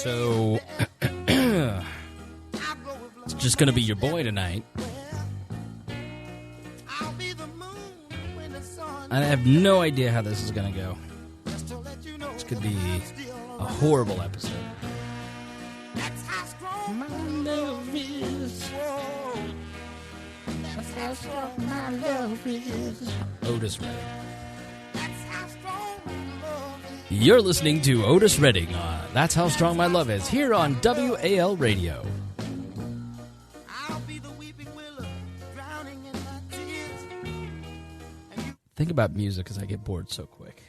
So, it's just gonna be your boy tonight. I have no idea how this is gonna go. This could be a horrible episode. My love is. That's how strong my love is. Otis Redding. You're listening to Otis Redding on That's How Strong My Love Is, here on WAL Radio. Think about music as I get bored so quick.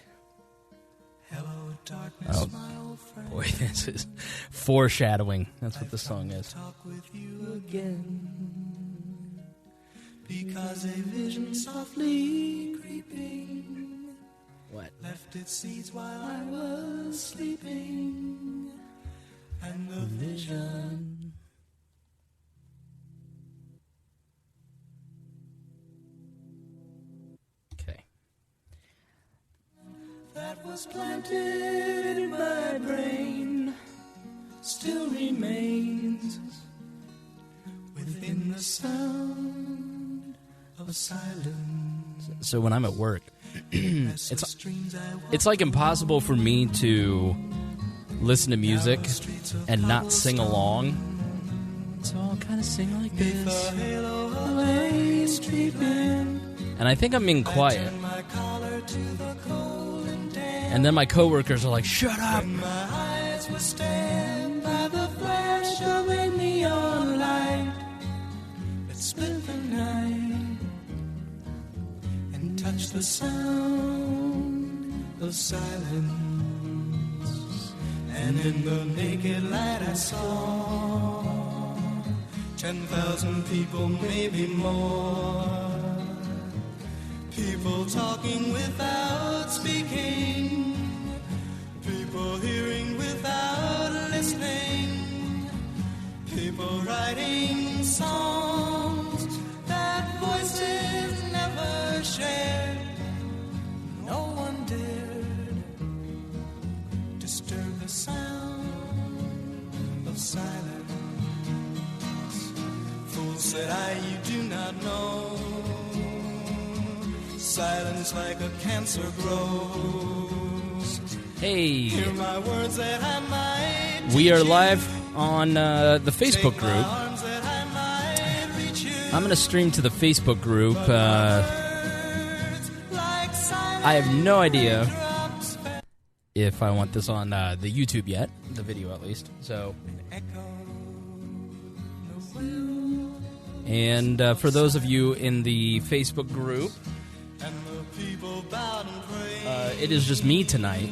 Hello, darkness, oh, boy, this is foreshadowing. That's what the song is. Talk with you again, because a vision softly creeping. What? Left its seeds while I was sleeping, and the vision. Okay. That was planted in my brain still remains within the sound of silence. So when I'm at work, it's like impossible for me to listen to music and not sing along. So I'll kind of sing like this. And I think I'm being quiet. And then my coworkers are like, "Shut up!" Touch the sound of silence, and in the naked light I saw 10,000 people, maybe more. People talking without speaking, people hearing without listening, people writing songs that voices never shared. No one dared disturb the sound of silence. Fools said you do not know. Silence like a cancer grows. Hey, hear my words that I might. We are live on the Facebook group. I'm going to stream to the Facebook group. I have no idea if I want this on the YouTube yet, the video at least. So, and for those of you in the Facebook group, it is just me tonight.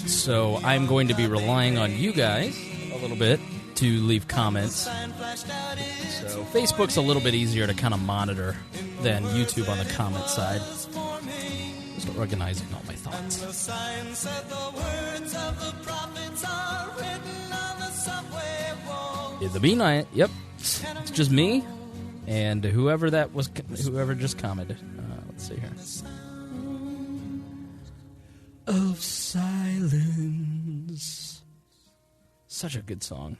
So I'm going to be relying on you guys a little bit to leave comments. So Facebook's a little bit easier to kind of monitor than YouTube on the comment side. Just organizing all my thoughts. In the B-Night, yep. It's just me and whoever just commented. Let's see here. Of silence. Such a good song.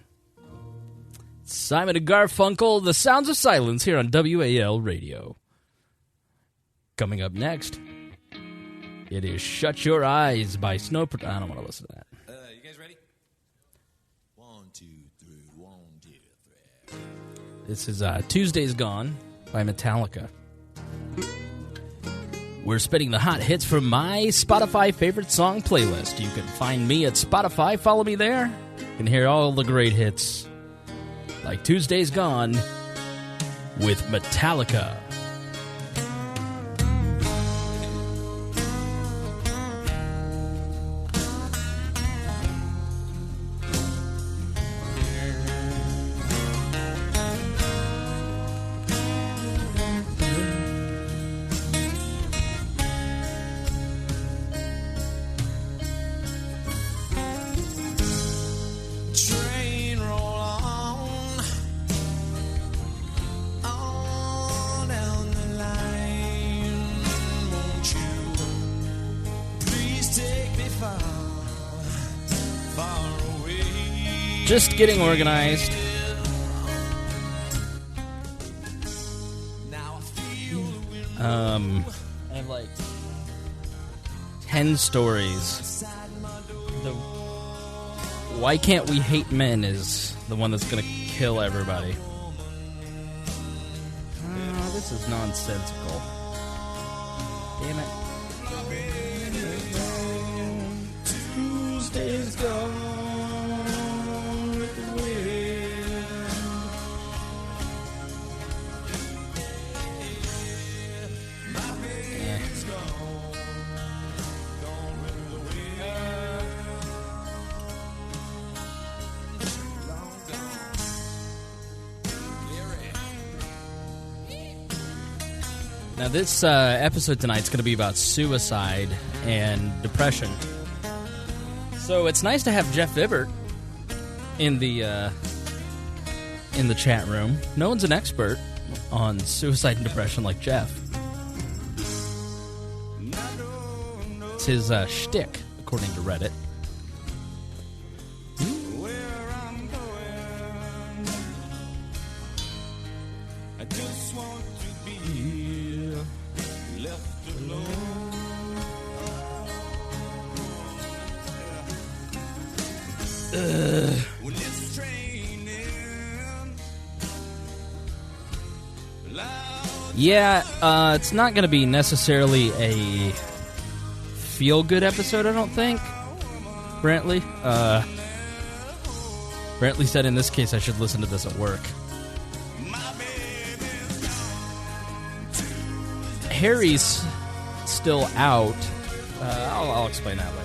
Simon and Garfunkel, The Sounds of Silence, here on WAL Radio. Coming up next, it is Shut Your Eyes by Snow Patrol. I don't want to listen to that. You guys ready? 1, 2, 3, 1, 2, 3. This is Tuesday's Gone by Metallica. We're spinning the hot hits from my Spotify favorite song playlist. You can find me at Spotify. Follow me there. You can hear all the great hits, like Tuesday's Gone with Metallica. Train roll on down Just getting organized. I have like 10 stories. Why can't we hate men is the one that's gonna kill everybody. Oh, this is nonsensical. Damn it. Tuesday's gone with the wind. My baby's gone with the wind. Long gone. Now this episode tonight's going to be about suicide and depression. So it's nice to have Jeff Vibert in the chat room. No one's an expert on suicide and depression like Jeff. It's his shtick, according to Reddit. Yeah, it's not going to be necessarily a feel-good episode, I don't think. Brantley? Brantley said in this case I should listen to this at work. Harry's still out. I'll explain that later.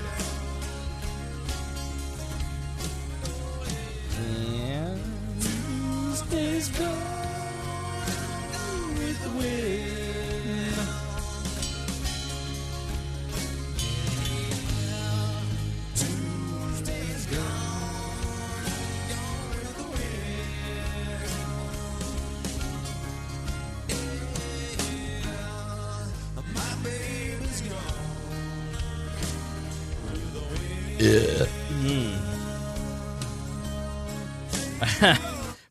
And Tuesday's gone with the wind. Tuesday's gone with the wind. My baby's gone with the wind.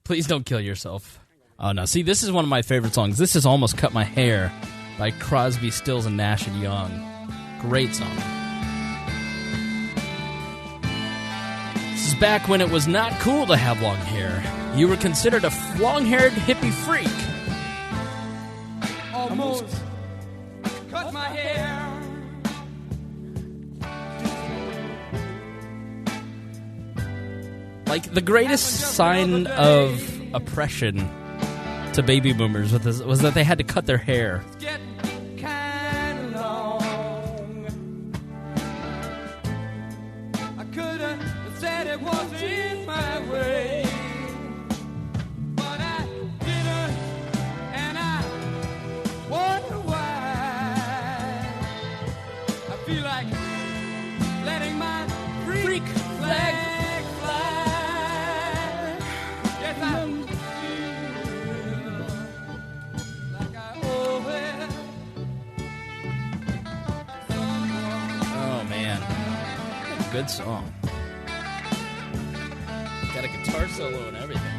Please don't kill yourself. Oh, no. See, this is one of my favorite songs. This is Almost Cut My Hair by Crosby, Stills, and Nash & Young. Great song. This is back when it was not cool to have long hair. You were considered a long-haired hippie freak. Almost cut my hair. Like, the greatest sign of oppression to baby boomers was that they had to cut their hair. It's getting kind of long. I could have said it wasn't my way, but I didn't, and I wonder why. I feel like letting my freak flag fly. Yes, I good song. Got a guitar solo and everything.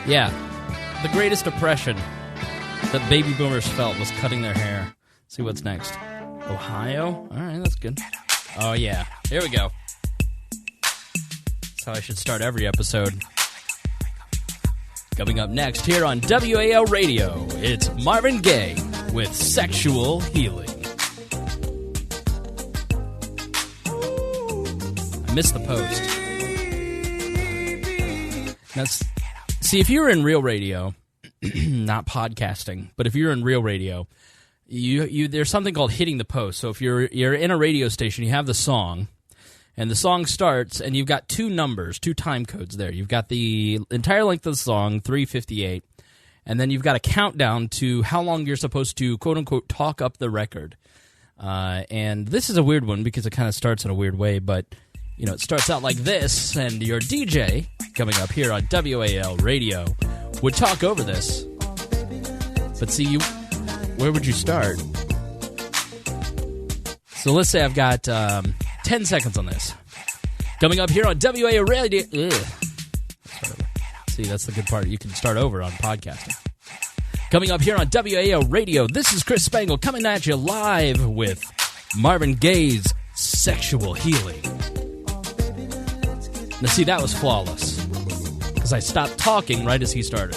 Yeah. The greatest oppression that baby boomers felt was cutting their hair. Let's see what's next. Ohio? Alright, that's good. Oh, yeah. Here we go. That's how I should start every episode. Coming up next here on WAL Radio, it's Marvin Gaye with Sexual Healing. Missed the post. Now, see, if you're in real radio, not podcasting, but if you're in real radio, you there's something called hitting the post. So if you're in a radio station, you have the song, and the song starts, and you've got two numbers, two time codes there. You've got the entire length of the song, 3:58, and then you've got a countdown to how long you're supposed to, quote-unquote, talk up the record. And this is a weird one because it kind of starts in a weird way, but you know, it starts out like this, and your DJ, coming up here on WAL Radio, would talk over this. But see, where would you start? So let's say I've got 10 seconds on this. Coming up here on WAO Radio. See, that's the good part. You can start over on podcasting. Coming up here on WAO Radio, this is Chris Spangle coming at you live with Marvin Gaye's Sexual Healing. Now, see, that was flawless, because I stopped talking right as he started.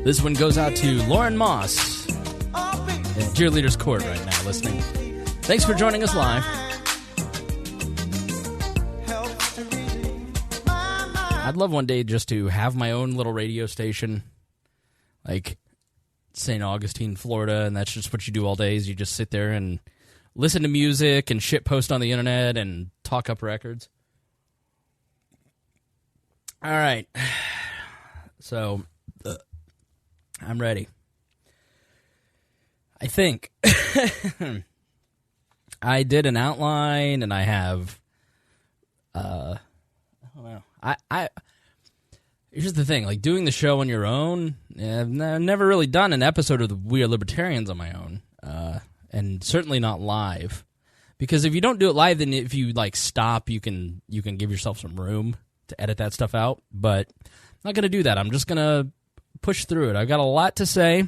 This one goes out to Lauren Moss in Cheerleaders Court right now listening. Thanks for joining us live. I'd love one day just to have my own little radio station, like St. Augustine, Florida, and that's just what you do all day is you just sit there and listen to music and shitpost on the internet and talk up records. All right. So I'm ready. I think I did an outline, and I have. I don't know. Here's the thing: like doing the show on your own. I've never really done an episode of the We Are Libertarians on my own, and certainly not live. Because if you don't do it live, then if you like stop, you can give yourself some room to edit that stuff out. But I'm not going to do that. I'm just going to push through it. I've got a lot to say.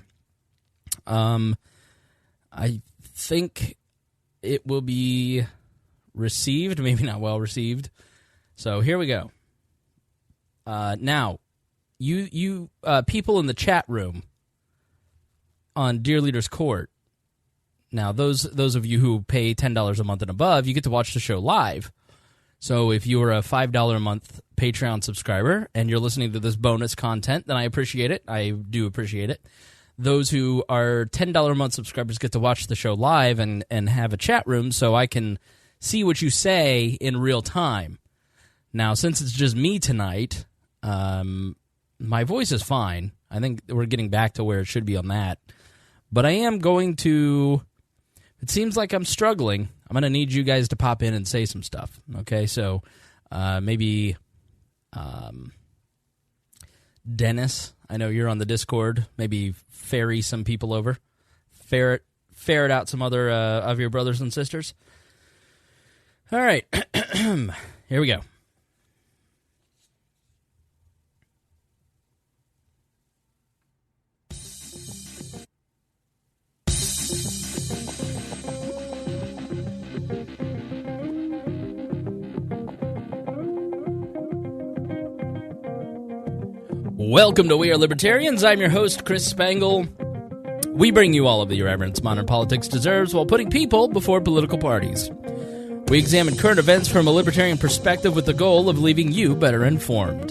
I think it will be received, maybe not well received. So here we go. Now, you people in the chat room on Dear Leaders Court. Now, those of you who pay $10 a month and above, you get to watch the show live. So if you are a $5 a month Patreon subscriber and you're listening to this bonus content, then I appreciate it. I do appreciate it. Those who are $10 a month subscribers get to watch the show live and have a chat room so I can see what you say in real time. Now, since it's just me tonight, my voice is fine. I think we're getting back to where it should be on that. But I am going to... It seems like I'm struggling. I'm going to need you guys to pop in and say some stuff. Okay, so maybe Dennis, I know you're on the Discord. Maybe ferry some people over. Ferret out some other of your brothers and sisters. All right, here we go. Welcome to We Are Libertarians. I'm your host, Chris Spangle. We bring you all of the irreverence modern politics deserves while putting people before political parties. We examine current events from a libertarian perspective with the goal of leaving you better informed.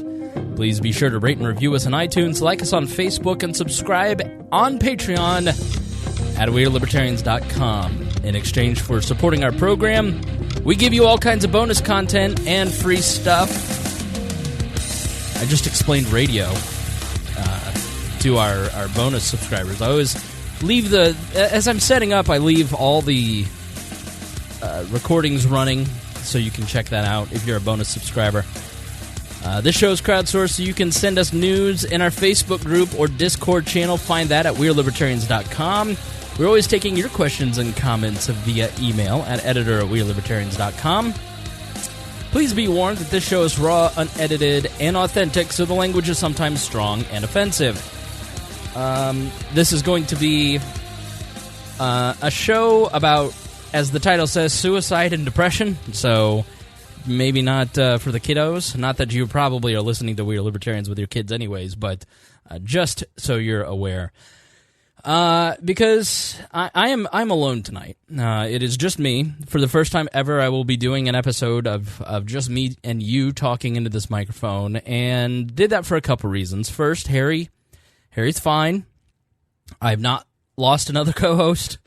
Please be sure to rate and review us on iTunes, like us on Facebook, and subscribe on Patreon at WeAreLibertarians.com. In exchange for supporting our program, we give you all kinds of bonus content and free stuff. I just explained radio to our bonus subscribers. I always leave as I'm setting up, I leave all the recordings running so you can check that out if you're a bonus subscriber. This show is crowdsourced, so you can send us news in our Facebook group or Discord channel. Find that at WeAreLibertarians.com. We're always taking your questions and comments via email at editor@WeAreLibertarians.com. Please be warned that this show is raw, unedited, and authentic, so the language is sometimes strong and offensive. This is going to be a show about, as the title says, suicide and depression, so maybe not for the kiddos. Not that you probably are listening to We Are Libertarians with your kids anyways, but just so you're aware. Because I'm alone tonight. It is just me. For the first time ever, I will be doing an episode of just me and you talking into this microphone, and did that for a couple reasons. First, Harry's fine. I've not lost another co-host.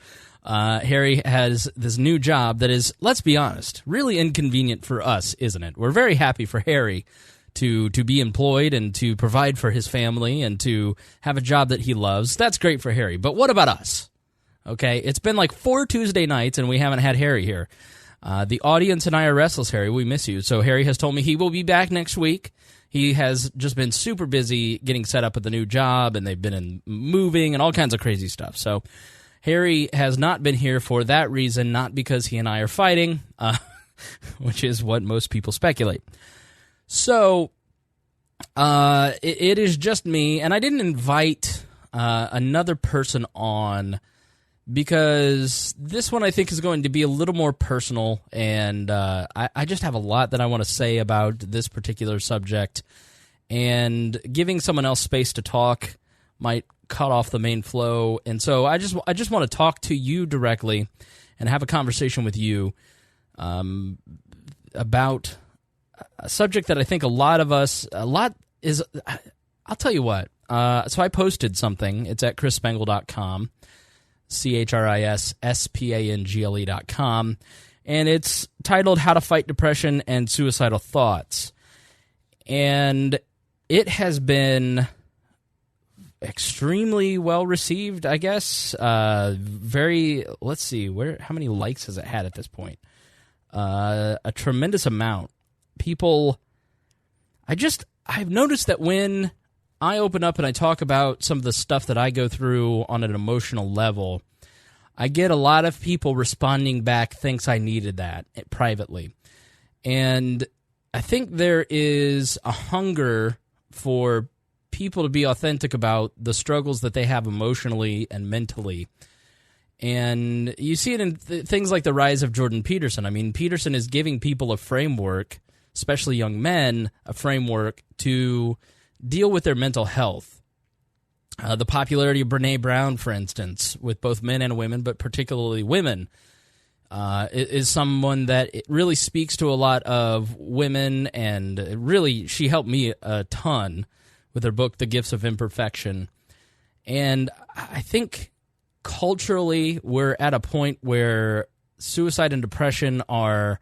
Harry has this new job that is, let's be honest, really inconvenient for us, isn't it? We're very happy for Harry to be employed and to provide for his family and to have a job that he loves. That's great for Harry. But what about us? Okay, it's been like 4 Tuesday nights and we haven't had Harry here. The audience and I are restless, Harry. We miss you. So Harry has told me he will be back next week. He has just been super busy getting set up at the new job, and they've been moving and all kinds of crazy stuff. So Harry has not been here for that reason, not because he and I are fighting, which is what most people speculate. So it is just me, and I didn't invite another person on because this one I think is going to be a little more personal, and I just have a lot that I want to say about this particular subject, and giving someone else space to talk might cut off the main flow. And so I just want to talk to you directly and have a conversation with you about a subject that I think I'll tell you what. So I posted something. It's at chrisspangle.com, ChrisSpangle.com, and it's titled How to Fight Depression and Suicidal Thoughts. And it has been extremely well received, I guess. Let's see, how many likes has it had at this point? A tremendous amount. People, I've noticed that when I open up and I talk about some of the stuff that I go through on an emotional level, I get a lot of people responding back, thinks I needed that privately. And I think there is a hunger for people to be authentic about the struggles that they have emotionally and mentally. And you see it in things like the rise of Jordan Peterson. I mean, Peterson is giving people a framework, especially young men, a framework to deal with their mental health. The popularity of Brene Brown, for instance, with both men and women, but particularly women, is someone that it really speaks to a lot of women, and really she helped me a ton with her book, The Gifts of Imperfection. And I think culturally we're at a point where suicide and depression are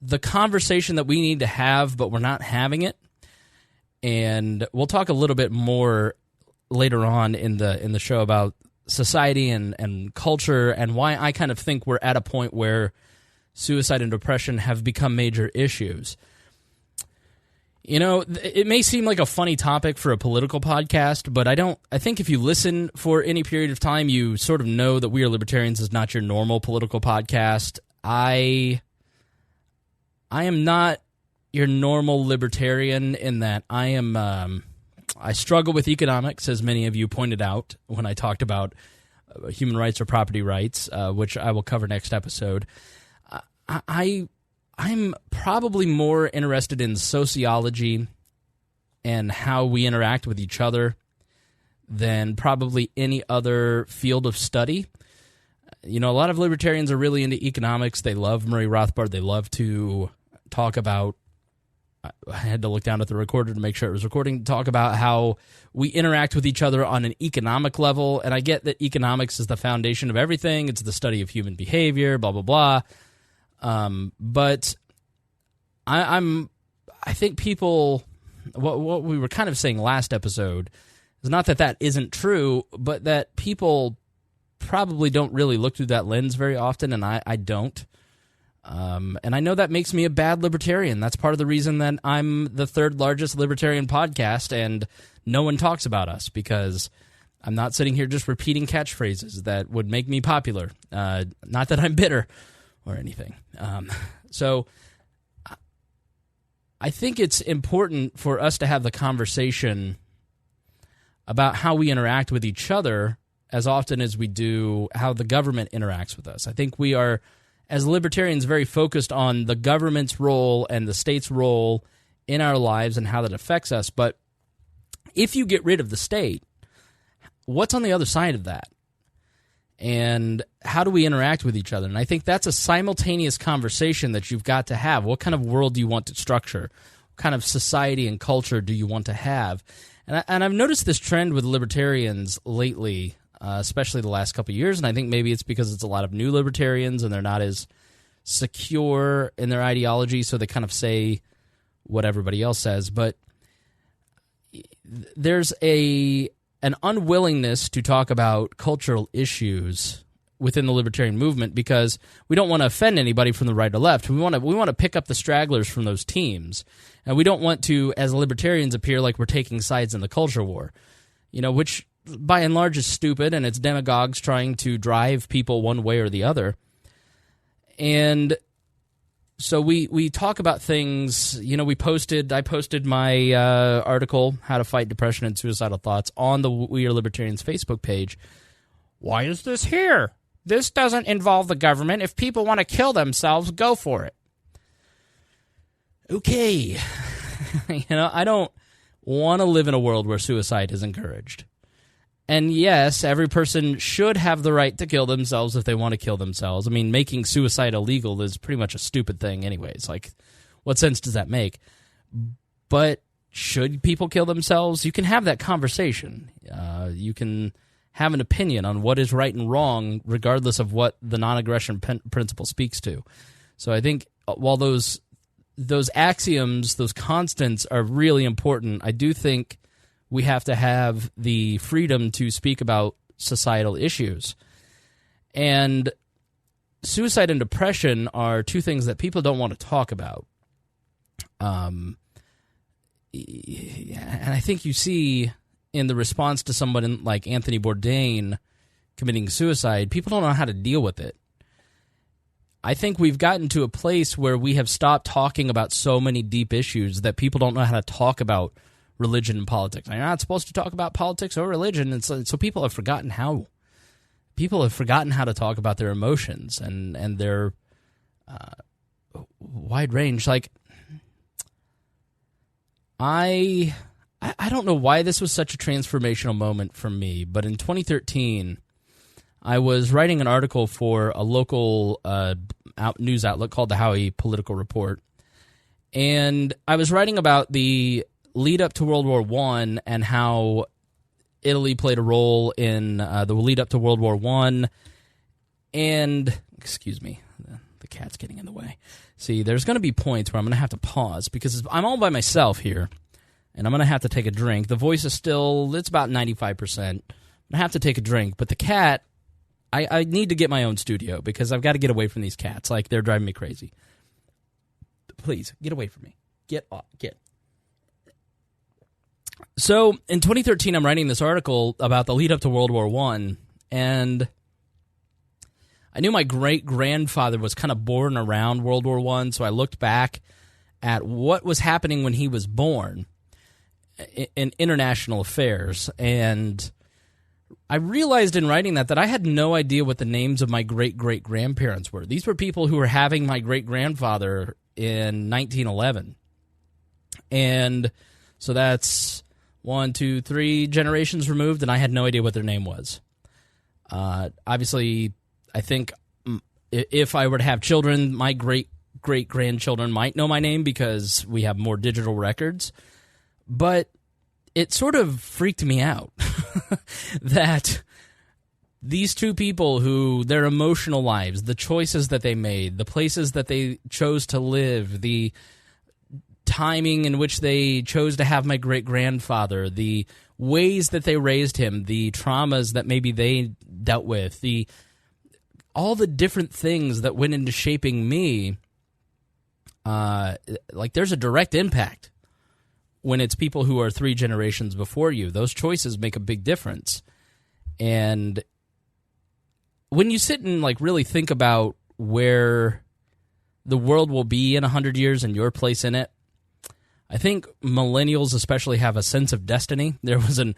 the conversation that we need to have, but we're not having it. And we'll talk a little bit more later on in the show about society and culture and why I kind of think we're at a point where suicide and depression have become major issues. You know, it may seem like a funny topic for a political podcast, but I think if you listen for any period of time, you sort of know that We Are Libertarians is not your normal political podcast. I am not your normal libertarian in that I struggle with economics, as many of you pointed out when I talked about human rights or property rights, which I will cover next episode. I'm probably more interested in sociology and how we interact with each other than probably any other field of study. You know, a lot of libertarians are really into economics. They love Murray Rothbard. They love to talk about, I had to look down at the recorder to make sure it was recording, talk about how we interact with each other on an economic level. And I get that economics is the foundation of everything. It's the study of human behavior, blah, blah, blah. But I think people, what we were kind of saying last episode is not that isn't true, but that people probably don't really look through that lens very often, and I don't. And I know that makes me a bad libertarian. That's part of the reason that I'm the third largest libertarian podcast, and no one talks about us, because I'm not sitting here just repeating catchphrases that would make me popular. Not that I'm bitter or anything. So I think it's important for us to have the conversation about how we interact with each other as often as we do how the government interacts with us. I think we are, as libertarians, very focused on the government's role and the state's role in our lives and how that affects us. But if you get rid of the state, what's on the other side of that? And how do we interact with each other? And I think that's a simultaneous conversation that you've got to have. What kind of world do you want to structure? What kind of society and culture do you want to have? And I've noticed this trend with libertarians lately. especially the last couple of years, and I think maybe it's because it's a lot of new libertarians and they're not as secure in their ideology, so they kind of say what everybody else says. But there's an unwillingness to talk about cultural issues within the libertarian movement because we don't want to offend anybody from the right or left. We want to pick up the stragglers from those teams, and we don't want to, as libertarians, appear like we're taking sides in the culture war, which by and large is stupid, and it's demagogues trying to drive people one way or the other. And so we talk about things. I posted my article, How to Fight Depression and Suicidal Thoughts, on the We Are Libertarians Facebook page. Why is this here? This doesn't involve the government. If people want to kill themselves, go for it. Okay. I don't want to live in a world where suicide is encouraged. And yes, every person should have the right to kill themselves if they want to kill themselves. I mean, making suicide illegal is pretty much a stupid thing anyways. Like, what sense does that make? But should people kill themselves? You can have that conversation. You can have an opinion on what is right and wrong, regardless of what the non-aggression principle speaks to. So I think while those axioms, those constants are really important, I do think we have to have the freedom to speak about societal issues. And suicide and depression are two things that people don't want to talk about. And I think you see in the response to someone like Anthony Bourdain committing suicide, people don't know how to deal with it. I think we've gotten to a place where we have stopped talking about so many deep issues that people don't know how to talk about religion and politics. You're not supposed to talk about politics or religion, and so people have forgotten how. People have forgotten how to talk about their emotions and their wide range. Like, I don't know why this was such a transformational moment for me, but in 2013, I was writing an article for a local news outlet called the Howey Political Report, and I was writing about the lead up to World War I and how Italy played a role in the lead up to World War I, and, excuse me, the cat's getting in the way. See, there's going to be points where I'm going to have to pause because I'm all by myself here, and I'm going to have to take a drink. The voice is still, it's about 95%. I'm going to have to take a drink, but the cat, I need to get my own studio because I've got to get away from these cats. Like, they're driving me crazy. Please, get away from me. Get off. Get. So, in 2013, I'm writing this article about the lead up to World War I, and I knew my great-grandfather was kind of born around World War I, so I looked back at what was happening when he was born in international affairs, and I realized in writing that I had no idea what the names of my great-great-grandparents were. These were people who were having my great-grandfather in 1911. And so that's 1, 2, 3 generations removed, and I had no idea what their name was. Obviously, I think if I were to have children, my great-great-grandchildren might know my name because we have more digital records. But it sort of freaked me out that these two people who, their emotional lives, the choices that they made, the places that they chose to live, the timing in which they chose to have my great-grandfather, the ways that they raised him, the traumas that maybe they dealt with, all the different things that went into shaping me, like there's a direct impact when it's people who are 3 generations before you. Those choices make a big difference. And when you sit and like really think about where the world will be in 100 years and your place in it, I think millennials especially have a sense of destiny. There was an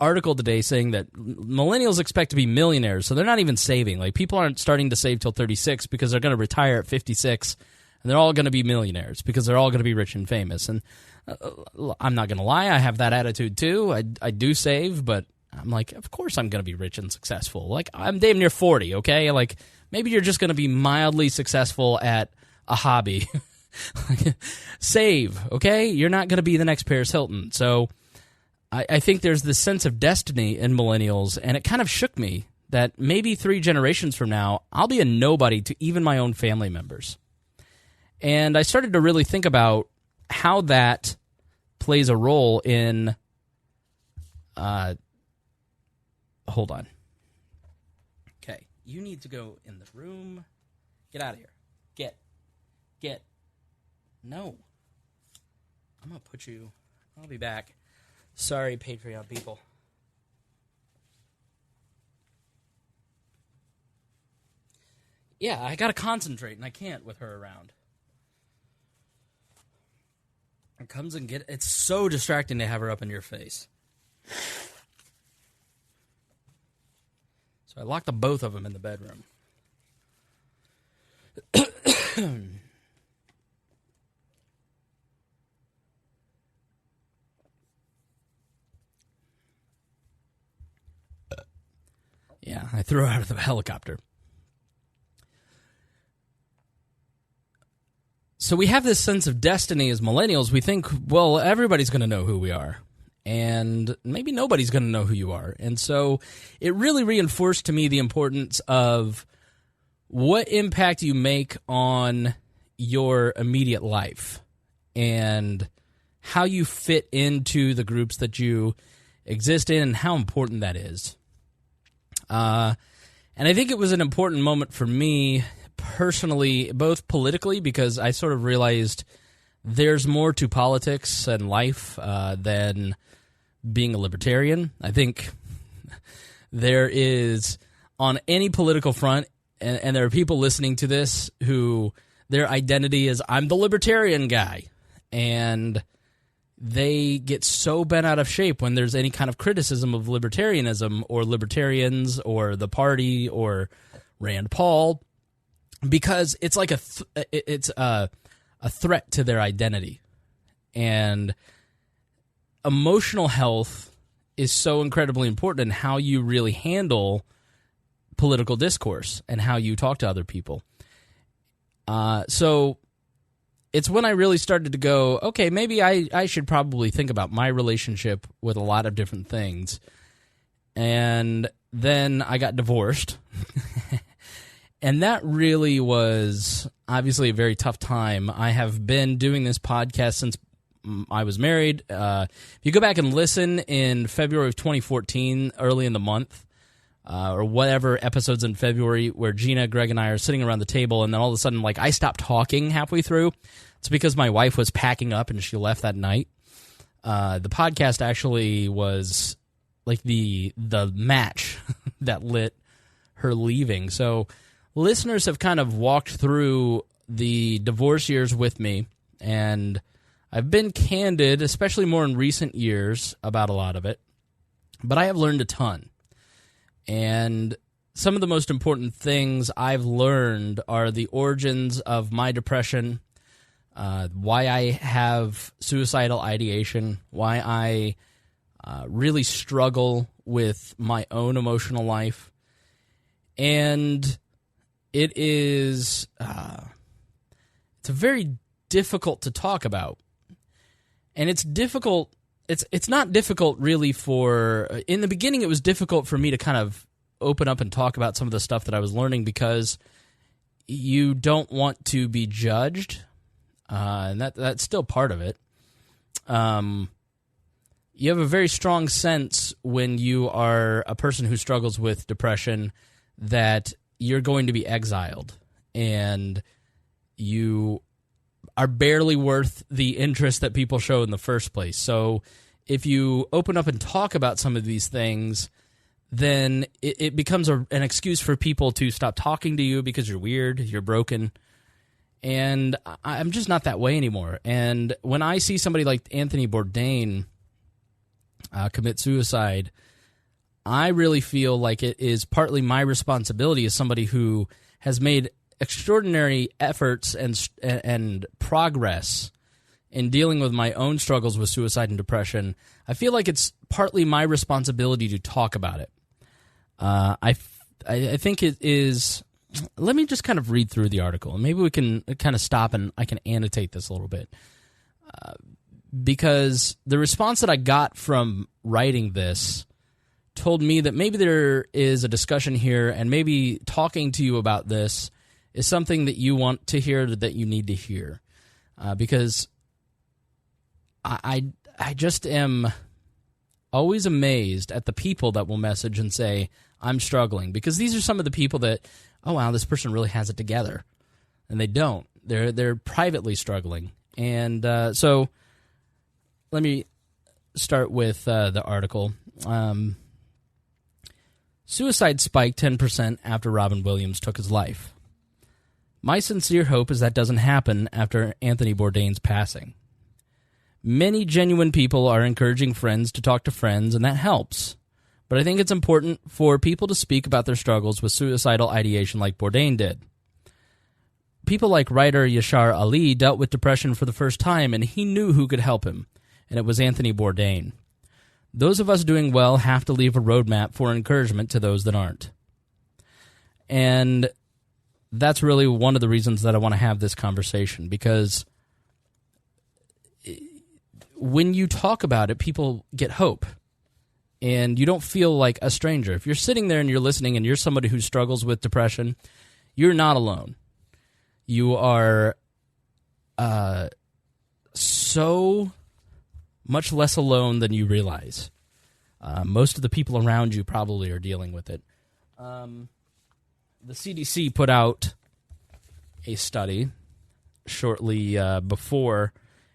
article today saying that millennials expect to be millionaires, so they're not even saving. Like, people aren't starting to save till 36 because they're going to retire at 56, and they're all going to be millionaires because they're all going to be rich and famous. And I'm not going to lie, I have that attitude too. I do save, but I'm like, of course I'm going to be rich and successful. Like, I'm damn near 40, okay? Like, maybe you're just going to be mildly successful at a hobby. Save, okay? You're not going to be the next Paris Hilton. So I think there's this sense of destiny in millennials, and it kind of shook me that maybe 3 generations from now, I'll be a nobody to even my own family members. And I started to really think about how that plays a role in... hold on. Okay, you need to go in the room. Get out of here. Get. No. I'm going to put you... I'll be back. Sorry, Patreon people. Yeah, I gotta concentrate, and I can't with her around. It comes and it's so distracting to have her up in your face. So I locked the both of them in the bedroom. Yeah, I threw her out of the helicopter. So we have this sense of destiny as millennials. We think, well, everybody's going to know who we are. And maybe nobody's going to know who you are. And so it really reinforced to me the importance of what impact you make on your immediate life and how you fit into the groups that you exist in and how important that is. And I think it was an important moment for me personally, both politically, because I sort of realized there's more to politics and life than being a libertarian. I think there is, on any political front, and there are people listening to this who their identity is, I'm the libertarian guy. And they get so bent out of shape when there's any kind of criticism of libertarianism or libertarians or the party or Rand Paul, because it's like it's a threat to their identity. And emotional health is so incredibly important in how you really handle political discourse and how you talk to other people. So it's when I really started to go, okay, maybe I should probably think about my relationship with a lot of different things. And then I got divorced. And that really was obviously a very tough time. I have been doing this podcast since I was married. If you go back and listen in February of 2014, early in the month, or whatever episodes in February where Gina, Greg, and I are sitting around the table, and then all of a sudden, like, I stopped talking halfway through. It's because my wife was packing up and she left that night. The podcast actually was like the match that lit her leaving. So listeners have kind of walked through the divorce years with me, and I've been candid, especially more in recent years, about a lot of it. But I have learned a ton. And some of the most important things I've learned are the origins of my depression, why I have suicidal ideation, why I really struggle with my own emotional life. And it is it's very difficult to talk about. And it's difficult. It's not difficult really for, in the beginning it was difficult for me to kind of open up and talk about some of the stuff that I was learning because you don't want to be judged, and that's still part of it. You have a very strong sense when you are a person who struggles with depression that you're going to be exiled and you are barely worth the interest that people show in the first place. So if you open up and talk about some of these things, then it becomes an excuse for people to stop talking to you because you're weird, you're broken. And I'm just not that way anymore. And when I see somebody like Anthony Bourdain commit suicide, I really feel like it is partly my responsibility as somebody who has made extraordinary efforts and progress in dealing with my own struggles with suicide and depression. I feel like it's partly my responsibility to talk about it. I think it is. Let me just kind of read through the article, and maybe we can kind of stop and I can annotate this a little bit. because the response that I got from writing this told me that maybe there is a discussion here, and maybe talking to you about this is something that you want to hear, that you need to hear. Because I just am always amazed at the people that will message and say, I'm struggling. Because these are some of the people that, oh, wow, this person really has it together. And they don't. They're privately struggling. And so let me start with the article. Suicide spiked 10% after Robin Williams took his life. My sincere hope is that doesn't happen after Anthony Bourdain's passing. Many genuine people are encouraging friends to talk to friends, and that helps. But I think it's important for people to speak about their struggles with suicidal ideation like Bourdain did. People like writer Yashar Ali dealt with depression for the first time, and he knew who could help him, and it was Anthony Bourdain. Those of us doing well have to leave a roadmap for encouragement to those that aren't. And that's really one of the reasons that I want to have this conversation, because when you talk about it, people get hope, and you don't feel like a stranger. If you're sitting there and you're listening and you're somebody who struggles with depression, you're not alone. You are so much less alone than you realize. Most of the people around you probably are dealing with it. The CDC put out a study shortly before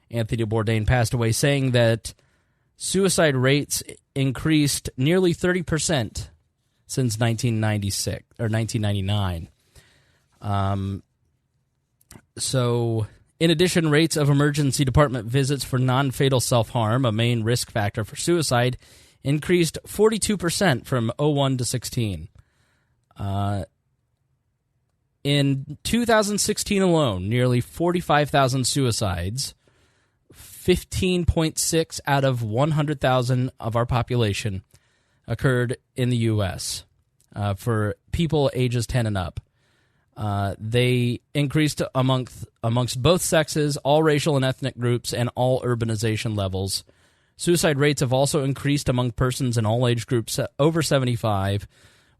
Anthony Bourdain passed away, saying that suicide rates increased nearly 30% since 1996 or 1999. So, in addition, rates of emergency department visits for non-fatal self-harm, a main risk factor for suicide, increased 42% from 01 to 16. In 2016 alone, nearly 45,000 suicides, 15.6 out of 100,000 of our population, occurred in the U.S. For people ages 10 and up. They increased amongst both sexes, all racial and ethnic groups, and all urbanization levels. Suicide rates have also increased among persons in all age groups over 75,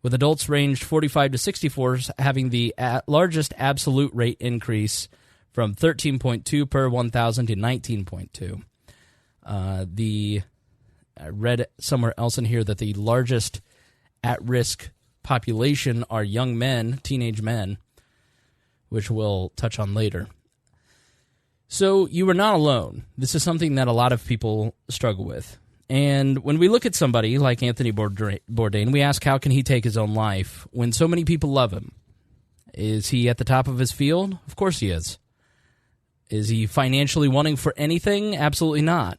with adults ranged 45 to 64 having the largest absolute rate increase from 13.2 per 1,000 to 19.2. I read somewhere else in here that the largest at-risk population are young men, teenage men, which we'll touch on later. So you are not alone. This is something that a lot of people struggle with. And when we look at somebody like Anthony Bourdain, we ask, how can he take his own life when so many people love him? Is he at the top of his field? Of course he is. Is he financially wanting for anything? Absolutely not.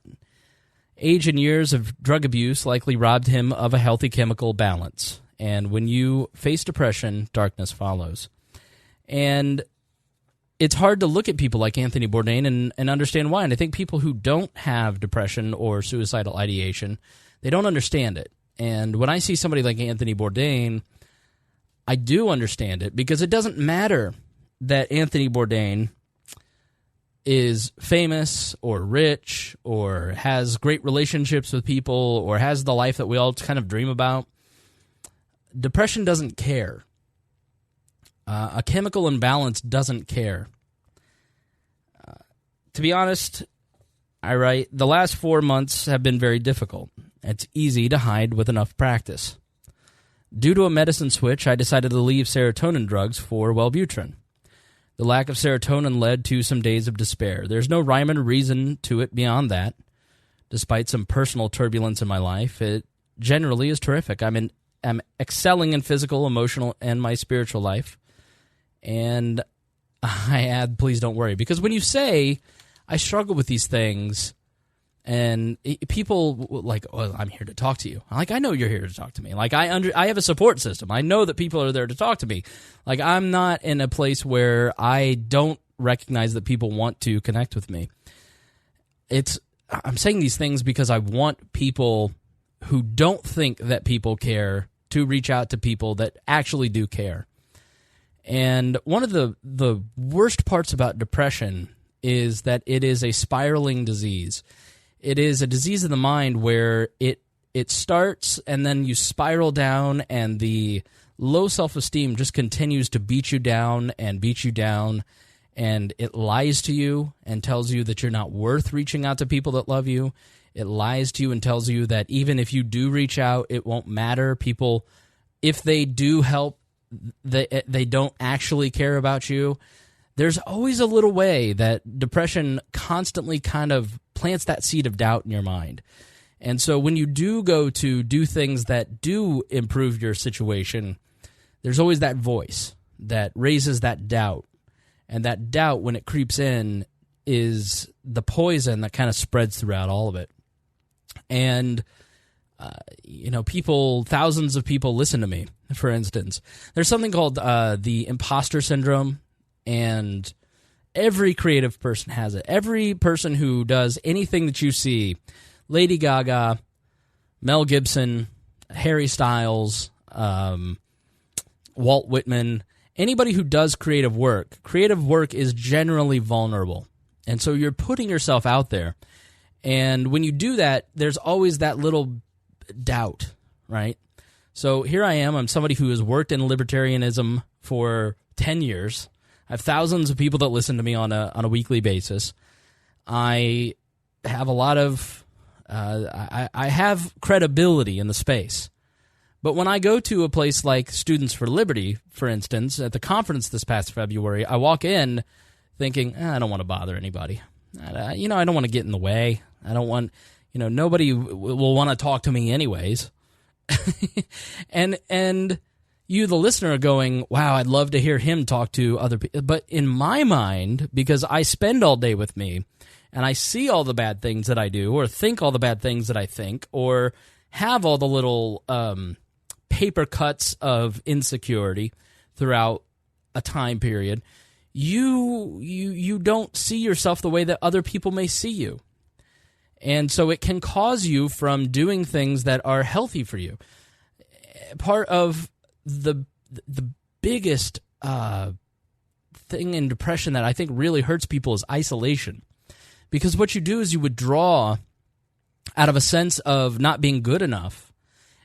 Age and years of drug abuse likely robbed him of a healthy chemical balance. And when you face depression, darkness follows. And it's hard to look at people like Anthony Bourdain and understand why. And I think people who don't have depression or suicidal ideation, they don't understand it. And when I see somebody like Anthony Bourdain, I do understand it, because it doesn't matter that Anthony Bourdain is famous or rich or has great relationships with people or has the life that we all kind of dream about. Depression doesn't care. A chemical imbalance doesn't care. To be honest, I write, the last 4 months have been very difficult. It's easy to hide with enough practice. Due to a medicine switch, I decided to leave serotonin drugs for Wellbutrin. The lack of serotonin led to some days of despair. There's no rhyme or reason to it beyond that. Despite some personal turbulence in my life, it generally is terrific. I'm excelling in physical, emotional, and my spiritual life. And I add, please don't worry. Because when you say, I struggle with these things, and people like, oh, I'm here to talk to you. Like, I know you're here to talk to me. Like, I have a support system. I know that people are there to talk to me. Like, I'm not in a place where I don't recognize that people want to connect with me. I'm saying these things because I want people who don't think that people care to reach out to people that actually do care. And one of the worst parts about depression is that it is a spiraling disease. It is a disease of the mind where it starts and then you spiral down, and the low self-esteem just continues to beat you down, and it lies to you and tells you that you're not worth reaching out to people that love you. It lies to you and tells you that even if you do reach out, it won't matter. People, if they do help, they don't actually care about you. There's always a little way that depression constantly kind of plants that seed of doubt in your mind. And so when you do go to do things that do improve your situation, there's always that voice that raises that doubt. And that doubt, when it creeps in, is the poison that kind of spreads throughout all of it. And, thousands of people listen to me, for instance. There's something called the imposter syndrome, and every creative person has it. Every person who does anything that you see, Lady Gaga, Mel Gibson, Harry Styles, Walt Whitman, anybody who does creative work is generally vulnerable. And so you're putting yourself out there. And when you do that, there's always that little doubt, right? So here I am. I'm somebody who has worked in libertarianism for 10 years. I have thousands of people that listen to me on a weekly basis. I have a lot of I have credibility in the space. But when I go to a place like Students for Liberty, for instance, at the conference this past February, I walk in thinking, I don't want to bother anybody. I don't want to get in the way. I don't want, nobody will want to talk to me anyways. and you, the listener, are going, wow, I'd love to hear him talk to other people. But in my mind, because I spend all day with me, and I see all the bad things that I do, or think all the bad things that I think, or have all the little paper cuts of insecurity throughout a time period, you don't see yourself the way that other people may see you. And so it can cause you from doing things that are healthy for you. Part of the biggest thing in depression that I think really hurts people is isolation. Because what you do is you withdraw out of a sense of not being good enough,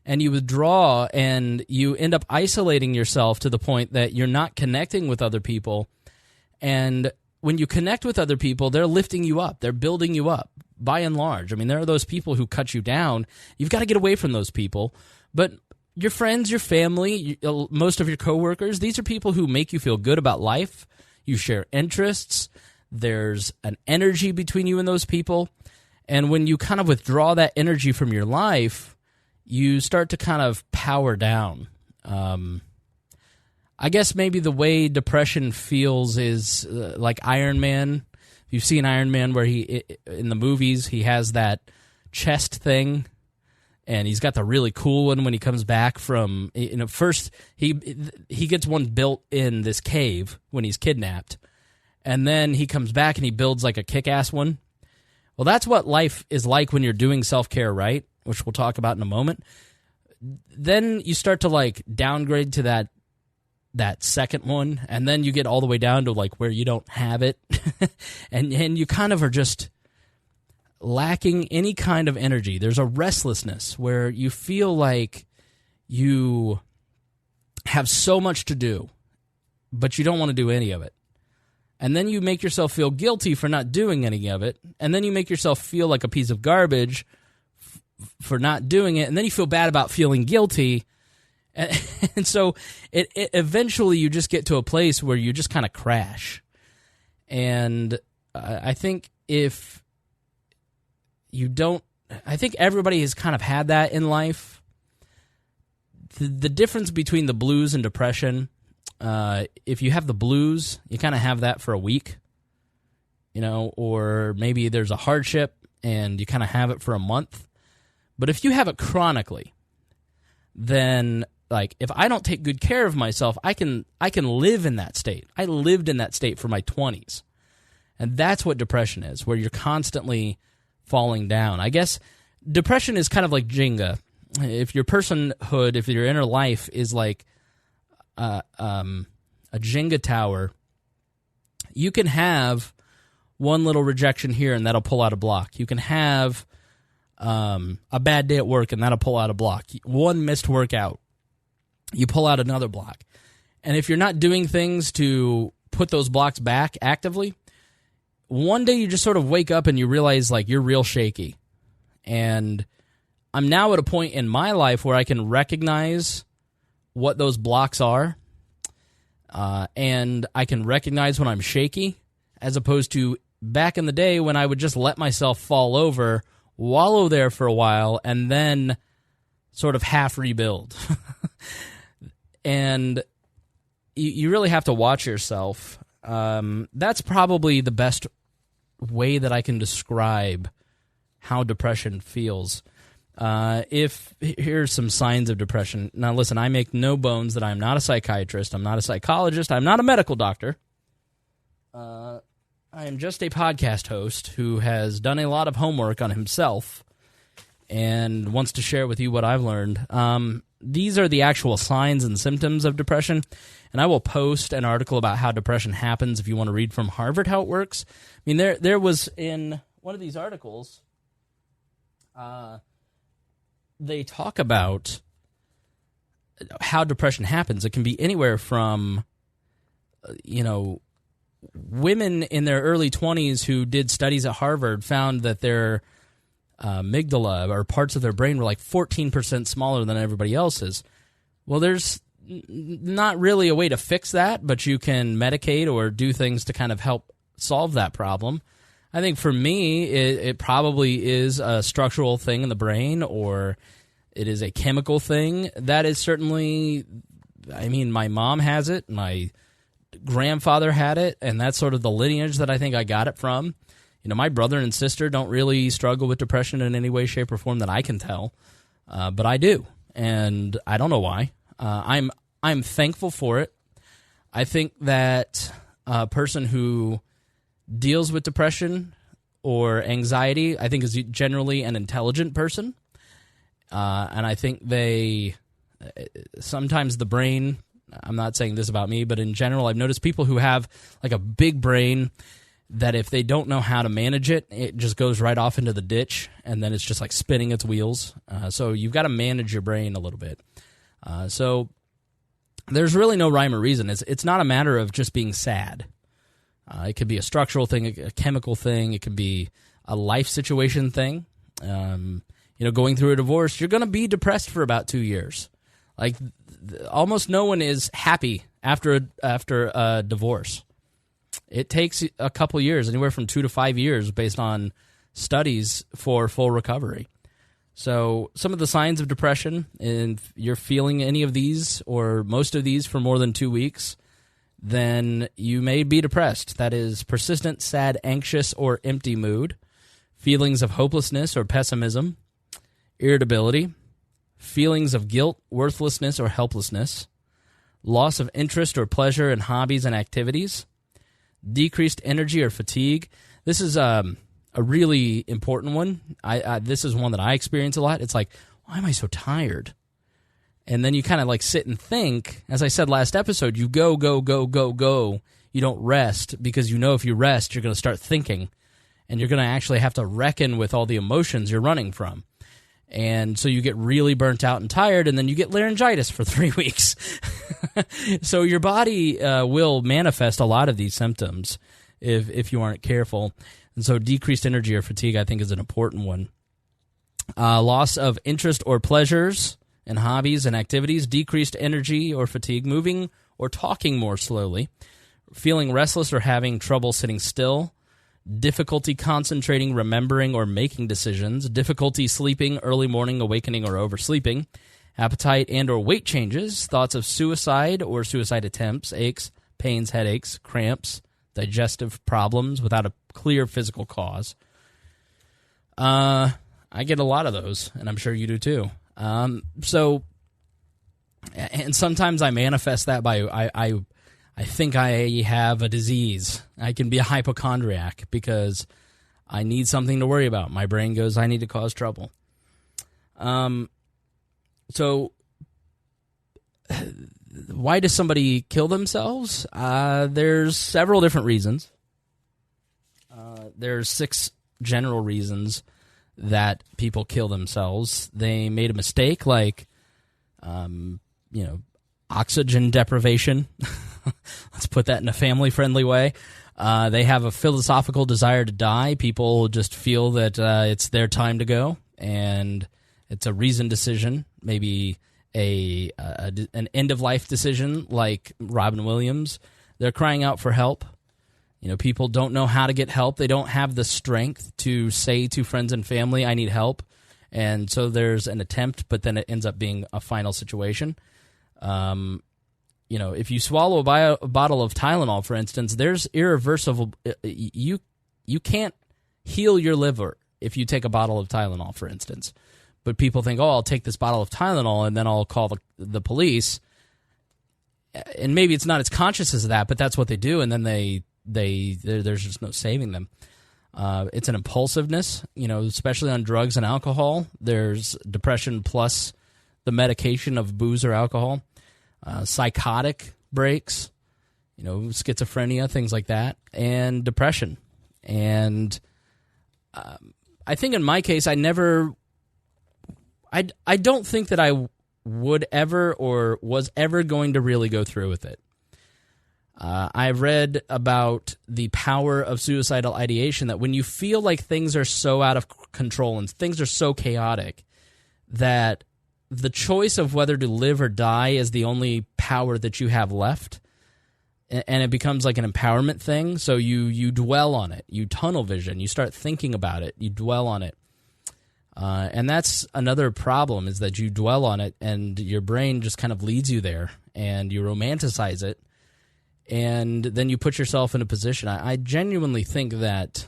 and you withdraw and you end up isolating yourself to the point that you're not connecting with other people. And when you connect with other people, they're lifting you up. They're building you up, by and large. I mean, there are those people who cut you down. You've got to get away from those people. But your friends, your family, most of your coworkers, these are people who make you feel good about life. You share interests. There's an energy between you and those people. And when you kind of withdraw that energy from your life, you start to kind of power down. I guess maybe the way depression feels is like Iron Man. You've seen Iron Man where in the movies, he has that chest thing, and he's got the really cool one when he comes back from, first he gets one built in this cave when he's kidnapped, and then he comes back and he builds like a kick-ass one. Well, that's what life is like when you're doing self-care right, which we'll talk about in a moment. Then you start to like downgrade to that second one, and then you get all the way down to like where you don't have it, and you kind of are just lacking any kind of energy. There's a restlessness where you feel like you have so much to do, but you don't want to do any of it. And then you make yourself feel guilty for not doing any of it, and then you make yourself feel like a piece of garbage for not doing it, and then you feel bad about feeling guilty. And so it eventually you just get to a place where you just kind of crash. And I think if you don't, I think everybody has kind of had that in life. The difference between the blues and depression, if you have the blues, you kind of have that for a week, or maybe there's a hardship and you kind of have it for a month. But if you have it chronically, then like if I don't take good care of myself, I can live in that state. I lived in that state for my 20s. And that's what depression is, where you're constantly falling down. I guess depression is kind of like Jenga. If your personhood, if your inner life is like a Jenga tower, you can have one little rejection here, and that'll pull out a block. You can have a bad day at work, and that'll pull out a block. One missed workout, you pull out another block. And if you're not doing things to put those blocks back actively, one day you just sort of wake up and you realize, like, you're real shaky. And I'm now at a point in my life where I can recognize what those blocks are, and I can recognize when I'm shaky, as opposed to back in the day when I would just let myself fall over, wallow there for a while, and then sort of half rebuild. And you really have to watch yourself. That's probably the best way that I can describe how depression feels. Here's some signs of depression. Now, listen, I make no bones that I'm not a psychiatrist. I'm not a psychologist. I'm not a medical doctor. I am just a podcast host who has done a lot of homework on himself and wants to share with you what I've learned. These are the actual signs and symptoms of depression, and I will post an article about how depression happens if you want to read from Harvard how it works. I mean, there was in one of these articles, they talk about how depression happens. It can be anywhere from, women in their early 20s who did studies at Harvard found that their amygdala, or parts of their brain, were like 14% smaller than everybody else's. Well, there's not really a way to fix that, but you can medicate or do things to kind of help solve that problem. I think for me, it probably is a structural thing in the brain, or it is a chemical thing. That is certainly, I mean, my mom has it, my grandfather had it, and that's sort of the lineage that I think I got it from. My brother and sister don't really struggle with depression in any way, shape, or form that I can tell, but I do, and I don't know why. I'm thankful for it. I think that a person who deals with depression or anxiety, I think, is generally an intelligent person, and I think sometimes the brain, I'm not saying this about me, but in general, I've noticed people who have like a big brain, that if they don't know how to manage it, it just goes right off into the ditch, and then it's just like spinning its wheels. So you've got to manage your brain a little bit. So there's really no rhyme or reason. It's not a matter of just being sad. It could be a structural thing, a chemical thing. It could be a life situation thing. Going through a divorce, you're going to be depressed for about 2 years. Like almost no one is happy after a divorce. It takes a couple years, anywhere from 2 to 5 years, based on studies, for full recovery. So some of the signs of depression, and if you're feeling any of these or most of these for more than 2 weeks, then you may be depressed. That is persistent, sad, anxious, or empty mood, feelings of hopelessness or pessimism, irritability, feelings of guilt, worthlessness, or helplessness, loss of interest or pleasure in hobbies and activities, decreased energy or fatigue. This is a really important one. This is one that I experience a lot. It's like, why am I so tired? And then you kind of like sit and think. As I said last episode, you go. You don't rest, because if you rest, you're going to start thinking, and you're going to actually have to reckon with all the emotions you're running from. And so you get really burnt out and tired, and then you get laryngitis for 3 weeks. So your body will manifest a lot of these symptoms if you aren't careful. And so decreased energy or fatigue, I think, is an important one. Loss of interest or pleasures in hobbies and activities, decreased energy or fatigue, moving or talking more slowly, feeling restless or having trouble sitting still, difficulty concentrating, remembering, or making decisions, difficulty sleeping, early morning awakening or oversleeping, appetite and or weight changes, thoughts of suicide or suicide attempts, aches, pains, headaches, cramps, digestive problems without a clear physical cause. I get a lot of those, and I'm sure you do too. And sometimes I manifest that by I think I have a disease. I can be a hypochondriac because I need something to worry about. My brain goes, I need to cause trouble. So why does somebody kill themselves? There's several different reasons. There's 6 general reasons that people kill themselves. They made a mistake, like, oxygen deprivation. Let's put that in a family-friendly way. They have a philosophical desire to die. People just feel that it's their time to go, and it's a reasoned decision, maybe an end-of-life decision like Robin Williams. They're crying out for help. People don't know how to get help. They don't have the strength to say to friends and family, I need help. And so there's an attempt, but then it ends up being a final situation. If you swallow a bottle of Tylenol, for instance, there's irreversible. You can't heal your liver if you take a bottle of Tylenol, for instance. But people think, I'll take this bottle of Tylenol and then I'll call the police. And maybe it's not as conscious as that, but that's what they do. And then there's just no saving them. It's an impulsiveness, especially on drugs and alcohol. There's depression plus the medication of booze or alcohol. Psychotic breaks, schizophrenia, things like that, and depression. And I think in my case, I don't think that I would ever or was ever going to really go through with it. I've read about the power of suicidal ideation, that when you feel like things are so out of control and things are so chaotic that the choice of whether to live or die is the only power that you have left, and it becomes like an empowerment thing. So you dwell on it, you tunnel vision, you start thinking about it, you dwell on it. And that's another problem, is that you dwell on it and your brain just kind of leads you there and you romanticize it. And then you put yourself in a position. I genuinely think that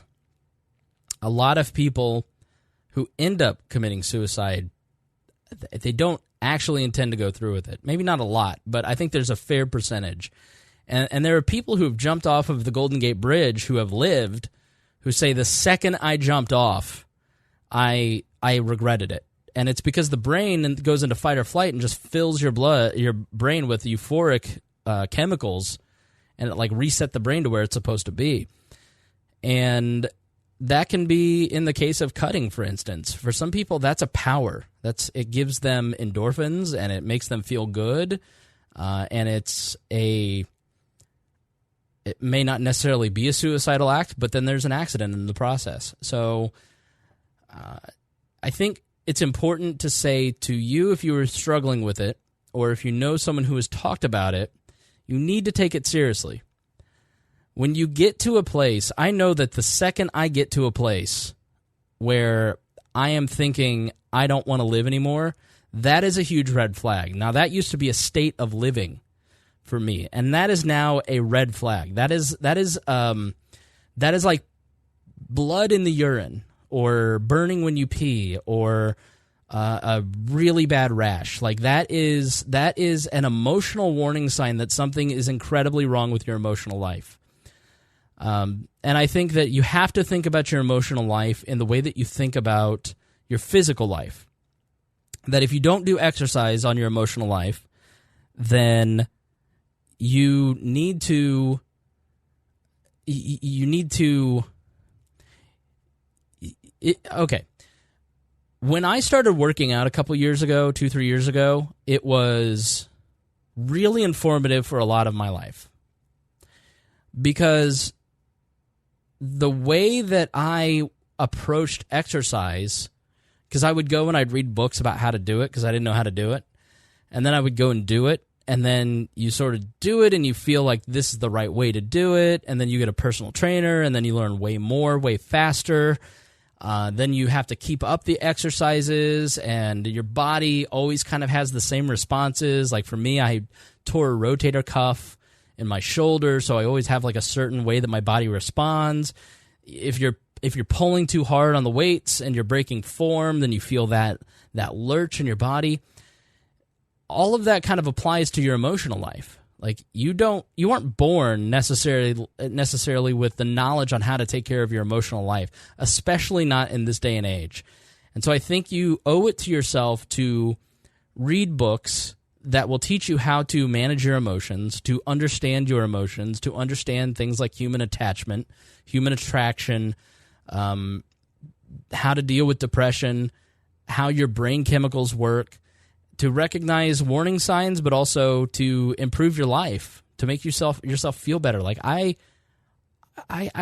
a lot of people who end up committing suicide, they don't actually intend to go through with it. Maybe not a lot, but I think there's a fair percentage. And there are people who have jumped off of the Golden Gate Bridge who have lived, who say, the second I jumped off, I regretted it. And it's because the brain goes into fight or flight and just fills your brain with euphoric chemicals, and it like reset the brain to where it's supposed to be. And that can be in the case of cutting, for instance. For some people, that's a power. It gives them endorphins and it makes them feel good. And it may not necessarily be a suicidal act, but then there's an accident in the process. So I think it's important to say to you, if you were struggling with it, or if you know someone who has talked about it, you need to take it seriously. When you get to a place, I know that the second I get to a place where I am thinking I don't want to live anymore, that is a huge red flag. Now, that used to be a state of living for me, and that is now a red flag. That is like blood in the urine, or burning when you pee, or a really bad rash. Like that is an emotional warning sign that something is incredibly wrong with your emotional life. And I think that you have to think about your emotional life in the way that you think about your physical life. That if you don't do exercise on your emotional life, then you need to okay. When I started working out a couple years ago, 2-3 years ago, it was really informative for a lot of my life. Because the way that I approached exercise, because I would go and I'd read books about how to do it because I didn't know how to do it, and then I would go and do it, and then you sort of do it and you feel like this is the right way to do it, and then you get a personal trainer, and then you learn way more, way faster. Then you have to keep up the exercises, and your body always kind of has the same responses. Like for me, I tore a rotator cuff in my shoulder, so I always have like a certain way that my body responds. If you're pulling too hard on the weights and you're breaking form, then you feel that lurch in your body. All of that kind of applies to your emotional life. Like you aren't born necessarily with the knowledge on how to take care of your emotional life, especially not in this day and age. And so I think you owe it to yourself to read books that will teach you how to manage your emotions, to understand your emotions, to understand things like human attachment, human attraction, how to deal with depression, how your brain chemicals work, to recognize warning signs, but also to improve your life, to make yourself feel better. Like I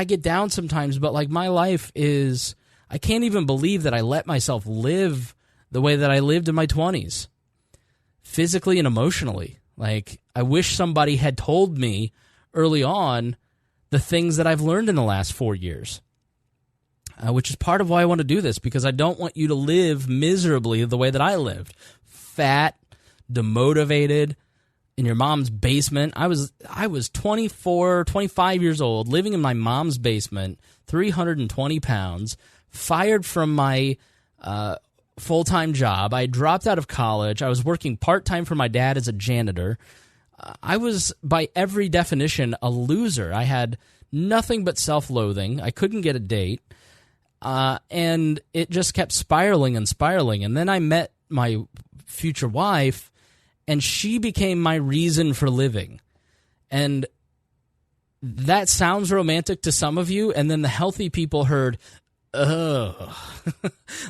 get down sometimes, but like my life is, I can't even believe that I let myself live the way that I lived in my 20s, physically and emotionally. Like I wish somebody had told me early on the things that I've learned in the last 4 years, which is part of why I want to do this, because I don't want you to live miserably the way that I lived. Fat, demotivated, in your mom's basement. I was 24, 25 years old, living in my mom's basement, 320 pounds, fired from my full-time job. I dropped out of college. I was working part-time for my dad as a janitor. I was, by every definition, a loser. I had nothing but self-loathing. I couldn't get a date. And it just kept spiraling and spiraling. And then I met my future wife, and she became my reason for living. And that sounds romantic to some of you, and then the healthy people heard, ugh.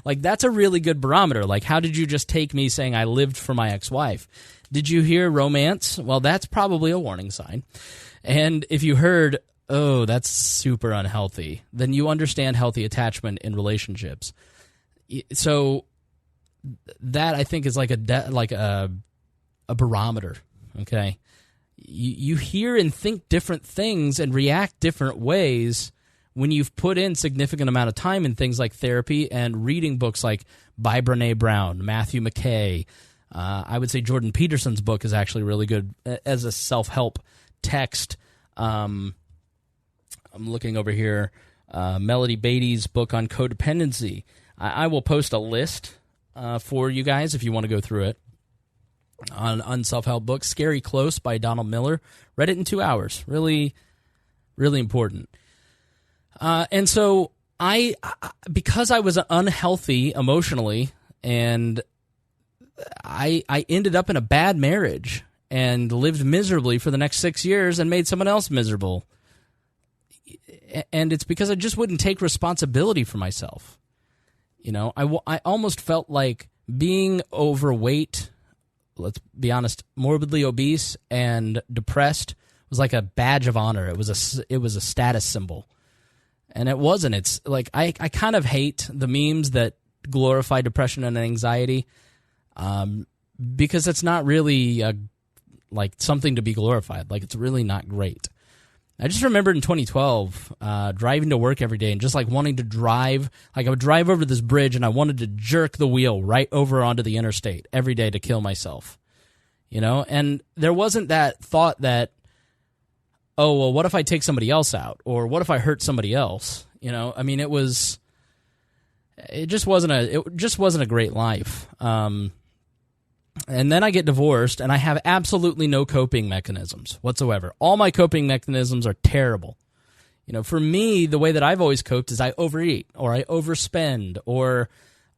Like, that's a really good barometer. Like, how did you just take me saying I lived for my ex-wife? Did you hear romance? Well, that's probably a warning sign. And if you heard, oh, that's super unhealthy, then you understand healthy attachment in relationships. So that, I think, is like a barometer, okay? You hear and think different things and react different ways when you've put in significant amount of time in things like therapy and reading books like by Brene Brown, Matthew McKay. I would say Jordan Peterson's book is actually really good as a self-help text. I'm looking over here. Melody Beatty's book on codependency. I will post a list for you guys if you want to go through it on self-help books. Scary Close by Donald Miller. Read it in 2 hours. Really, really important. And so because I was unhealthy emotionally, and I ended up in a bad marriage and lived miserably for the next 6 years and made someone else miserable. And it's because I just wouldn't take responsibility for myself. You know, I almost felt like being overweight, let's be honest, morbidly obese and depressed was like a badge of honor. It was a status symbol. And it wasn't. It's like I kind of hate the memes that glorify depression and anxiety, because it's not really like something to be glorified. Like, it's really not great. I just remembered in 2012 driving to work every day and just like wanting to drive. Like, I would drive over this bridge and I wanted to jerk the wheel right over onto the interstate every day to kill myself. You know, and there wasn't that thought that, oh, well, what if I take somebody else out? Or what if I hurt somebody else? You know, I mean, it just wasn't a great life. And then I get divorced, and I have absolutely no coping mechanisms whatsoever. All my coping mechanisms are terrible. You know, for me, the way that I've always coped is I overeat, or I overspend, or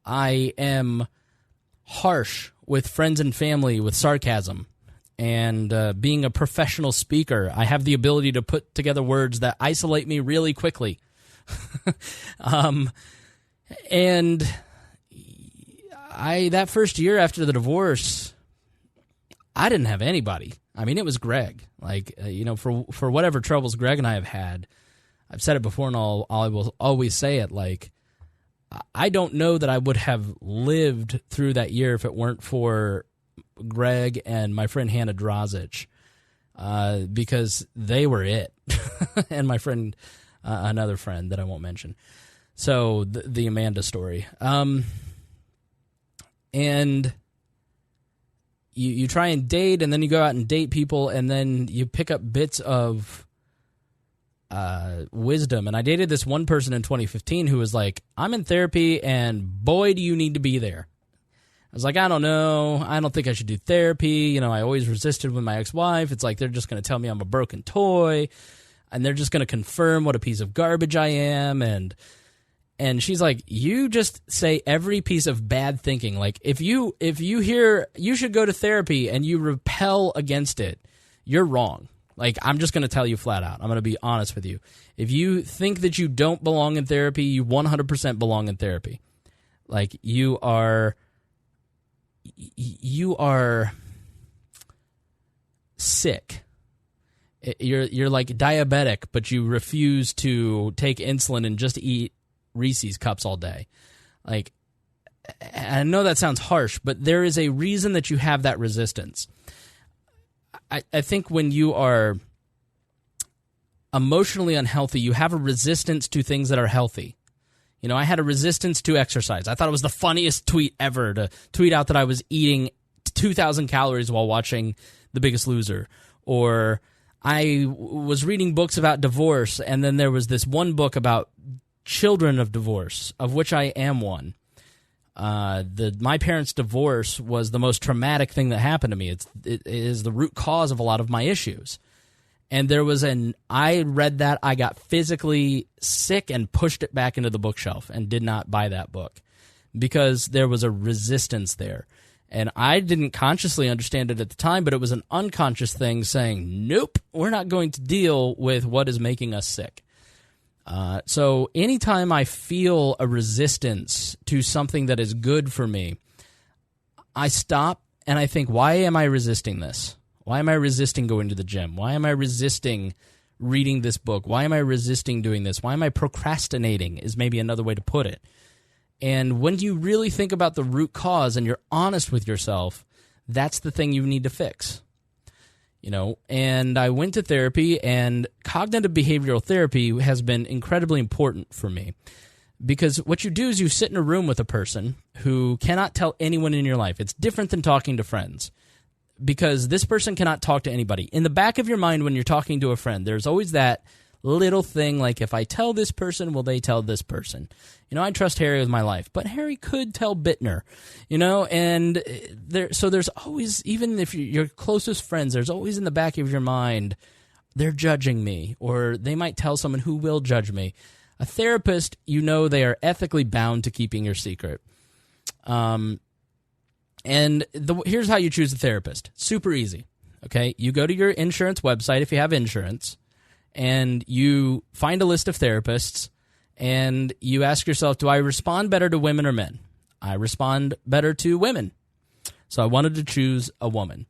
I am harsh with friends and family with sarcasm. And being a professional speaker, I have the ability to put together words that isolate me really quickly. And that first year after the divorce, I didn't have anybody. I mean, it was Greg. Like, you know, for whatever troubles Greg and I have had, I've said it before, and I will always say it. Like, I don't know that I would have lived through that year if it weren't for Greg and my friend Hannah Drozic, because they were it. And my friend, another friend that I won't mention. So the Amanda story. And you try and date, and then you go out and date people, and then you pick up bits of wisdom. And I dated this one person in 2015 who was like, I'm in therapy, and boy, do you need to be there. I was like, I don't know. I don't think I should do therapy. You know, I always resisted with my ex-wife. It's like they're just going to tell me I'm a broken toy, and they're just going to confirm what a piece of garbage I am. And And she's like, you just say every piece of bad thinking. Like, if you hear you should go to therapy and you repel against it, you're wrong. Like, I'm just going to tell you flat out. I'm going to be honest with you. If you think that you don't belong in therapy, you 100% belong in therapy. Like, you are sick. You're like diabetic, but you refuse to take insulin and just eat Reese's cups all day. Like, I know that sounds harsh, but there is a reason that you have that resistance. I think when you are emotionally unhealthy, you have a resistance to things that are healthy. You know, I had a resistance to exercise. I thought it was the funniest tweet ever to tweet out that I was eating 2,000 calories while watching The Biggest Loser. Or I was reading books about divorce, and then there was this one book about children of divorce, of which I am one. My parents' divorce was the most traumatic thing that happened to me. It is the root cause of a lot of my issues. And I read that, I got physically sick and pushed it back into the bookshelf and did not buy that book because there was a resistance there. And I didn't consciously understand it at the time, but it was an unconscious thing saying, nope, we're not going to deal with what is making us sick. So anytime I feel a resistance to something that is good for me, I stop and I think, why am I resisting this? Why am I resisting going to the gym? Why am I resisting reading this book? Why am I resisting doing this? Why am I procrastinating is maybe another way to put it. And when you really think about the root cause and you're honest with yourself, that's the thing you need to fix. You know, and I went to therapy, and cognitive behavioral therapy has been incredibly important for me because what you do is you sit in a room with a person who cannot tell anyone in your life. It's different than talking to friends because this person cannot talk to anybody. In the back of your mind when you're talking to a friend, there's always that little thing like, if I tell this person, will they tell this person? You know, I trust Harry with my life, but Harry could tell Bittner, you know, and there's always, even if you're your closest friends, there's always in the back of your mind, they're judging me, or they might tell someone who will judge me. A therapist, you know, they are ethically bound to keeping your secret. And here's how you choose a therapist. Super easy, okay? You go to your insurance website if you have insurance, and you find a list of therapists, and you ask yourself, do I respond better to women or men? I respond better to women. So I wanted to choose a woman.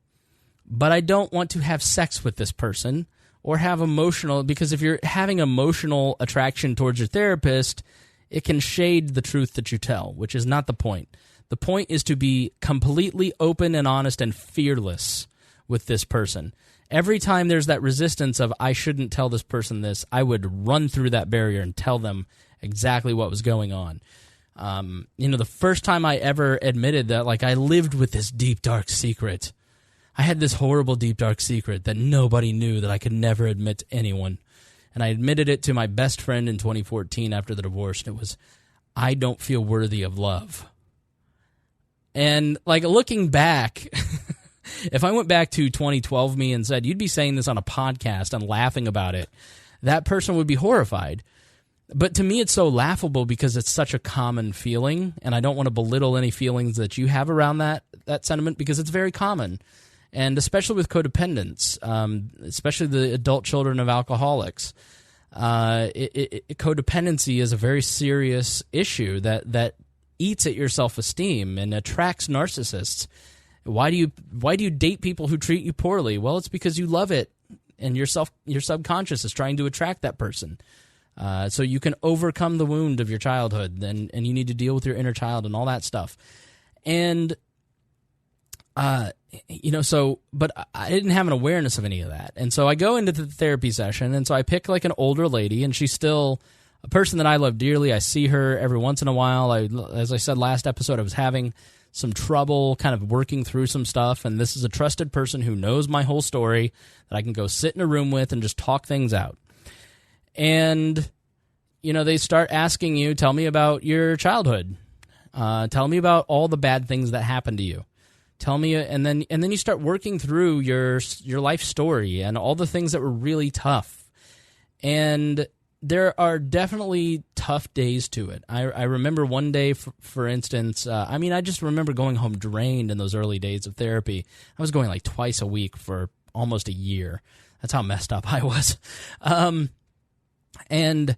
But I don't want to have sex with this person or have emotional, because if you're having emotional attraction towards your therapist, it can shade the truth that you tell, which is not the point. The point is to be completely open and honest and fearless with this person. Every time there's that resistance of, I shouldn't tell this person this, I would run through that barrier and tell them exactly what was going on. You know, the first time I ever admitted that, like, I lived with this deep, dark secret. I had this horrible, deep, dark secret that nobody knew, that I could never admit to anyone. And I admitted it to my best friend in 2014 after the divorce, and it was, I don't feel worthy of love. And, like, looking back... If I went back to 2012 me and said, you'd be saying this on a podcast and laughing about it, that person would be horrified. But to me, it's so laughable because it's such a common feeling, and I don't want to belittle any feelings that you have around that sentiment because it's very common, and especially with codependence, especially the adult children of alcoholics. Codependency is a very serious issue that eats at your self-esteem and attracts narcissists. Why do you date people who treat you poorly? Well, it's because you love it, and your subconscious is trying to attract that person. So you can overcome the wound of your childhood, and you need to deal with your inner child and all that stuff. And you know, but I didn't have an awareness of any of that, and so I go into the therapy session, and so I pick like an older lady, and she's still a person that I love dearly. I see her every once in a while. As I said last episode, I was having some trouble kind of working through some stuff, and this is a trusted person who knows my whole story that I can go sit in a room with and just talk things out. And, you know, they start asking you, tell me about your childhood. Tell me about all the bad things that happened to you. Tell me, and then you start working through your life story and all the things that were really tough. And there are definitely tough days to it. I remember one day, for instance, I just remember going home drained in those early days of therapy. I was going like twice a week for almost a year. That's how messed up I was. And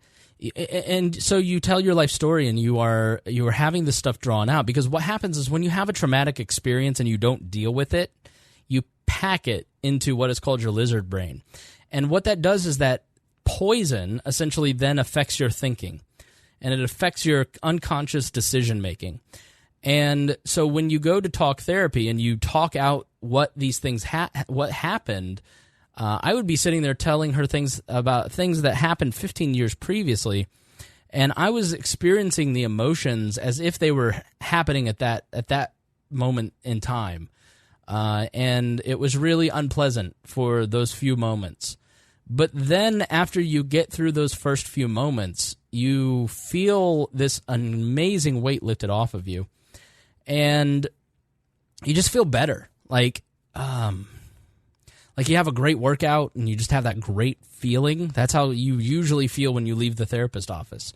so you tell your life story, and you are having this stuff drawn out, because what happens is when you have a traumatic experience and you don't deal with it, you pack it into what is called your lizard brain. And what that does is that poison essentially then affects your thinking, and it affects your unconscious decision-making. And so when you go to talk therapy and you talk out what these things, what happened, I would be sitting there telling her things about things that happened 15 years previously, and I was experiencing the emotions as if they were happening at that moment in time. And it was really unpleasant for those few moments. But then after you get through those first few moments, you feel this amazing weight lifted off of you, and you just feel better. Like you have a great workout and you just have that great feeling. That's how you usually feel when you leave the therapist office,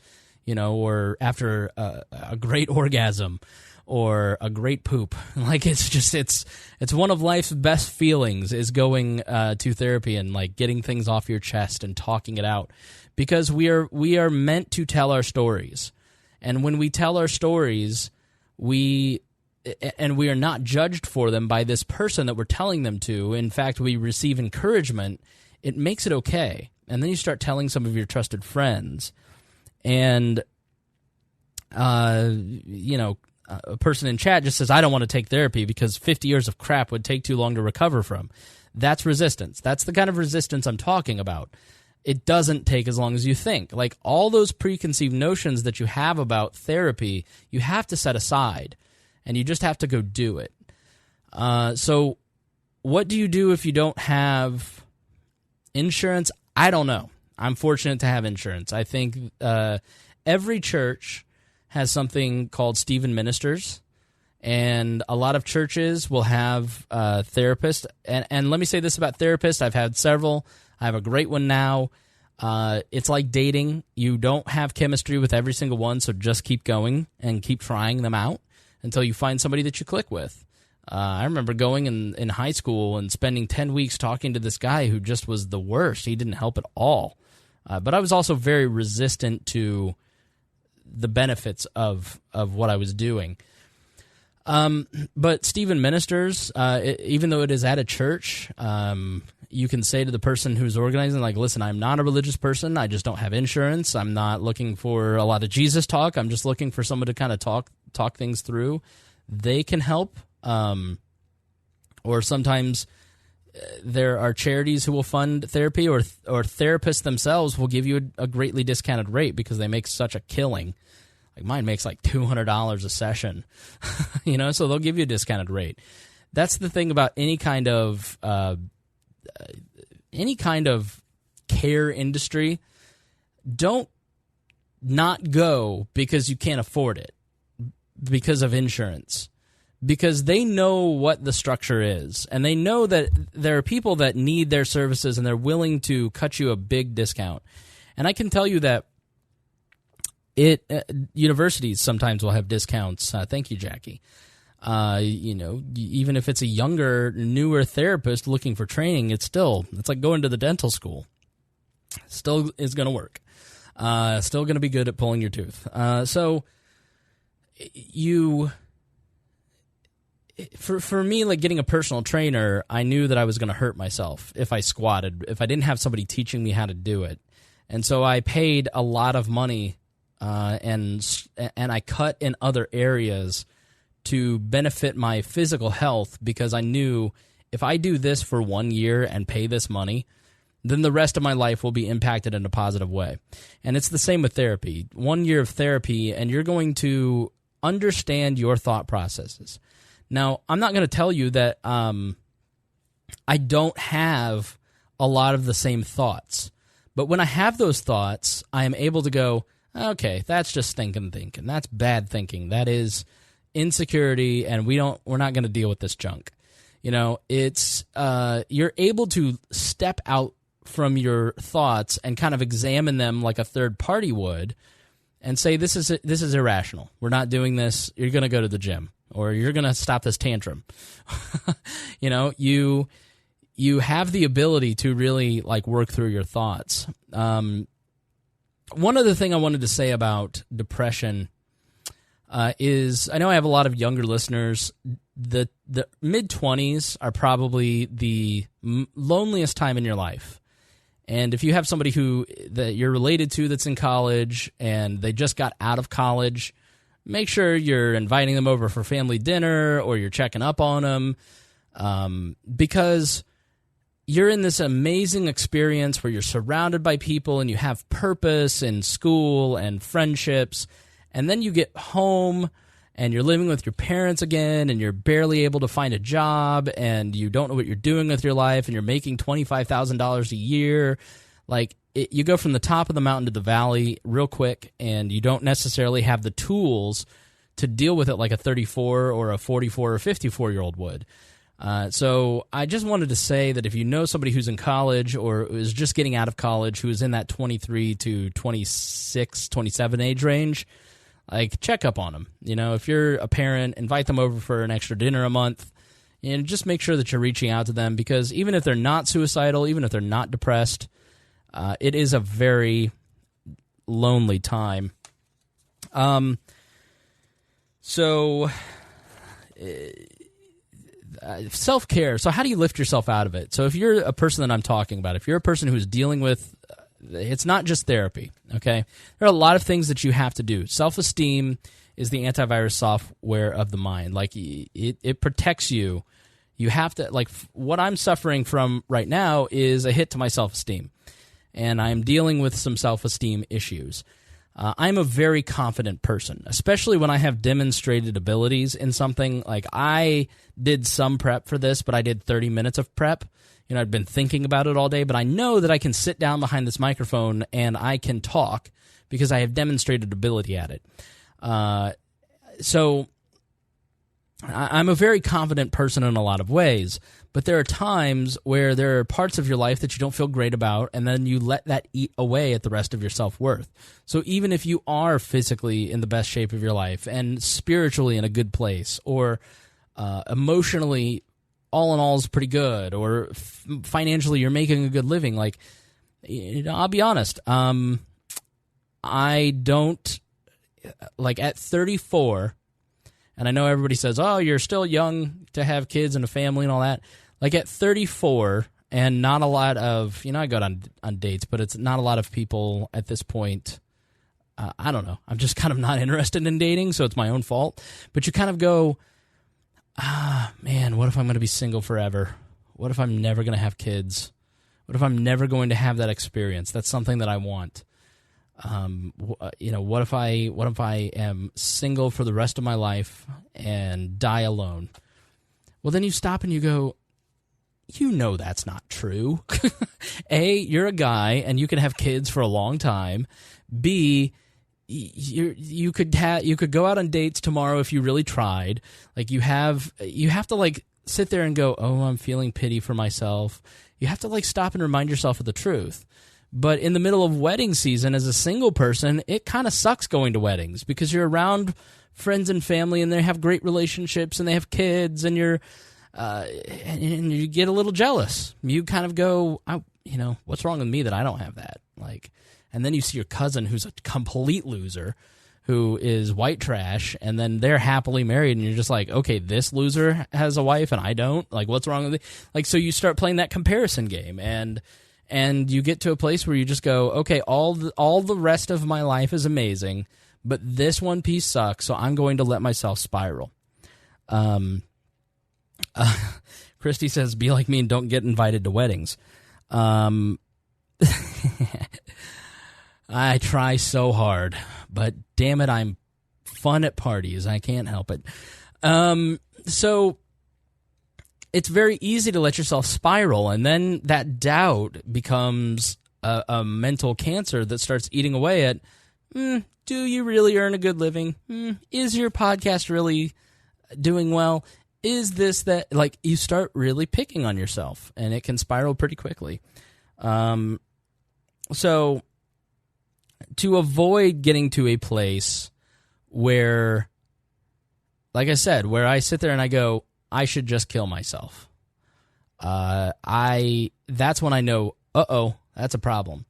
or after a great orgasm or a great poop. Like it's one of life's best feelings is going to therapy and like getting things off your chest and talking it out, because we are meant to tell our stories, and when we tell our stories, we are not judged for them by this person that we're telling them to. In fact, we receive encouragement. It makes it okay, and then you start telling some of your trusted friends, and a person in chat just says, I don't want to take therapy because 50 years of crap would take too long to recover from. That's resistance. That's the kind of resistance I'm talking about. It doesn't take as long as you think. Like all those preconceived notions that you have about therapy, you have to set aside, and you just have to go do it. So what do you do if you don't have insurance? I don't know. I'm fortunate to have insurance. I think every church has something called Stephen Ministers, and a lot of churches will have therapists. And let me say this about therapists. I've had several. I have a great one now. It's like dating. You don't have chemistry with every single one, so just keep going and keep trying them out until you find somebody that you click with. I remember going in high school and spending 10 weeks talking to this guy who just was the worst. He didn't help at all. But I was also very resistant to the benefits of what I was doing. But Stephen Ministers, even though it is at a church, you can say to the person who's organizing, like, listen, I'm not a religious person. I just don't have insurance. I'm not looking for a lot of Jesus talk. I'm just looking for someone to kind of talk things through. They can help. Or sometimes there are charities who will fund therapy, or therapists themselves will give you a greatly discounted rate because they make such a killing. Like mine makes like $200 a session, so they'll give you a discounted rate. That's the thing about any kind of care industry. Don't not go because you can't afford it, because of insurance. Because they know what the structure is, and they know that there are people that need their services, and they're willing to cut you a big discount. And I can tell you that universities sometimes will have discounts. Thank you, Jackie. Even if it's a younger, newer therapist looking for training, it's like going to the dental school. Still is going to work. Still going to be good at pulling your tooth. For me, like getting a personal trainer, I knew that I was going to hurt myself if I squatted, if I didn't have somebody teaching me how to do it. And so I paid a lot of money, and I cut in other areas to benefit my physical health, because I knew if I do this for 1 year and pay this money, then the rest of my life will be impacted in a positive way. And it's the same with therapy. 1 year of therapy, and you're going to understand your thought processes. Now, I'm not going to tell you that I don't have a lot of the same thoughts. But when I have those thoughts, I am able to go, okay, that's just thinking. That's bad thinking. That is insecurity, and we're not going to deal with this junk. It's you're able to step out from your thoughts and kind of examine them like a third party would and say, this is irrational. We're not doing this. You're going to go to the gym, or you're going to stop this tantrum. You have the ability to really like work through your thoughts. One other thing I wanted to say about depression is, I know I have a lot of younger listeners. The mid-20s are probably the loneliest time in your life. And if you have somebody that you're related to that's in college and they just got out of college, make sure you're inviting them over for family dinner, or you're checking up on them, because you're in this amazing experience where you're surrounded by people and you have purpose in school and friendships, and then you get home and you're living with your parents again, and you're barely able to find a job, and you don't know what you're doing with your life, and you're making $25,000 a year. Like, you go from the top of the mountain to the valley real quick, and you don't necessarily have the tools to deal with it like a 34 or a 44 or 54-year-old would. So I just wanted to say that if you know somebody who's in college or is just getting out of college, who is in that 23 to 26, 27 age range, like, check up on them. If you're a parent, invite them over for an extra dinner a month, and just make sure that you're reaching out to them, because even if they're not suicidal, even if they're not depressed, it is a very lonely time. Self-care. So how do you lift yourself out of it? So if you're a person that I'm talking about, if you're a person who's dealing with, it's not just therapy, okay? There are a lot of things that you have to do. Self-esteem is the antivirus software of the mind. Like, it protects you. You have to, like, what I'm suffering from right now is a hit to my self-esteem, and I'm dealing with some self-esteem issues. I'm a very confident person, especially when I have demonstrated abilities in something. Like, I did some prep for this, but I did 30 minutes of prep. I'd been thinking about it all day, but I know that I can sit down behind this microphone and I can talk because I have demonstrated ability at it. So I'm a very confident person in a lot of ways, but there are times where there are parts of your life that you don't feel great about, and then you let that eat away at the rest of your self-worth. So even if you are physically in the best shape of your life and spiritually in a good place, or emotionally all in all is pretty good, or financially you're making a good living, like, I'll be honest, I don't, like, at 34, and I know everybody says, oh, you're still young to have kids and a family and all that. Like, at 34, and not a lot of, I go on dates, but it's not a lot of people at this point. I don't know. I'm just kind of not interested in dating, so it's my own fault. But you kind of go, man, what if I'm going to be single forever? What if I'm never going to have kids? What if I'm never going to have that experience? That's something that I want. What if I am single for the rest of my life and die alone? Well, then you stop and you go, that's not true. A, you're a guy and you can have kids for a long time. B, you could go out on dates tomorrow if you really tried. Like, you have to, like, sit there and go, oh, I'm feeling pity for myself. You have to, like, stop and remind yourself of the truth. But in the middle of wedding season, as a single person, it kind of sucks going to weddings because you're around friends and family, and they have great relationships, and they have kids, and and you get a little jealous. You kind of go, what's wrong with me that I don't have that? Like, and then you see your cousin who's a complete loser, who is white trash, and then they're happily married, and you're just like, okay, this loser has a wife and I don't. Like, what's wrong with me? Like, so you start playing that comparison game, and you get to a place where you just go, okay, all the rest of my life is amazing, but this one piece sucks, so I'm going to let myself spiral. Christy says, be like me and don't get invited to weddings. I try so hard, but damn it, I'm fun at parties. I can't help it. So it's very easy to let yourself spiral, and then that doubt becomes a mental cancer that starts eating away at, do you really earn a good living? Is your podcast really doing well? Is this that? Like, you start really picking on yourself, and it can spiral pretty quickly. So to avoid getting to a place where, like I said, where I sit there and I go, I should just kill myself. That's when I know, that's a problem.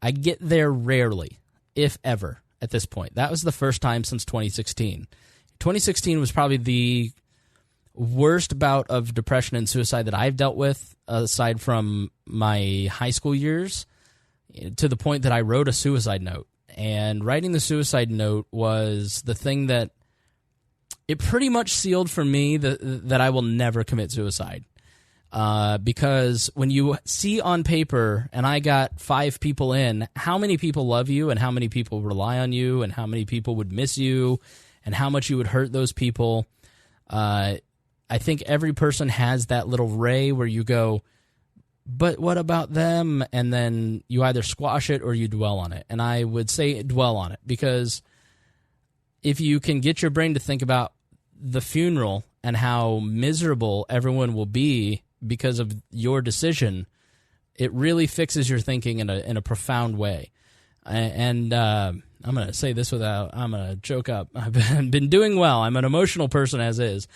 I get there rarely, if ever, at this point. That was the first time since 2016. 2016 was probably the worst bout of depression and suicide that I've dealt with, aside from my high school years, to the point that I wrote a suicide note. And writing the suicide note was the thing that it pretty much sealed for me that I will never commit suicide. Because when you see on paper, and I got 5 people in, how many people love you and how many people rely on you and how many people would miss you and how much you would hurt those people, I think every person has that little ray where you go, but what about them? And then you either squash it or you dwell on it. And I would say dwell on it, because if you can get your brain to think about the funeral and how miserable everyone will be because of your decision, it really fixes your thinking in a profound way. And I'm going to say this I'm going to joke up. I've been doing well. I'm an emotional person as is.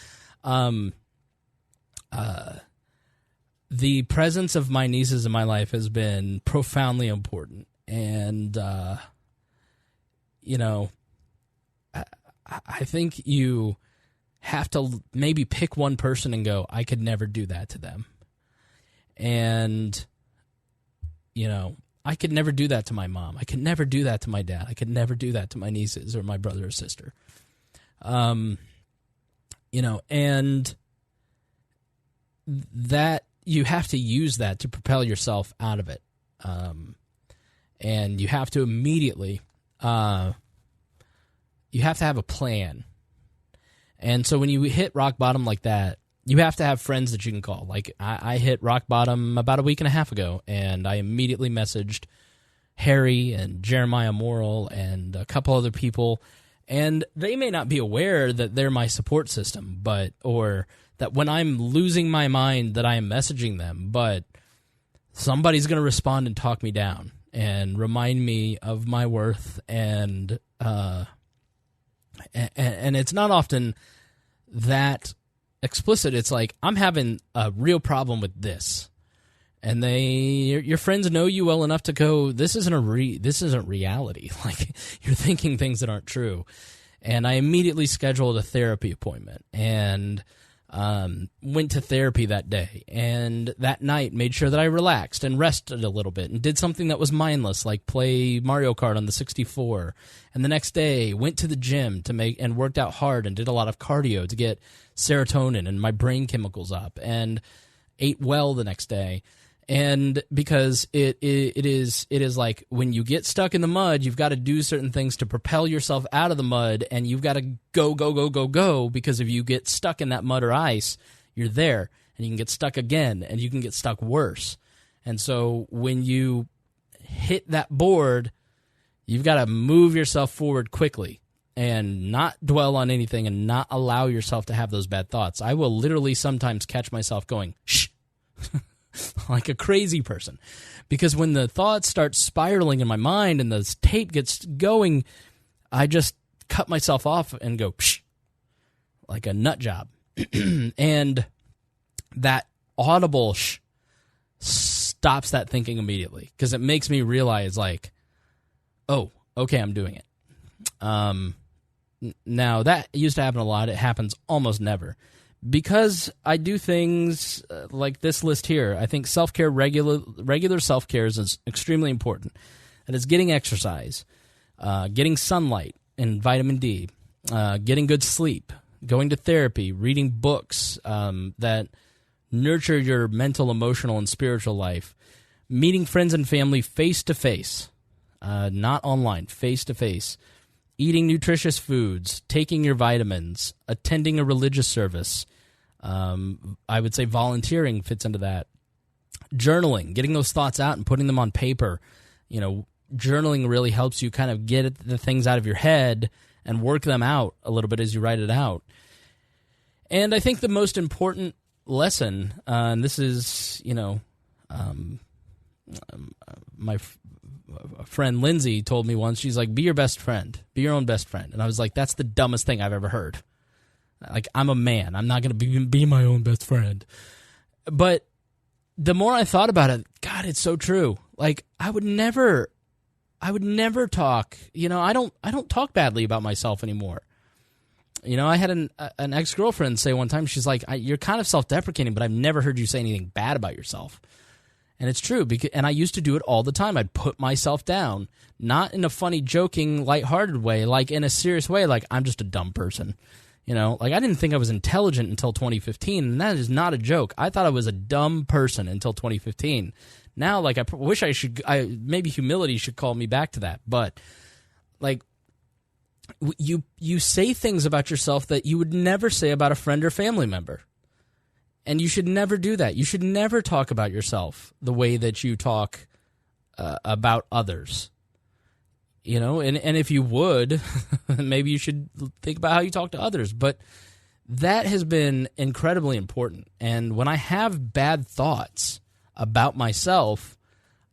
The presence of my nieces in my life has been profoundly important. And, I think you have to maybe pick one person and go, I could never do that to them. And, I could never do that to my mom. I could never do that to my dad. I could never do that to my nieces or my brother or sister. And that you have to use that to propel yourself out of it. And you have to immediately, you have to have a plan. And so when you hit rock bottom like that, you have to have friends that you can call. Like I hit rock bottom about a week and a half ago, and I immediately messaged Harry and Jeremiah Morrill and a couple other people, and they may not be aware that they're my support system, or that when I'm losing my mind that I am messaging them, but somebody's going to respond and talk me down and remind me of my worth, and it's not often that explicit. It's like, I'm having a real problem with this, and your friends know you well enough to go, this isn't reality. Like, you're thinking things that aren't true. And I immediately scheduled a therapy appointment and went to therapy that day, and that night made sure that I relaxed and rested a little bit and did something that was mindless, like play Mario Kart on the 64. And the next day went to the gym and worked out hard and did a lot of cardio to get serotonin and my brain chemicals up, and ate well the next day. And because it is like, when you get stuck in the mud, you've got to do certain things to propel yourself out of the mud, and you've got to go, because if you get stuck in that mud or ice, you're there, and you can get stuck again, and you can get stuck worse. And so when you hit that board, you've got to move yourself forward quickly and not dwell on anything and not allow yourself to have those bad thoughts. I will literally sometimes catch myself going, shh, like a crazy person, because when the thoughts start spiraling in my mind and the tape gets going, I just cut myself off and go, psh, like a nut job. And that audible shh stops that thinking immediately, because it makes me realize, like, oh, okay, I'm doing it. Now, that used to happen a lot. It happens almost never. Because I do things like this list here, I think self-care, regular self-care is extremely important. That is getting exercise, getting sunlight and vitamin D, getting good sleep, going to therapy, reading books that nurture your mental, emotional, and spiritual life, meeting friends and family face-to-face, not online, face-to-face, eating nutritious foods, taking your vitamins, attending a religious service. I would say volunteering fits into that. Journaling, getting those thoughts out and putting them on paper. Journaling really helps you kind of get the things out of your head and work them out a little bit as you write it out. And I think the most important lesson, and this is, my friend Lindsay told me once, she's like, be your best friend. Be your own best friend. And I was like, that's the dumbest thing I've ever heard. Like, I'm a man. I'm not going to be my own best friend. But the more I thought about it, God, it's so true. Like, I would never talk, I don't talk badly about myself anymore. I had an ex-girlfriend say one time, she's like, you're kind of self-deprecating, but I've never heard you say anything bad about yourself. And it's true, and I used to do it all the time. I'd put myself down, not in a funny, joking, lighthearted way, like in a serious way, like I'm just a dumb person. Like I didn't think I was intelligent until 2015, and that is not a joke. I thought I was a dumb person until 2015. Now, like, I wish maybe humility should call me back to that. But, like, you say things about yourself that you would never say about a friend or family member. And you should never do that. You should never talk about yourself the way that you talk about others. And if you would, maybe you should think about how you talk to others. But that has been incredibly important. And when I have bad thoughts about myself,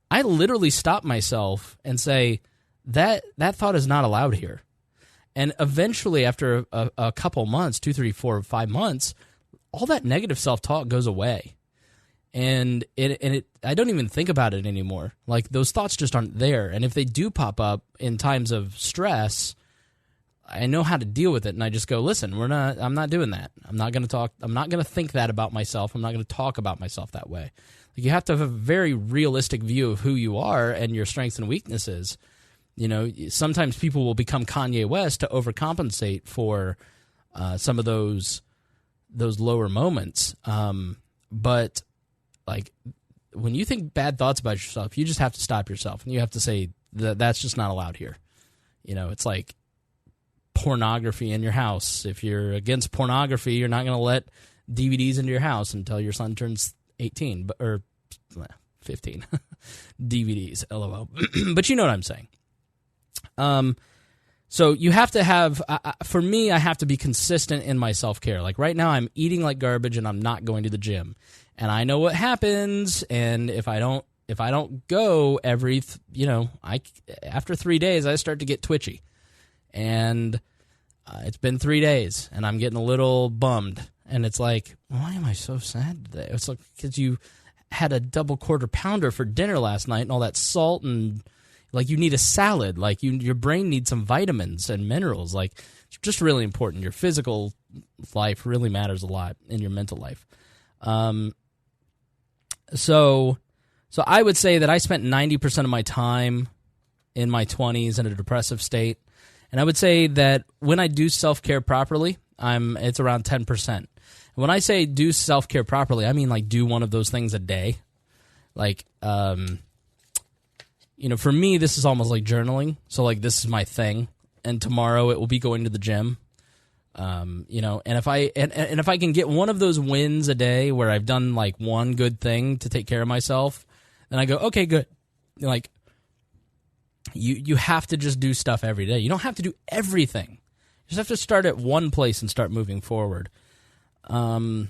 I literally stop myself and say, that thought is not allowed here. And eventually, after a couple months, 2, 3, 4, 5 months, all that negative self-talk goes away. And I don't even think about it anymore. Like, those thoughts just aren't there. And if they do pop up in times of stress, I know how to deal with it. And I just go, listen, I'm not doing that. I'm not going to think that about myself. I'm not going to talk about myself that way. Like, you have to have a very realistic view of who you are and your strengths and weaknesses. Sometimes people will become Kanye West to overcompensate for some of those lower moments. But like, when you think bad thoughts about yourself, you just have to stop yourself, and you have to say that's just not allowed here. It's like pornography in your house. If you're against pornography, you're not going to let DVDs into your house until your son turns 18 or 15. DVDs, LOL. But you know what I'm saying. So you have to have, for me, I have to be consistent in my self-care. Like right now, I'm eating like garbage and I'm not going to the gym. And I know what happens. And if I don't go after 3 days, I start to get twitchy. And it's been 3 days and I'm getting a little bummed. And it's like, why am I so sad today? It's like, because you had a double quarter pounder for dinner last night and all that salt, and like you need a salad. Like your brain needs some vitamins and minerals. Like, it's just really important. Your physical life really matters a lot in your mental life. So I would say that I spent 90% of my time in my 20s in a depressive state. And I would say that when I do self-care properly, it's around 10%. When I say do self-care properly, I mean like do one of those things a day. Like, for me, this is almost like journaling. So like this is my thing, and tomorrow it will be going to the gym. And if I can get one of those wins a day where I've done like one good thing to take care of myself, then I go, okay, good. Like, you have to just do stuff every day. You don't have to do everything. You just have to start at one place and start moving forward. So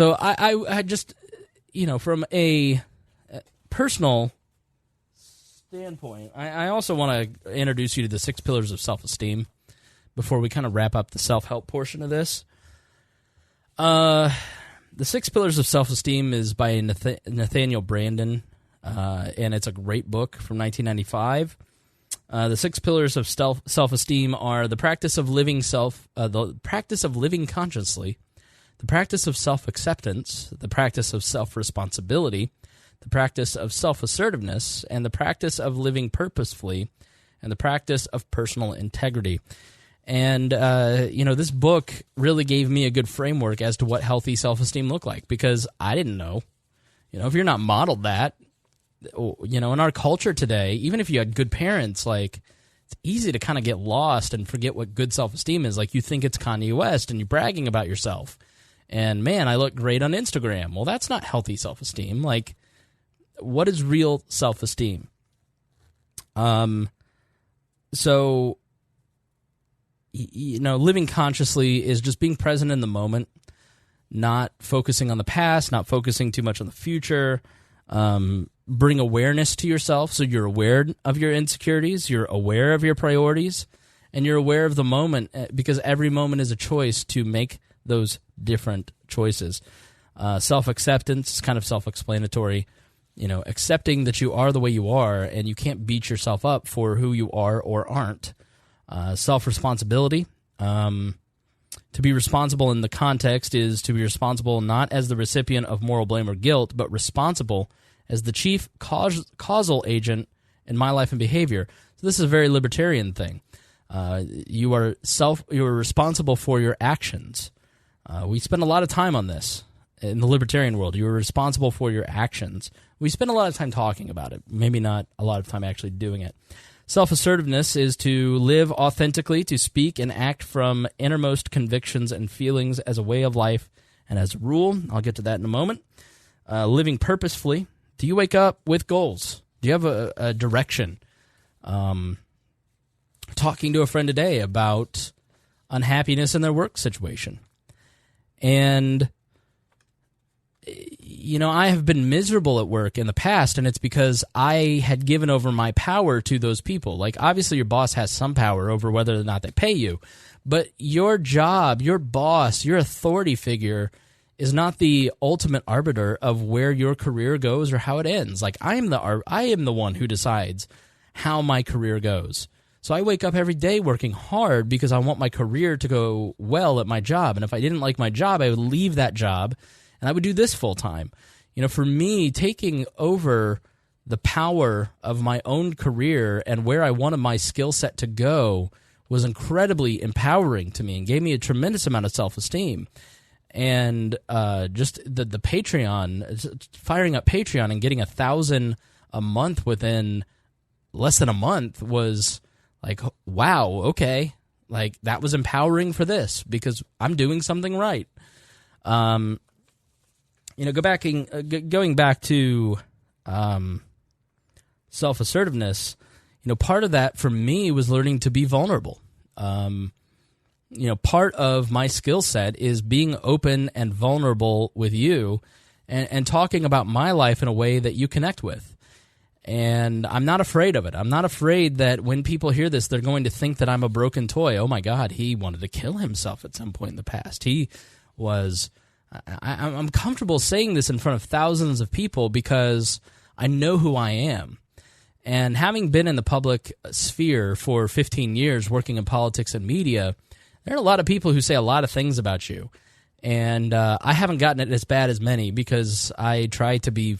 I just, from a personal standpoint, I also want to introduce you to the 6 pillars of self-esteem before we kind of wrap up the self-help portion of this. The 6 pillars of self-esteem is by Nathaniel Branden, and it's a great book from 1995. The 6 pillars of self-esteem are the practice of living consciously, the practice of self-acceptance, the practice of self-responsibility, the practice of self-assertiveness, and the practice of living purposefully, and the practice of personal integrity. And, this book really gave me a good framework as to what healthy self-esteem looked like, because I didn't know. If you're not modeled that, in our culture today, even if you had good parents, like, it's easy to kind of get lost and forget what good self-esteem is. Like, you think it's Kanye West and you're bragging about yourself. And, man, I look great on Instagram. Well, that's not healthy self-esteem. Like, what is real self-esteem? So, living consciously is just being present in the moment, not focusing on the past, not focusing too much on the future. Bring awareness to yourself so you're aware of your insecurities, you're aware of your priorities, and you're aware of the moment, because every moment is a choice to make those different choices. Self-acceptance is kind of self-explanatory. Accepting that you are the way you are, and you can't beat yourself up for who you are or aren't. Self-responsibility. To be responsible in the context is to be responsible not as the recipient of moral blame or guilt, but responsible as the chief causal agent in my life and behavior. So this is a very libertarian thing. You are responsible for your actions. We spend a lot of time on this in the libertarian world. You are responsible for your actions. We spend a lot of time talking about it, maybe not a lot of time actually doing it. Self-assertiveness is to live authentically, to speak and act from innermost convictions and feelings as a way of life and as a rule. I'll get to that in a moment. Living purposefully. Do you wake up with goals? Do you have a direction? Talking to a friend today about unhappiness in their work situation. And I have been miserable at work in the past, and it's because I had given over my power to those people. Like, obviously your boss has some power over whether or not they pay you, but your job, your boss, your authority figure is not the ultimate arbiter of where your career goes or how it ends. Like, I am the one who decides how my career goes. So I wake up every day working hard because I want my career to go well at my job, and if I didn't like my job, I would leave that job and I would do this full time. For me, taking over the power of my own career and where I wanted my skill set to go was incredibly empowering to me and gave me a tremendous amount of self-esteem. And just the Patreon, firing up Patreon and getting 1,000 a month within less than a month was like, wow, okay. Like, that was empowering for this because I'm doing something right. Going back to self-assertiveness, part of that for me was learning to be vulnerable. Part of my skill set is being open and vulnerable with you and talking about my life in a way that you connect with. And I'm not afraid of it. I'm not afraid that when people hear this, they're going to think that I'm a broken toy. Oh my God, he wanted to kill himself at some point in the past. He was... I'm comfortable saying this in front of thousands of people because I know who I am. And having been in the public sphere for 15 years working in politics and media, there are a lot of people who say a lot of things about you. And I haven't gotten it as bad as many because I try to be,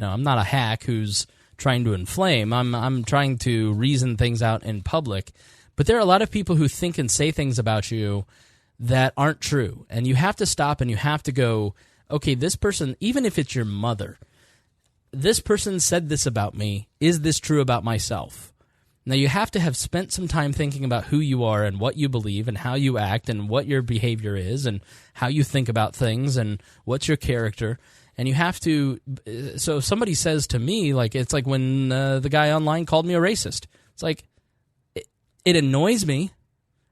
I'm not a hack who's trying to inflame. I'm trying to reason things out in public. But there are a lot of people who think and say things about you that aren't true. And you have to stop and you have to go, okay, this person, even if it's your mother, this person said this about me. Is this true about myself? Now, you have to have spent some time thinking about who you are and what you believe and how you act and what your behavior is and how you think about things and what's your character. And you have to, so if somebody says to me, like, it's like when the guy online called me a racist. It's like, it annoys me.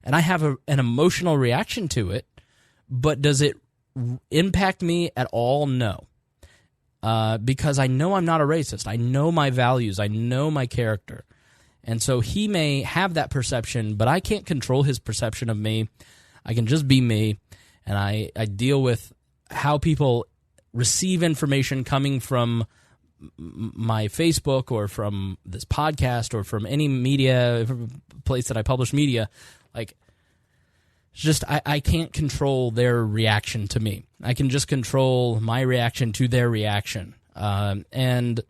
And I have an emotional reaction to it, but does it impact me at all? No. Because I know I'm not a racist. I know my values. I know my character. And so he may have that perception, but I can't control his perception of me. I can just be me, and I deal with how people receive information coming from my Facebook or from this podcast or from any media place that I publish media. Like, just I can't control their reaction to me. I can just control my reaction to their reaction. And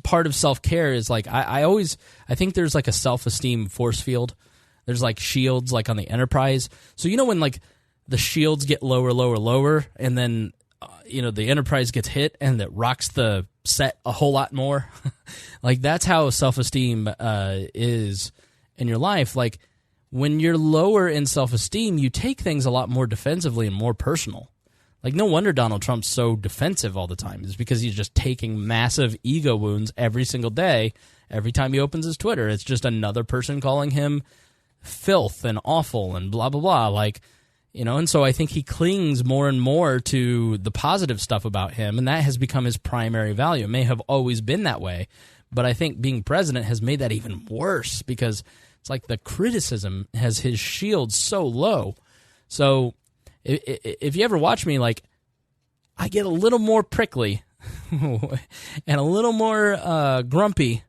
part of self-care is like I think there's like a self-esteem force field. There's like shields like on the Enterprise. So when like the shields get lower, and then the Enterprise gets hit and it rocks the set a whole lot more. Like, that's how self-esteem is in your life. Like, when you're lower in self-esteem, you take things a lot more defensively and more personal. Like, no wonder Donald Trump's so defensive all the time. It's because he's just taking massive ego wounds every single day. Every time he opens his Twitter, it's just another person calling him filth and awful and blah, blah, blah. Like, And so I think he clings more and more to the positive stuff about him, and that has become his primary value. It may have always been that way, but I think being president has made that even worse because it's like the criticism has his shield so low. So if you ever watch me, like, I get a little more prickly and a little more grumpy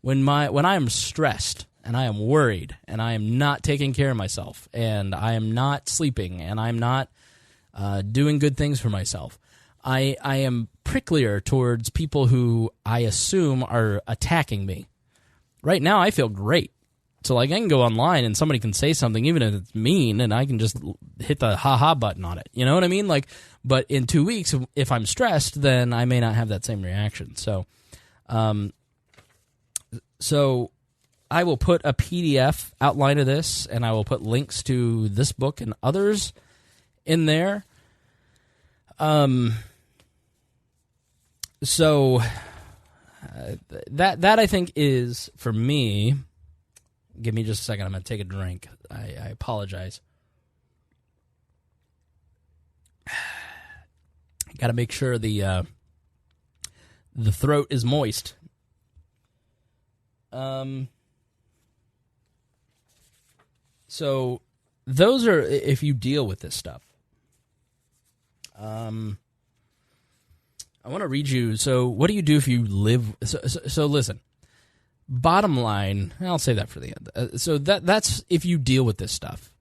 when I am stressed and I am worried and I am not taking care of myself and I am not sleeping and I'm not doing good things for myself. I am pricklier towards people who I assume are attacking me. Right now, I feel great. So, like, I can go online and somebody can say something, even if it's mean, and I can just hit the ha-ha button on it. You know what I mean? Like, but in 2 weeks, if I'm stressed, then I may not have that same reaction. So I will put a PDF outline of this, and I will put links to this book and others in there. So that I think is, for me. Give me just a second. I'm going to take a drink. I apologize. Got to make sure the throat is moist. So those are if you deal with this stuff. I want to read you. So what do you do if you live? So listen. Bottom line, I'll say that for the end. So that's if you deal with this stuff.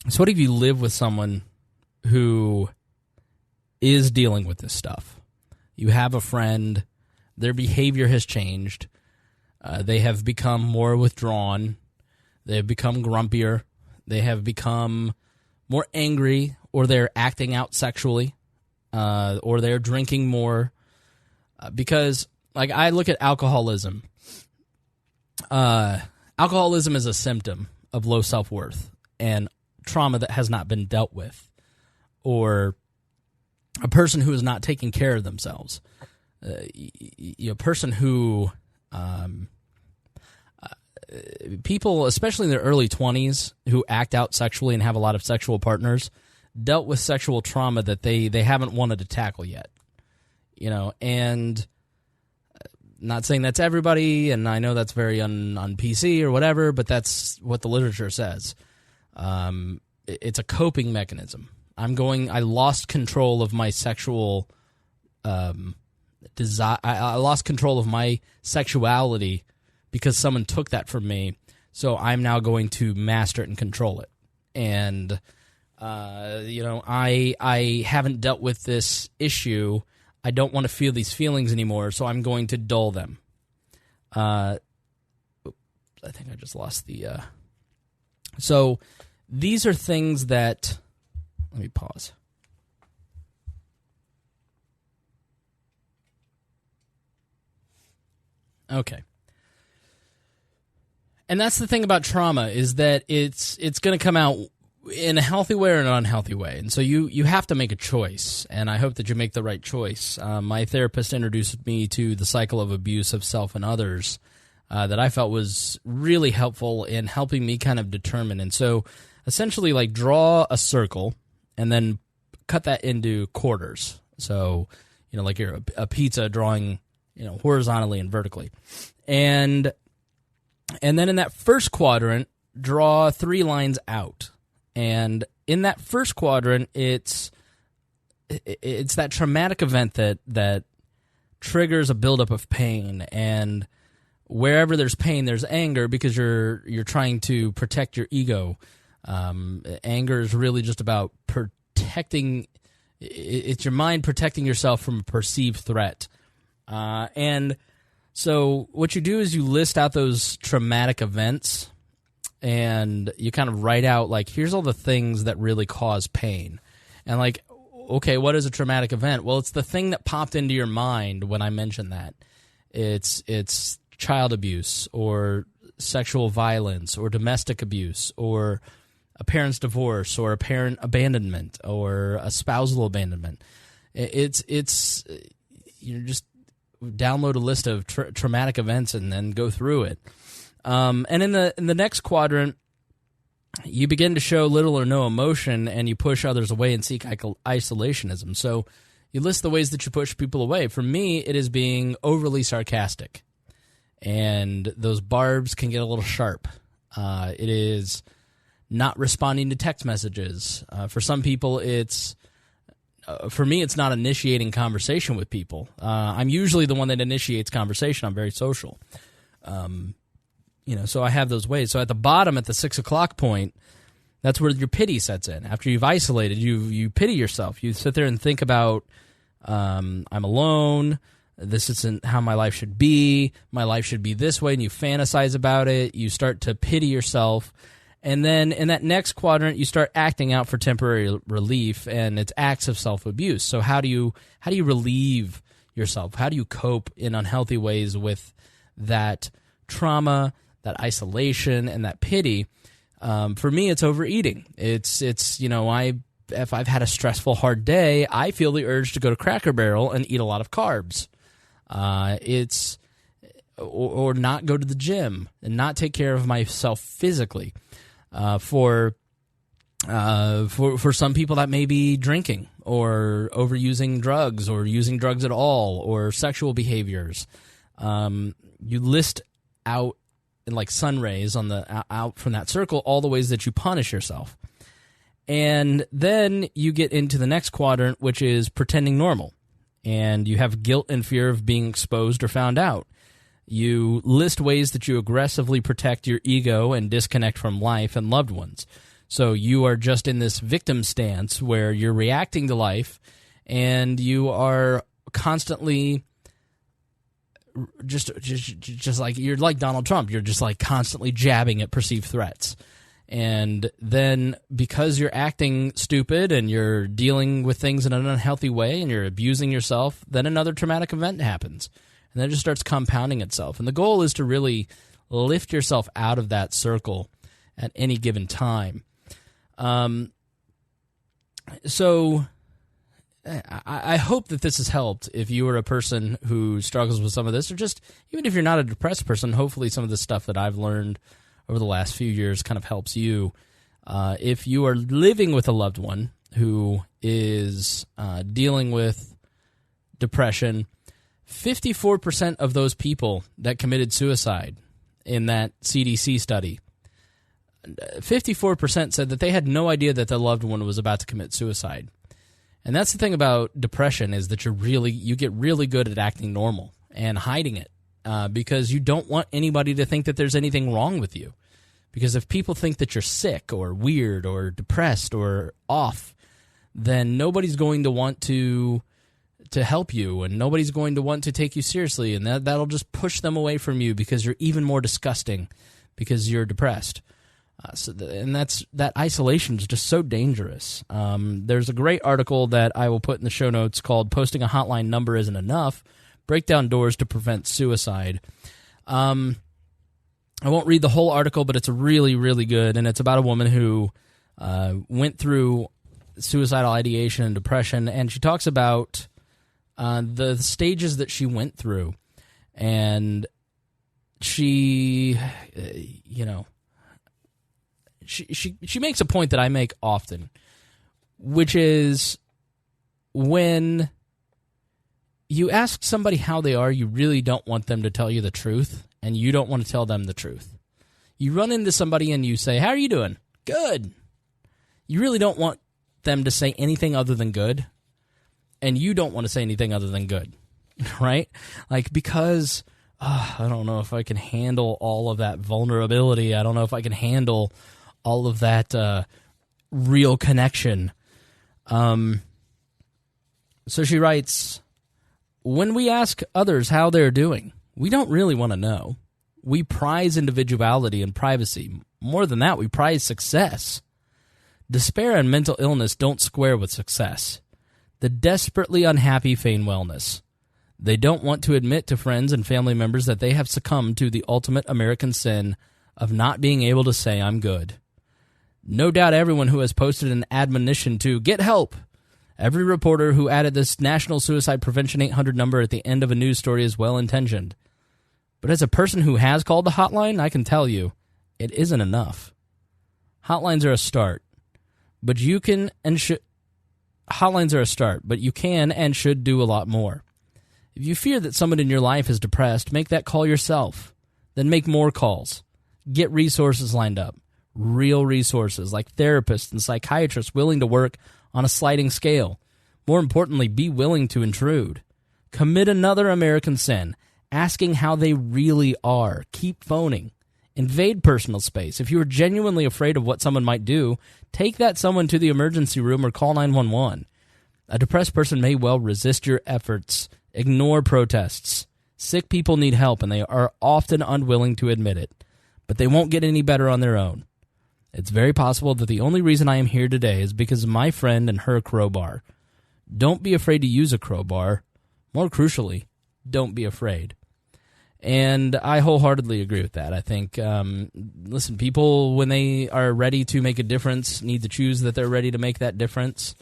So what if you live with someone who is dealing with this stuff? You have a friend, their behavior has changed, they have become more withdrawn, they have become grumpier, they have become more angry, or they're acting out sexually, or they're drinking more. Because, like, I look at alcoholism. Alcoholism is a symptom of low self-worth and trauma that has not been dealt with, or a person who is not taking care of themselves. A person who, people, especially in their early 20s, who act out sexually and have a lot of sexual partners, dealt with sexual trauma that they haven't wanted to tackle yet. And not saying that's everybody, and I know that's very on PC or whatever, but that's what the literature says. It's a coping mechanism. I lost control of my sexual desire. I lost control of my sexuality because someone took that from me, so I'm now going to master it and control it. And, I haven't dealt with this issue. I don't want to feel these feelings anymore, so I'm going to dull them. I think I just lost the... So these are things that... Let me pause. Okay. And that's the thing about trauma, is that it's going to come out in a healthy way or an unhealthy way. And so you have to make a choice, and I hope that you make the right choice. My therapist introduced me to the cycle of abuse of self and others that I felt was really helpful in helping me kind of determine. And so essentially, like, draw a circle and then cut that into quarters. So, like you're a pizza drawing, horizontally and vertically. And then in that first quadrant, draw 3 lines out. And in that first quadrant, it's that traumatic event that triggers a buildup of pain, and wherever there's pain, there's anger because you're trying to protect your ego. Anger is really just about protecting. It's your mind protecting yourself from a perceived threat, and so what you do is you list out those traumatic events. And you kind of write out, like, here's all the things that really cause pain. And, like, okay, what is a traumatic event? Well, it's the thing that popped into your mind when I mentioned that. It's child abuse or sexual violence or domestic abuse or a parent's divorce or a parent abandonment or a spousal abandonment. It's just download a list of traumatic events and then go through it. And in the next quadrant, you begin to show little or no emotion, and you push others away and seek isolationism. So you list the ways that you push people away. For me, it is being overly sarcastic, and those barbs can get a little sharp. It is not responding to text messages. For some people, for me, it's not initiating conversation with people. I'm usually the one that initiates conversation. I'm very social. So I have those ways. So at the bottom, at the 6 o'clock point, that's where your pity sets in. After you've isolated, you pity yourself. You sit there and think about, I'm alone. This isn't how my life should be. My life should be this way, and you fantasize about it. You start to pity yourself. And then in that next quadrant, you start acting out for temporary relief, and it's acts of self-abuse. So how do you relieve yourself? How do you cope in unhealthy ways with that trauma, that isolation, and that pity? For me, it's overeating. It's if I've had a stressful, hard day, I feel the urge to go to Cracker Barrel and eat a lot of carbs. Or not go to the gym and not take care of myself physically. For some people, that may be drinking or overusing drugs or using drugs at all or sexual behaviors. You list out in like sun rays out from that circle all the ways that you punish yourself. And then you get into the next quadrant, which is pretending normal. And you have guilt and fear of being exposed or found out. You list ways that you aggressively protect your ego and disconnect from life and loved ones. So you are just in this victim stance where you're reacting to life, and you are constantly just like, you're like Donald Trump. You're just like constantly jabbing at perceived threats. And then because you're acting stupid and you're dealing with things in an unhealthy way and you're abusing yourself, then another traumatic event happens. And then it just starts compounding itself. And the goal is to really lift yourself out of that circle at any given time. So I hope that this has helped if you are a person who struggles with some of this, or just even if you're not a depressed person, hopefully some of the stuff that I've learned over the last few years kind of helps you. If you are living with a loved one who is dealing with depression, 54% of those people that committed suicide in that CDC study, 54% said that they had no idea that their loved one was about to commit suicide. And that's the thing about depression, is that you get really good at acting normal and hiding it, because you don't want anybody to think that there's anything wrong with you. Because if people think that you're sick or weird or depressed or off, then nobody's going to want to help you, and nobody's going to want to take you seriously, and that'll just push them away from you because you're even more disgusting because you're depressed. That isolation is just so dangerous. There's a great article that I will put in the show notes called "Posting a Hotline Number Isn't Enough: Break Down Doors to Prevent Suicide." I won't read the whole article, but it's really, really good, and it's about a woman who went through suicidal ideation and depression, and she talks about the stages that she went through, and she makes a point that I make often, which is when you ask somebody how they are, you really don't want them to tell you the truth, and you don't want to tell them the truth. You run into somebody and you say, "How are you doing?" "Good." You really don't want them to say anything other than good, and you don't want to say anything other than good, right? Like, because I don't know if I can handle all of that vulnerability. I don't know if I can handle all of that real connection. So she writes, "When we ask others how they're doing, we don't really want to know. We prize individuality and privacy. More than that, we prize success. Despair and mental illness don't square with success. The desperately unhappy feign wellness. They don't want to admit to friends and family members that they have succumbed to the ultimate American sin of not being able to say, 'I'm good.' No doubt everyone who has posted an admonition to get help, every reporter who added this National Suicide Prevention 800 number at the end of a news story is well-intentioned. But as a person who has called the hotline, I can tell you, it isn't enough. Hotlines are a start, but you can and should. Hotlines are a start, but you can and should do a lot more. If you fear that someone in your life is depressed, make that call yourself. Then make more calls. Get resources lined up. Real resources like therapists and psychiatrists willing to work on a sliding scale. More importantly, be willing to intrude. Commit another American sin, asking how they really are. Keep phoning. Invade personal space. If you are genuinely afraid of what someone might do, take that someone to the emergency room or call 911. A depressed person may well resist your efforts, ignore protests. Sick people need help, and they are often unwilling to admit it. But they won't get any better on their own. It's very possible that the only reason I am here today is because of my friend and her crowbar. Don't be afraid to use a crowbar. More crucially, don't be afraid. And I wholeheartedly agree with that. I think, listen, people, when they are ready to make a difference, need to choose that they're ready to make that difference.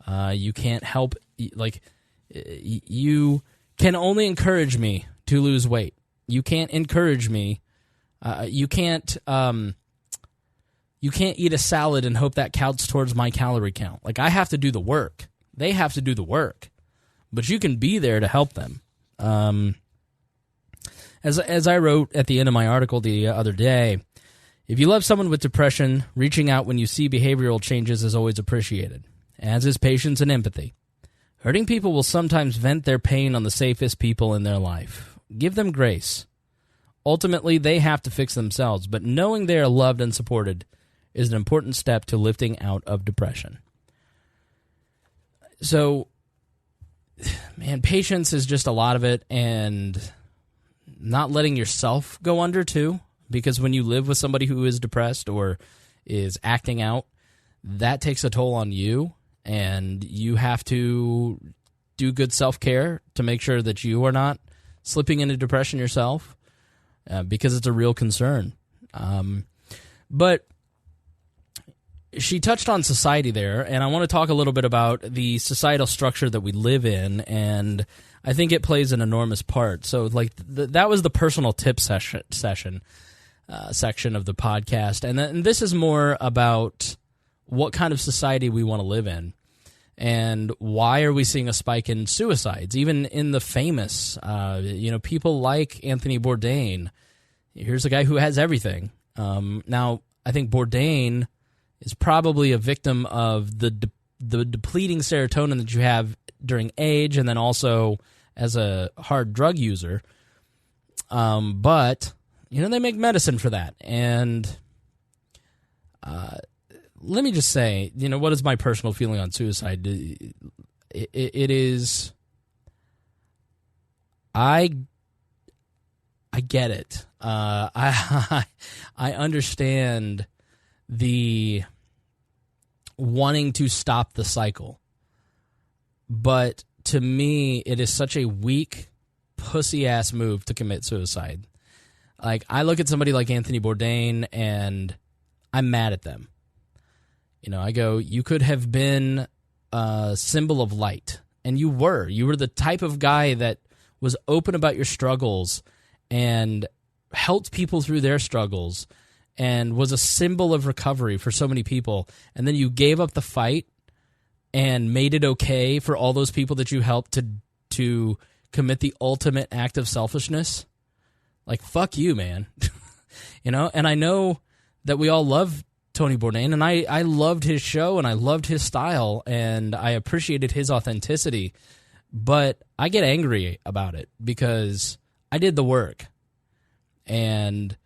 You can't help, you can only encourage me to lose weight. You can't encourage me. You can't eat a salad and hope that counts towards my calorie count. Like, I have to do the work. They have to do the work. But you can be there to help them. As I wrote at the end of my article the other day, if you love someone with depression, reaching out when you see behavioral changes is always appreciated, as is patience and empathy. Hurting people will sometimes vent their pain on the safest people in their life. Give them grace. Ultimately, they have to fix themselves, but knowing they are loved and supported is an important step to lifting out of depression. So, man, patience is just a lot of it, and not letting yourself go under, too, because when you live with somebody who is depressed or is acting out, that takes a toll on you, and you have to do good self-care to make sure that you are not slipping into depression yourself, because it's a real concern. But she touched on society there, and I want to talk a little bit about the societal structure that we live in, and I think it plays an enormous part. So, like, that was the personal tip section of the podcast, and this is more about what kind of society we want to live in, and why are we seeing a spike in suicides, even in the famous, people like Anthony Bourdain. Here's a guy who has everything. Now, I think Bourdain is probably a victim of the depleting serotonin that you have during age, and then also as a hard drug user. But, they make medicine for that. And let me just say, what is my personal feeling on suicide? It is, I get it. I understand the wanting to stop the cycle. But to me, it is such a weak, pussy-ass move to commit suicide. Like, I look at somebody like Anthony Bourdain, and I'm mad at them. I go, you could have been a symbol of light, and you were. You were the type of guy that was open about your struggles and helped people through their struggles and was a symbol of recovery for so many people. And then you gave up the fight and made it okay for all those people that you helped to commit the ultimate act of selfishness. Like, fuck you, man. And I know that we all love Tony Bourdain, and I loved his show, and I loved his style, and I appreciated his authenticity, but I get angry about it because I did the work, and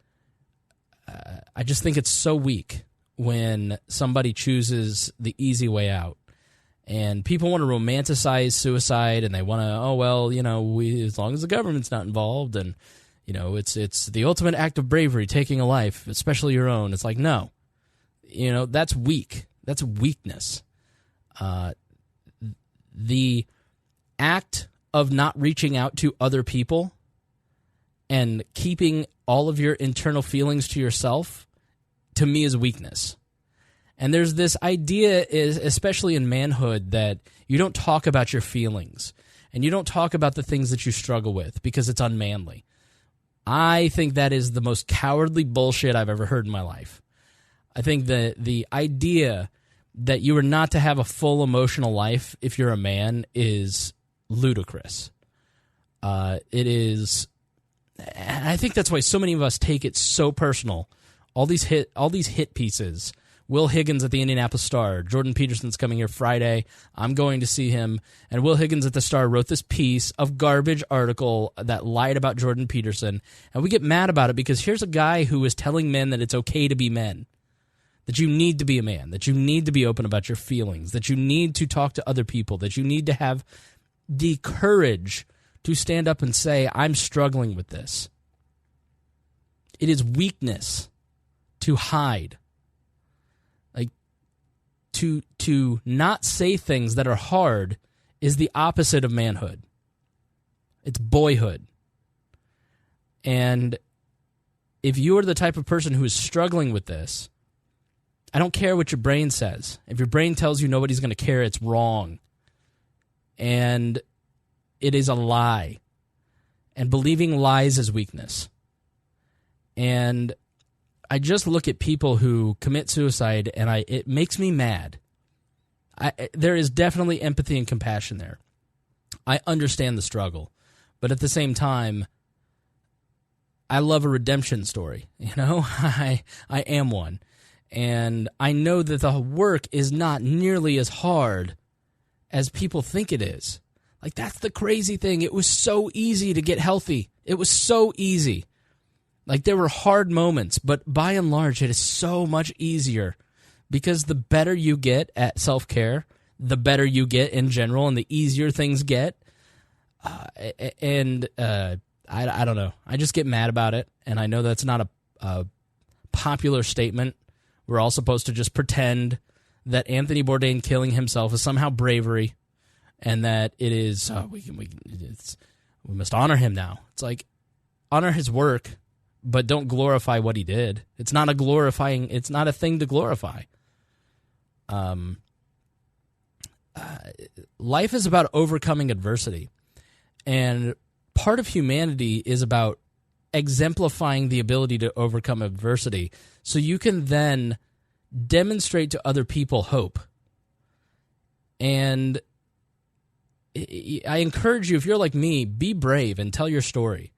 I just think it's so weak when somebody chooses the easy way out. And people want to romanticize suicide, and they want to, as long as the government's not involved, and, it's the ultimate act of bravery, taking a life, especially your own. It's like, no, that's weak. That's weakness. The act of not reaching out to other people and keeping all of your internal feelings to yourself, to me, is weakness. And there's this idea, especially in manhood, that you don't talk about your feelings and you don't talk about the things that you struggle with because it's unmanly. I think that is the most cowardly bullshit I've ever heard in my life. I think the idea that you are not to have a full emotional life if you're a man is ludicrous. It is, and I think that's why so many of us take it so personal. All these hit pieces. Will Higgins at the Indianapolis Star. Jordan Peterson's coming here Friday. I'm going to see him. And Will Higgins at the Star wrote this piece of garbage article that lied about Jordan Peterson. And we get mad about it because here's a guy who is telling men that it's okay to be men, that you need to be a man, that you need to be open about your feelings, that you need to talk to other people, that you need to have the courage to stand up and say, I'm struggling with this. It is weakness to hide. To not say things that are hard is the opposite of manhood. It's boyhood. And if you are the type of person who is struggling with this, I don't care what your brain says. If your brain tells you nobody's going to care, it's wrong. And it is a lie. And believing lies is weakness. And I just look at people who commit suicide, and it makes me mad. There is definitely empathy and compassion there. I understand the struggle, but at the same time, I love a redemption story. You know, I am one, and I know that the work is not nearly as hard as people think it is. Like, that's the crazy thing. It was so easy to get healthy. It was so easy. Like, there were hard moments, but by and large, it is so much easier because the better you get at self-care, the better you get in general, and the easier things get. I don't know. I just get mad about it, and I know that's not a popular statement. We're all supposed to just pretend that Anthony Bourdain killing himself is somehow bravery, and that it is we must honor him now. It's like, honor his work, but don't glorify what he did. It's not a thing to glorify. Life is about overcoming adversity. And part of humanity is about exemplifying the ability to overcome adversity so you can then demonstrate to other people hope. And I encourage you, if you're like me, be brave and tell your story.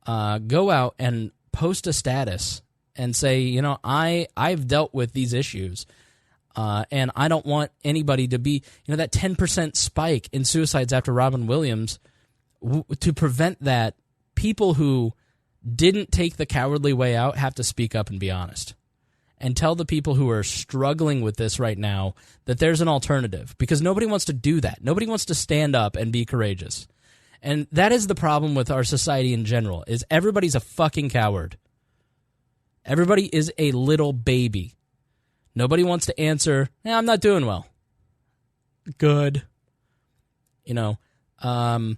Go out and post a status and say, you know, I've dealt with these issues, and I don't want anybody to be, you know, that 10% spike in suicides after Robin Williams. To prevent that, people who didn't take the cowardly way out have to speak up and be honest. And tell the people who are struggling with this right now that there's an alternative, because nobody wants to do that. Nobody wants to stand up and be courageous. And that is the problem with our society in general, is everybody's a fucking coward. Everybody is a little baby. Nobody wants to answer, I'm not doing well. Good. You know, I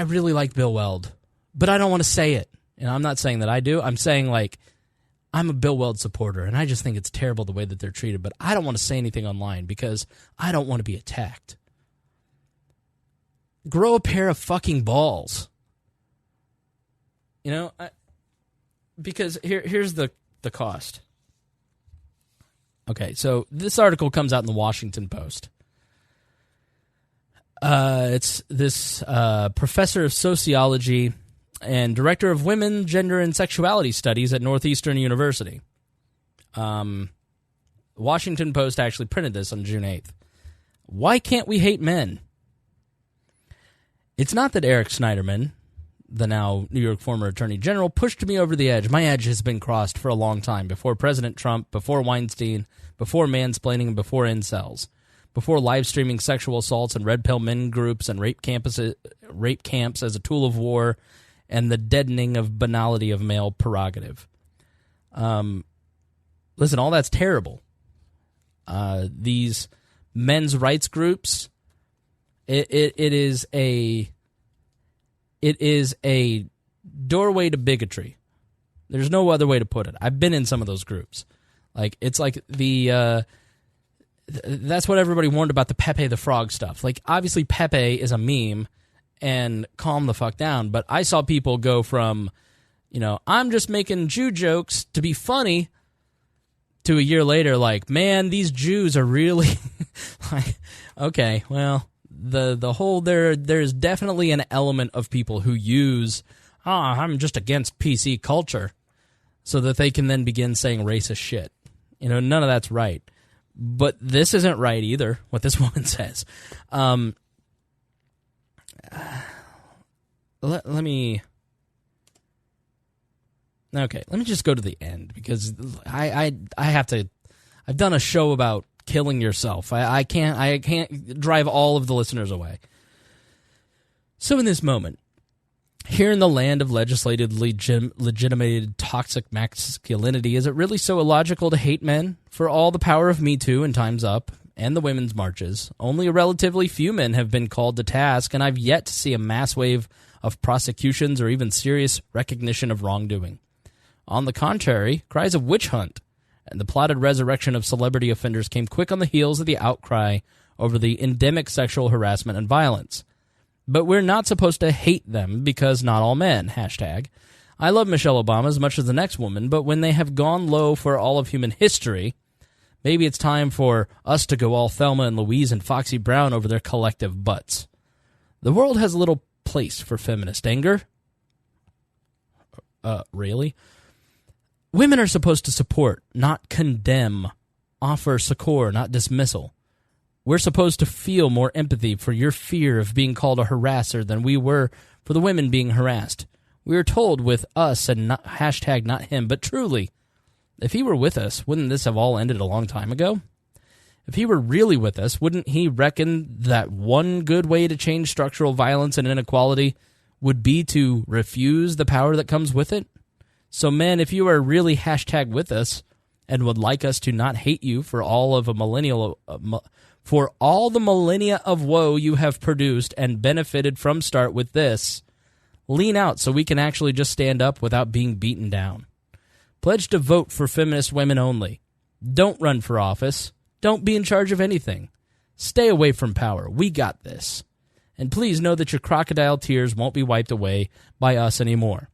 really like Bill Weld, but I don't want to say it. And I'm not saying that I do. I'm saying, like, I'm a Bill Weld supporter, and I just think it's terrible the way that they're treated, but I don't want to say anything online because I don't want to be attacked. Grow a pair of fucking balls. You know, because here's the cost. Okay, so this article comes out in the Washington Post. It's this professor of sociology and director of women, gender, and sexuality studies at Northeastern University. Washington Post actually printed this on June 8th. Why can't we hate men? It's not that Eric Schneiderman, the now New York former attorney general, pushed me over the edge. My edge has been crossed for a long time, before President Trump, before Weinstein, before mansplaining, and before incels, before live streaming sexual assaults and red pill men groups and rape camps as a tool of war, and the deadening of banality of male prerogative. Listen, all that's terrible. These men's rights groups, it is a doorway to bigotry. There's no other way to put it. I've been in some of those groups. Like, it's like that's what everybody warned about, the Pepe the Frog stuff. Like, obviously Pepe is a meme, and calm the fuck down. But I saw people go from, you know, I'm just making Jew jokes to be funny, to a year later, like, man, these Jews are really like, okay, well, the whole there's definitely an element of people who use, I'm just against PC culture, so that they can then begin saying racist shit. You know, none of that's right. But this isn't right either, what this woman says. Let me just go to the end, because I have to. I've done a show about killing yourself. I can't drive all of the listeners away. So in this moment, here in the land of legislated, legitimated toxic masculinity, is it really so illogical to hate men? For all the power of Me Too and Time's Up and the women's marches, only a relatively few men have been called to task, and I've yet to see a mass wave of prosecutions or even serious recognition of wrongdoing. On the contrary, cries of witch hunt and the plotted resurrection of celebrity offenders came quick on the heels of the outcry over the endemic sexual harassment and violence. But we're not supposed to hate them because not all men, hashtag. I love Michelle Obama as much as the next woman, but when they have gone low for all of human history, maybe it's time for us to go all Thelma and Louise and Foxy Brown over their collective butts. The world has little place for feminist anger. Really? Women are supposed to support, not condemn, offer succor, not dismissal. We're supposed to feel more empathy for your fear of being called a harasser than we were for the women being harassed. We were told with us and not, hashtag not him, but truly, if he were with us, wouldn't this have all ended a long time ago? If he were really with us, wouldn't he reckon that one good way to change structural violence and inequality would be to refuse the power that comes with it? So men, if you are really hashtag with us and would like us to not hate you for all of a millennial, for all the millennia of woe you have produced and benefited from start with this, lean out so we can actually just stand up without being beaten down. Pledge to vote for feminist women only. Don't run for office. Don't be in charge of anything. Stay away from power. We got this. And please know that your crocodile tears won't be wiped away by us anymore.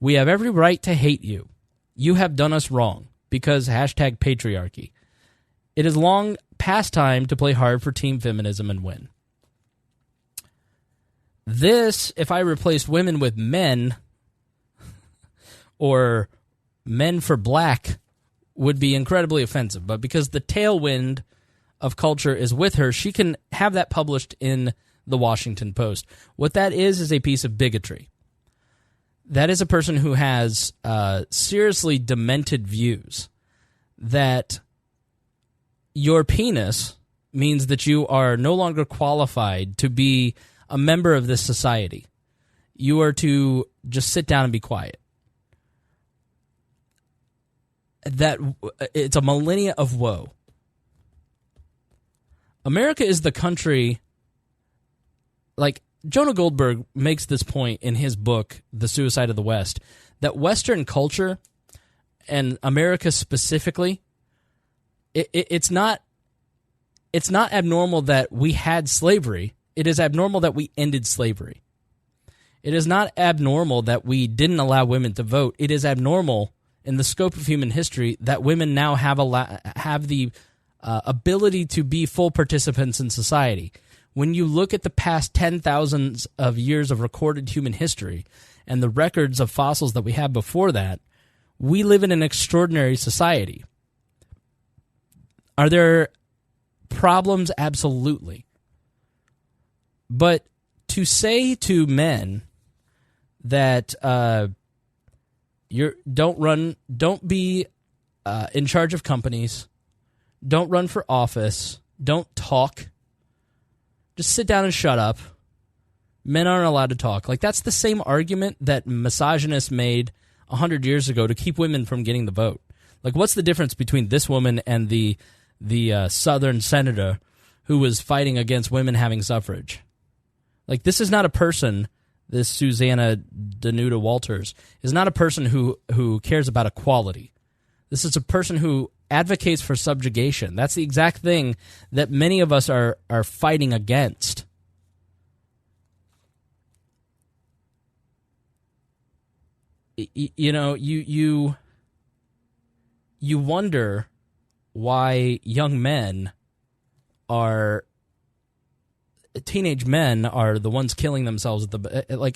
We have every right to hate you. You have done us wrong because hashtag patriarchy. It is long past time to play hard for team feminism and win. This, if I replaced women with men or men for black, would be incredibly offensive. But because the tailwind of culture is with her, she can have that published in the Washington Post. What that is a piece of bigotry. That is a person who has seriously demented views that your penis means that you are no longer qualified to be a member of this society. You are to just sit down and be quiet. That it's a millennia of woe. America is the country, like, Jonah Goldberg makes this point in his book, The Suicide of the West, that Western culture, and America specifically, it's not abnormal that we had slavery. It is abnormal that we ended slavery. It is not abnormal that we didn't allow women to vote. It is abnormal in the scope of human history that women now have the ability to be full participants in society. When you look at the past 10,000 of years of recorded human history and the records of fossils that we have before that, we live in an extraordinary society. Are there problems? Absolutely. But to say to men that don't be in charge of companies, don't run for office, don't talk, just sit down and shut up. Men aren't allowed to talk. Like, that's the same argument that misogynists made 100 years ago to keep women from getting the vote. Like, what's the difference between this woman and the Southern senator who was fighting against women having suffrage? Like, this is not a person, this Susanna Danuta Walters, is not a person who cares about equality. This is a person who advocates for subjugation. That's the exact thing that many of us are fighting against. You know, you you wonder why teenage men are the ones killing themselves at the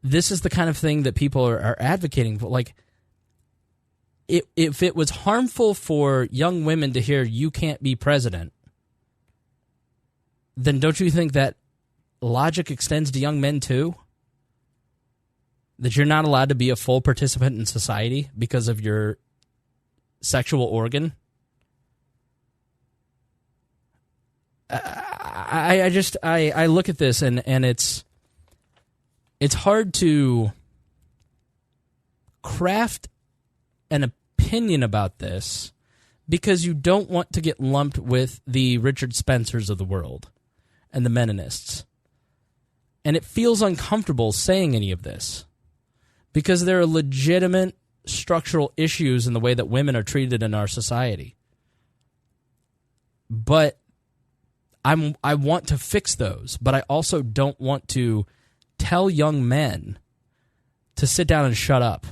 this is the kind of thing that people are advocating for. Like, if it was harmful for young women to hear you can't be president, then don't you think that logic extends to young men too? That you're not allowed to be a full participant in society because of your sexual organ? I look at this and it's hard to craft an opinion about this because you don't want to get lumped with the Richard Spencers of the world and the Menonists. And it feels uncomfortable saying any of this because there are legitimate structural issues in the way that women are treated in our society. But I want to fix those, but I also don't want to tell young men to sit down and shut up.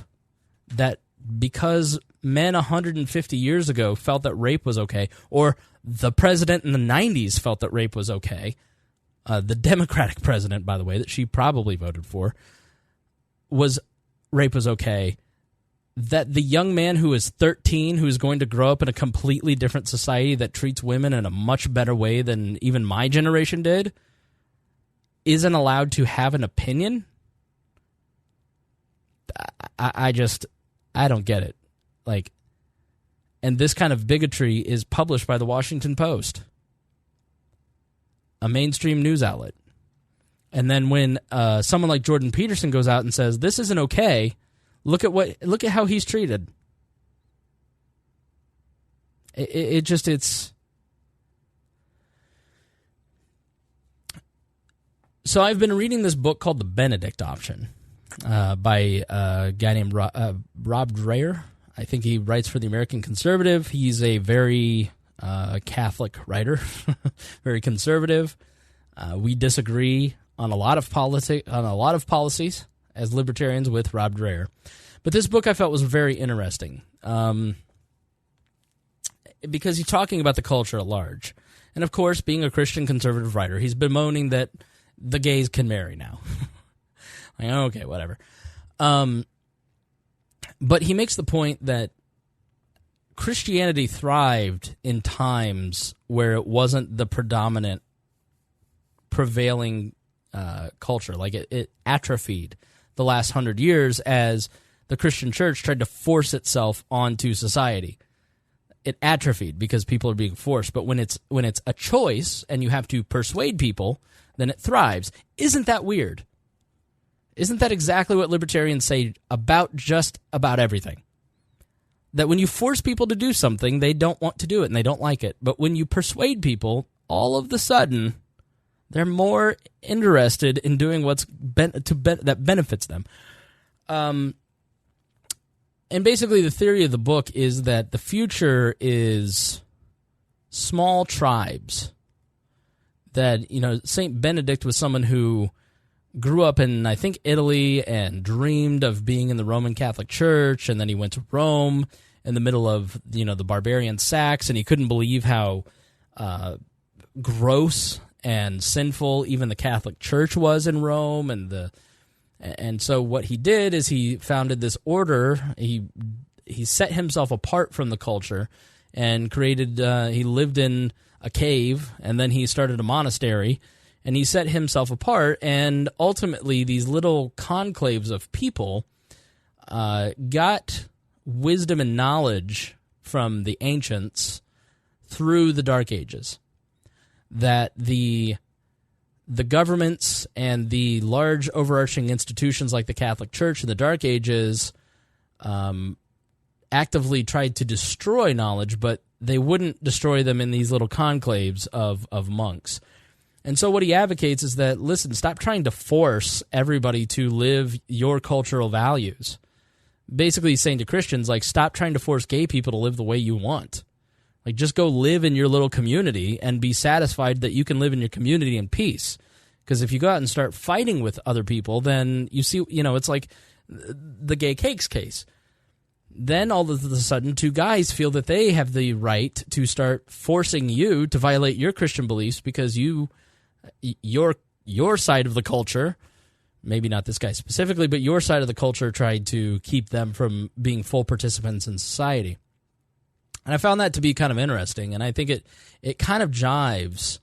That because men 150 years ago felt that rape was okay, or the president in the 90s felt that rape was okay, the Democratic president, by the way, that she probably voted for, rape was okay, that the young man who is 13, who is going to grow up in a completely different society that treats women in a much better way than even my generation did, isn't allowed to have an opinion? I don't get it. Like, and this kind of bigotry is published by the Washington Post, a mainstream news outlet. And then when someone like Jordan Peterson goes out and says, this isn't okay, look at how he's treated. It's... So I've been reading this book called The Benedict Option by a guy named Rob Dreher. I think he writes for the American Conservative. He's a very Catholic writer, very conservative. We disagree on a lot of policies as libertarians with Rob Dreher. But this book I felt was very interesting because he's talking about the culture at large. And of course, being a Christian conservative writer, he's bemoaning that the gays can marry now. Like, okay, whatever. But he makes the point that Christianity thrived in times where it wasn't the predominant prevailing culture. Like it atrophied the last 100 years as the Christian church tried to force itself onto society. It atrophied because people are being forced. But when it's a choice and you have to persuade people, then it thrives. Isn't that weird? Isn't that exactly what libertarians say about just about everything? That when you force people to do something, they don't want to do it and they don't like it. But when you persuade people, all of the sudden, they're more interested in doing that benefits them. And basically the theory of the book is that the future is small tribes. That, St. Benedict was someone who grew up in, I think, Italy and dreamed of being in the Roman Catholic Church, and then he went to Rome in the middle of, the barbarian Sacs, and he couldn't believe how gross and sinful even the Catholic Church was in Rome, and so what he did is he founded this order. He set himself apart from the culture and created. He lived in a cave, and then he started a monastery, and he set himself apart. And ultimately, these little conclaves of people got wisdom and knowledge from the ancients through the Dark Ages. That the governments and the large overarching institutions like the Catholic Church in the Dark Ages actively tried to destroy knowledge, but they wouldn't destroy them in these little conclaves of monks. And so what he advocates is that, listen, stop trying to force everybody to live your cultural values. Basically, he's saying to Christians, like, stop trying to force gay people to live the way you want. Like, just go live in your little community and be satisfied that you can live in your community in peace. Because if you go out and start fighting with other people, then you see, it's like the gay cakes case. Then all of a sudden, two guys feel that they have the right to start forcing you to violate your Christian beliefs because your side of the culture, maybe not this guy specifically, but your side of the culture tried to keep them from being full participants in society. And I found that to be kind of interesting, and I think it kind of jives.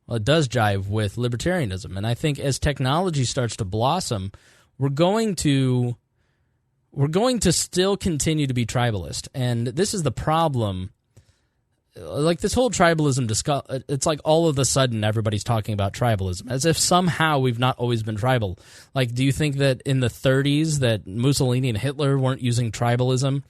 Well, it does jive with libertarianism, and I think as technology starts to blossom, we're going to still continue to be tribalist, and this is the problem. Like this whole tribalism, it's like all of a sudden everybody's talking about tribalism, as if somehow we've not always been tribal. Like, do you think that in the 30s that Mussolini and Hitler weren't using tribalism?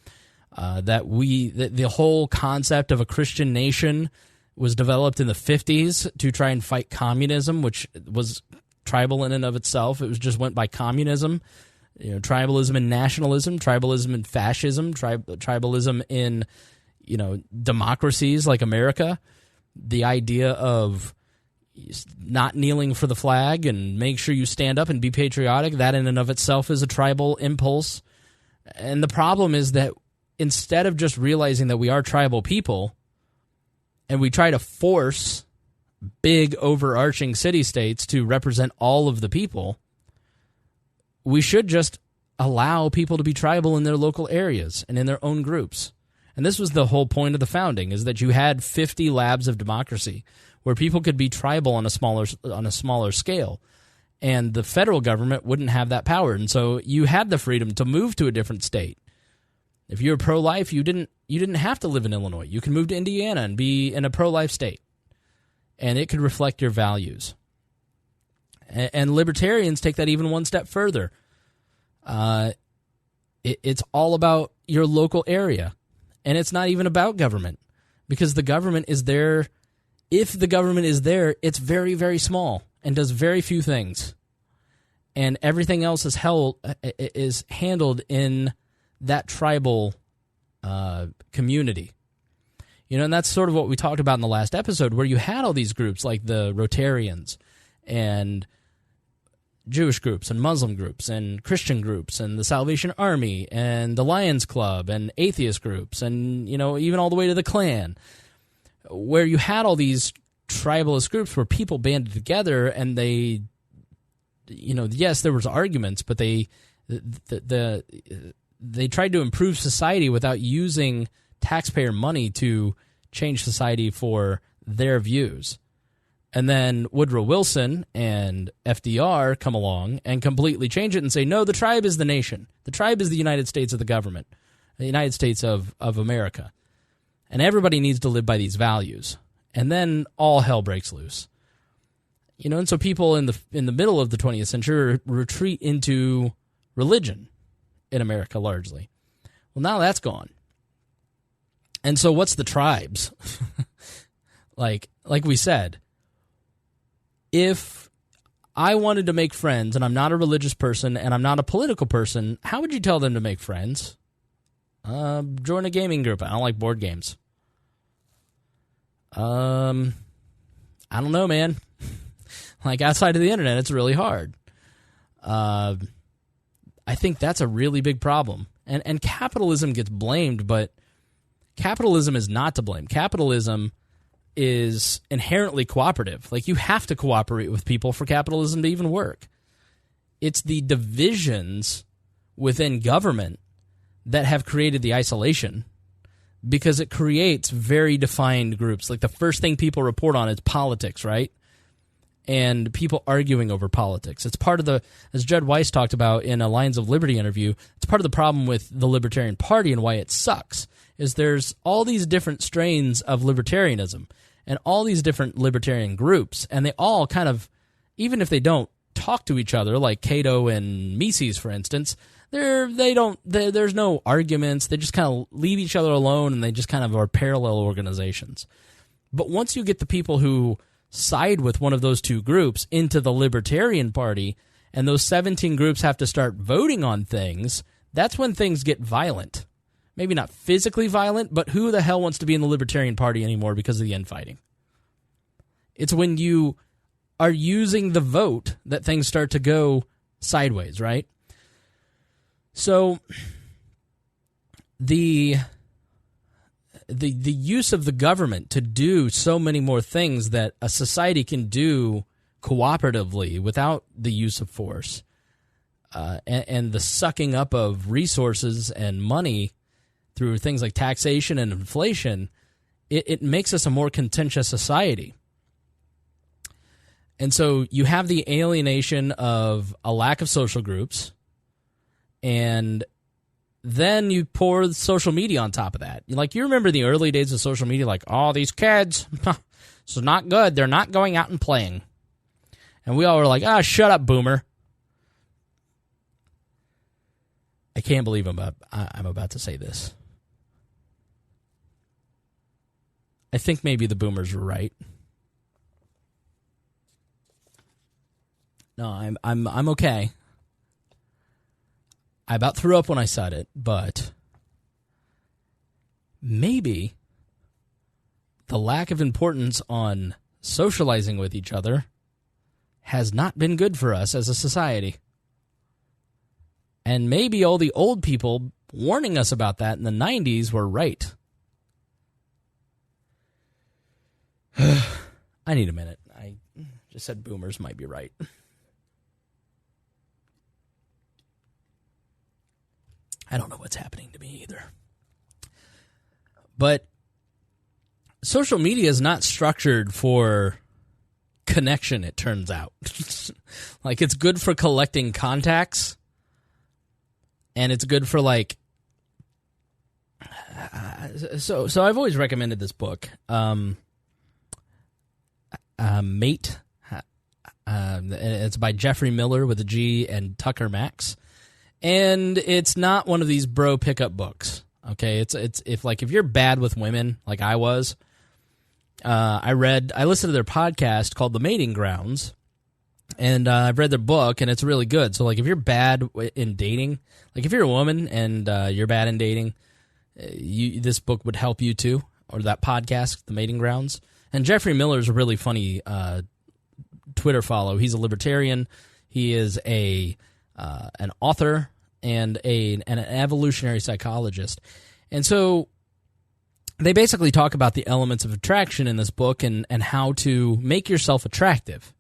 That the whole concept of a Christian nation was developed in the 50s to try and fight communism, which was tribal in and of itself. It was just went by communism. Tribalism and nationalism, tribalism and fascism, tribalism in democracies like America. The idea of not kneeling for the flag and make sure you stand up and be patriotic, that in and of itself is a tribal impulse. And the problem is that instead of just realizing that we are tribal people and we try to force big overarching city-states to represent all of the people, we should just allow people to be tribal in their local areas and in their own groups. And this was the whole point of the founding, is that you had 50 labs of democracy where people could be tribal on a smaller scale. And the federal government wouldn't have that power. And so you had the freedom to move to a different state. If you were pro-life, you didn't have to live in Illinois. You can move to Indiana and be in a pro-life state. And it could reflect your values. And libertarians take that even one step further. It's all about your local area. And it's not even about government, because the government is there. If the government is there, it's very, very small and does very few things. And everything else is handled in that tribal community. And that's sort of what we talked about in the last episode, where you had all these groups like the Rotarians and Jewish groups and Muslim groups and Christian groups and the Salvation Army and the Lions Club and atheist groups and, even all the way to the Klan, where you had all these tribalist groups where people banded together and they, yes, there was arguments, but they tried to improve society without using taxpayer money to change society for their views. And then Woodrow Wilson and FDR come along and completely change it and say, no, the tribe is the nation. The tribe is the United States of the government, the United States of America. And everybody needs to live by these values. And then all hell breaks loose. And so people in the middle of the 20th century retreat into religion in America largely. Well, now that's gone. And so what's the tribes? like we said, if I wanted to make friends and I'm not a religious person and I'm not a political person, how would you tell them to make friends? Join a gaming group. I don't like board games. I don't know, man. Like outside of the internet, it's really hard. I think that's a really big problem. And capitalism gets blamed, but capitalism is not to blame. Capitalism is inherently cooperative. Like, you have to cooperate with people for capitalism to even work. It's the divisions within government that have created the isolation, because it creates very defined groups. Like, the first thing people report on is politics, right? And people arguing over politics. It's part of the, as Judd Weiss talked about in a Lions of Liberty interview, it's part of the problem with the Libertarian Party and why it sucks, is there's all these different strains of libertarianism and all these different libertarian groups, and they all kind of, even if they don't talk to each other, like Cato and Mises, for instance, there's no arguments. They just kind of leave each other alone, and they just kind of are parallel organizations. But once you get the people who side with one of those two groups into the Libertarian Party, and those 17 groups have to start voting on things, that's when things get violent. Maybe not physically violent, but who the hell wants to be in the Libertarian Party anymore because of the infighting? It's when you are using the vote that things start to go sideways, right? So the use of the government to do so many more things that a society can do cooperatively without the use of force, and the sucking up of resources and money through things like taxation and inflation, it makes us a more contentious society. And so you have the alienation of a lack of social groups, and then you pour social media on top of that. Like, you remember the early days of social media, like, oh, these kids, this is not good. They're not going out and playing. And we all were like, shut up, boomer. I can't believe I'm about to say this. I think maybe the boomers were right. No, I'm okay. I about threw up when I said it, but maybe the lack of importance on socializing with each other has not been good for us as a society. And maybe all the old people warning us about that in the 90s were right. I need a minute. I just said boomers might be right. I don't know what's happening to me either. But social media is not structured for connection, it turns out. Like, it's good for collecting contacts, and it's good for, like... So I've always recommended this book, Mate. It's by Jeffrey Miller with a G and Tucker Max. And it's not one of these bro pickup books. Okay, it's if you're bad with women, like I was, I listened to their podcast called The Mating Grounds, and I've read their book, and it's really good. So, like, if you're bad in dating, like if you're a woman and you're bad in dating, this book would help you too, or that podcast, The Mating Grounds. And Jeffrey Miller's a really funny Twitter follow. He's a libertarian. He is an author and an evolutionary psychologist. And so they basically talk about the elements of attraction in this book and how to make yourself attractive.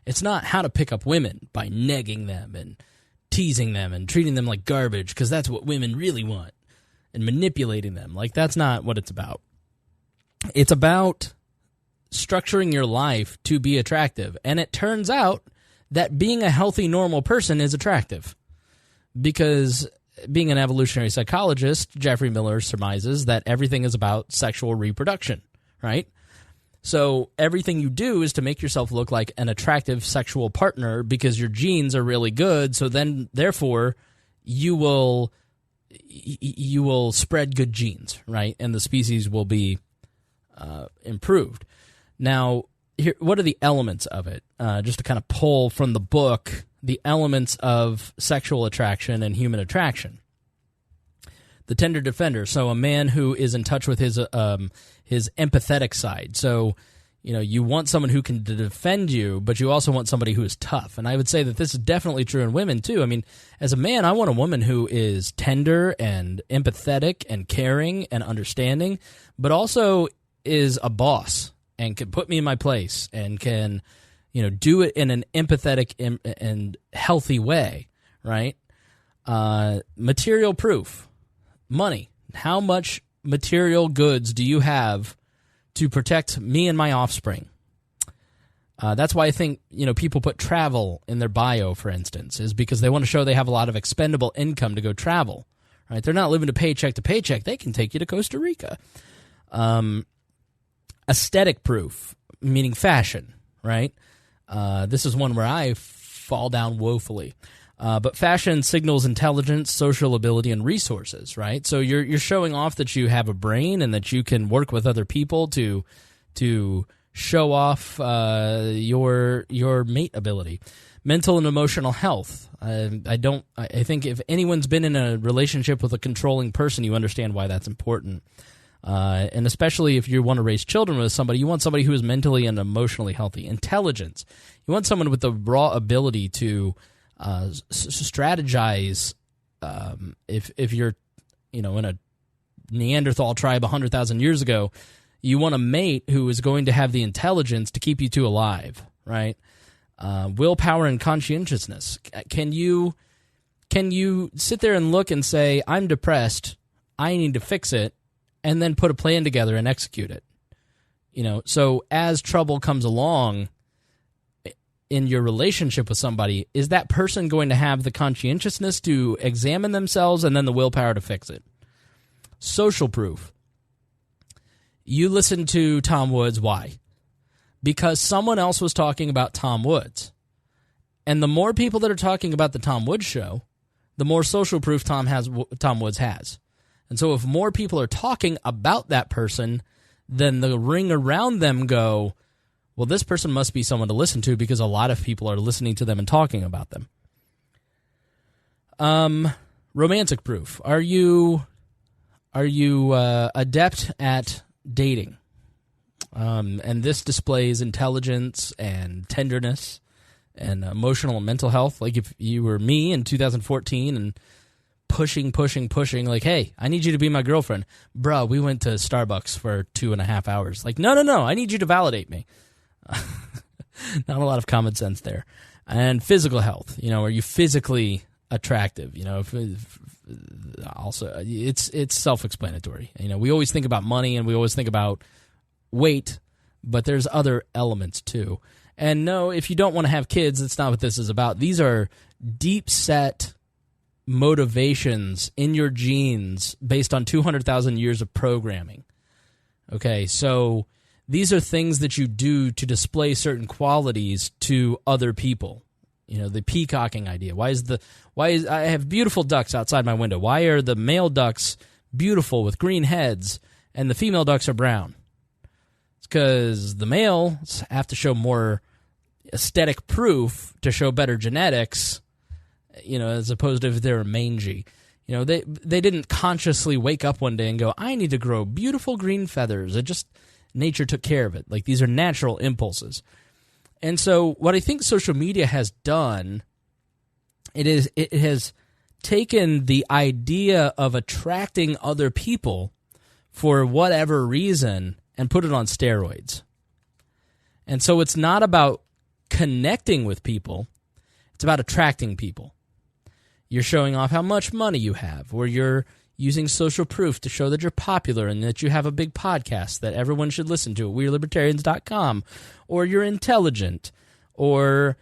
It's not how to pick up women by negging them and teasing them and treating them like garbage, because that's what women really want, and manipulating them. Like, that's not what it's about. It's about structuring your life to be attractive. And it turns out that being a healthy, normal person is attractive, because being an evolutionary psychologist, Jeffrey Miller surmises that everything is about sexual reproduction, right? So everything you do is to make yourself look like an attractive sexual partner because your genes are really good. So then, therefore, you will spread good genes, right? And the species will be improved. Now, here, what are the elements of it? Just to kind of pull from the book the elements of sexual attraction and human attraction. The tender defender, so a man who is in touch with his empathetic side. So, you want someone who can defend you, but you also want somebody who is tough. And I would say that this is definitely true in women, too. I mean, as a man, I want a woman who is tender and empathetic and caring and understanding, but also is a boss and can put me in my place and can, do it in an empathetic and healthy way, right? Material proof. Money. How much material goods do you have to protect me and my offspring? That's why I think, people put travel in their bio, for instance, is because they want to show they have a lot of expendable income to go travel, right? They're not living to paycheck. They can take you to Costa Rica. Aesthetic proof, meaning fashion, right? This is one where I fall down woefully. But fashion signals intelligence, social ability, and resources, right? So you're showing off that you have a brain and that you can work with other people to show off your mate ability. Mental and emotional health. I think if anyone's been in a relationship with a controlling person, you understand why that's important. And especially if you want to raise children with somebody, you want somebody who is mentally and emotionally healthy. Intelligence. You want someone with the raw ability to strategize. If you're in a Neanderthal tribe 100,000 years ago. You want a mate who is going to have the intelligence to keep you two alive, right? Willpower and conscientiousness. Can you sit there and look and say, I'm depressed, I need to fix it, and then put a plan together and execute it? So as trouble comes along in your relationship with somebody, is that person going to have the conscientiousness to examine themselves and then the willpower to fix it? Social proof. You listen to Tom Woods. Why? Because someone else was talking about Tom Woods. And the more people that are talking about the Tom Woods show, the more social proof Tom Woods has. And so if more people are talking about that person, then the ring around them go, well, this person must be someone to listen to because a lot of people are listening to them and talking about them. Romantic proof. Are you adept at dating? And this displays intelligence and tenderness and emotional and mental health. Like if you were me in 2014 and pushing, like, hey, I need you to be my girlfriend. Bruh, we went to Starbucks for 2.5 hours. Like, no, I need you to validate me. Not a lot of common sense there. And physical health. Are you physically attractive? Also, it's self-explanatory. We always think about money and we always think about weight, but there's other elements too. And no, if you don't want to have kids, that's not what this is about. These are deep-set motivations in your genes based on 200,000 years of programming. Okay, so these are things that you do to display certain qualities to other people. The peacocking idea. Why is I have beautiful ducks outside my window? Why are the male ducks beautiful with green heads and the female ducks are brown? It's because the males have to show more aesthetic proof to show better genetics, as opposed to if they're mangy. They didn't consciously wake up one day and go, I need to grow beautiful green feathers. It just, nature took care of it. Like, these are natural impulses. And so what I think social media has done, it has taken the idea of attracting other people for whatever reason and put it on steroids. And so it's not about connecting with people, it's about attracting people. You're showing off how much money you have, or you're using social proof to show that you're popular and that you have a big podcast that everyone should listen to at WeareLibertarians.com, or you're intelligent, or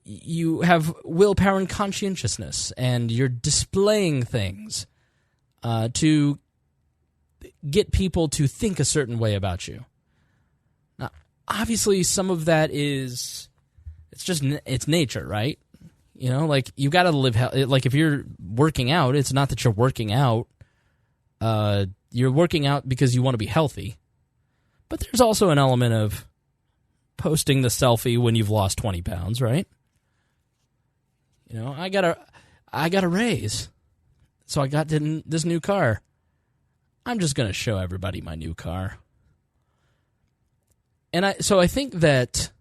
you have willpower and conscientiousness, and you're displaying things to get people to think a certain way about you. Now, obviously, some of that is, it's nature, right? Like, you got to live, like, if you're working out, it's not that you're working out. You're working out because you want to be healthy. But there's also an element of posting the selfie when you've lost 20 pounds, right? I got a raise, so I got this new car. I'm just going to show everybody my new car. And I think that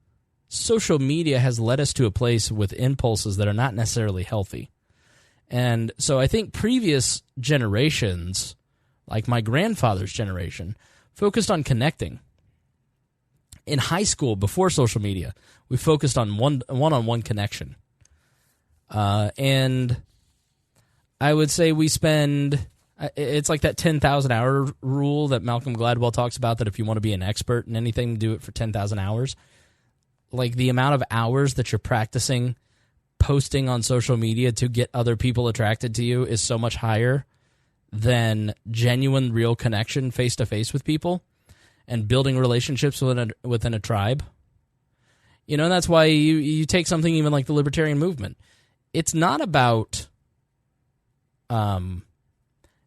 social media has led us to a place with impulses that are not necessarily healthy. And so I think previous generations, like my grandfather's generation, focused on connecting. In high school, before social media, we focused on one-on-one connection. And I would say we spend, it's like that 10,000 hour rule that Malcolm Gladwell talks about, that if you want to be an expert in anything, do it for 10,000 hours. Like, the amount of hours that you're practicing posting on social media to get other people attracted to you is so much higher than genuine, real connection face-to-face with people and building relationships within a tribe. And that's why you take something even like the libertarian movement. It's not about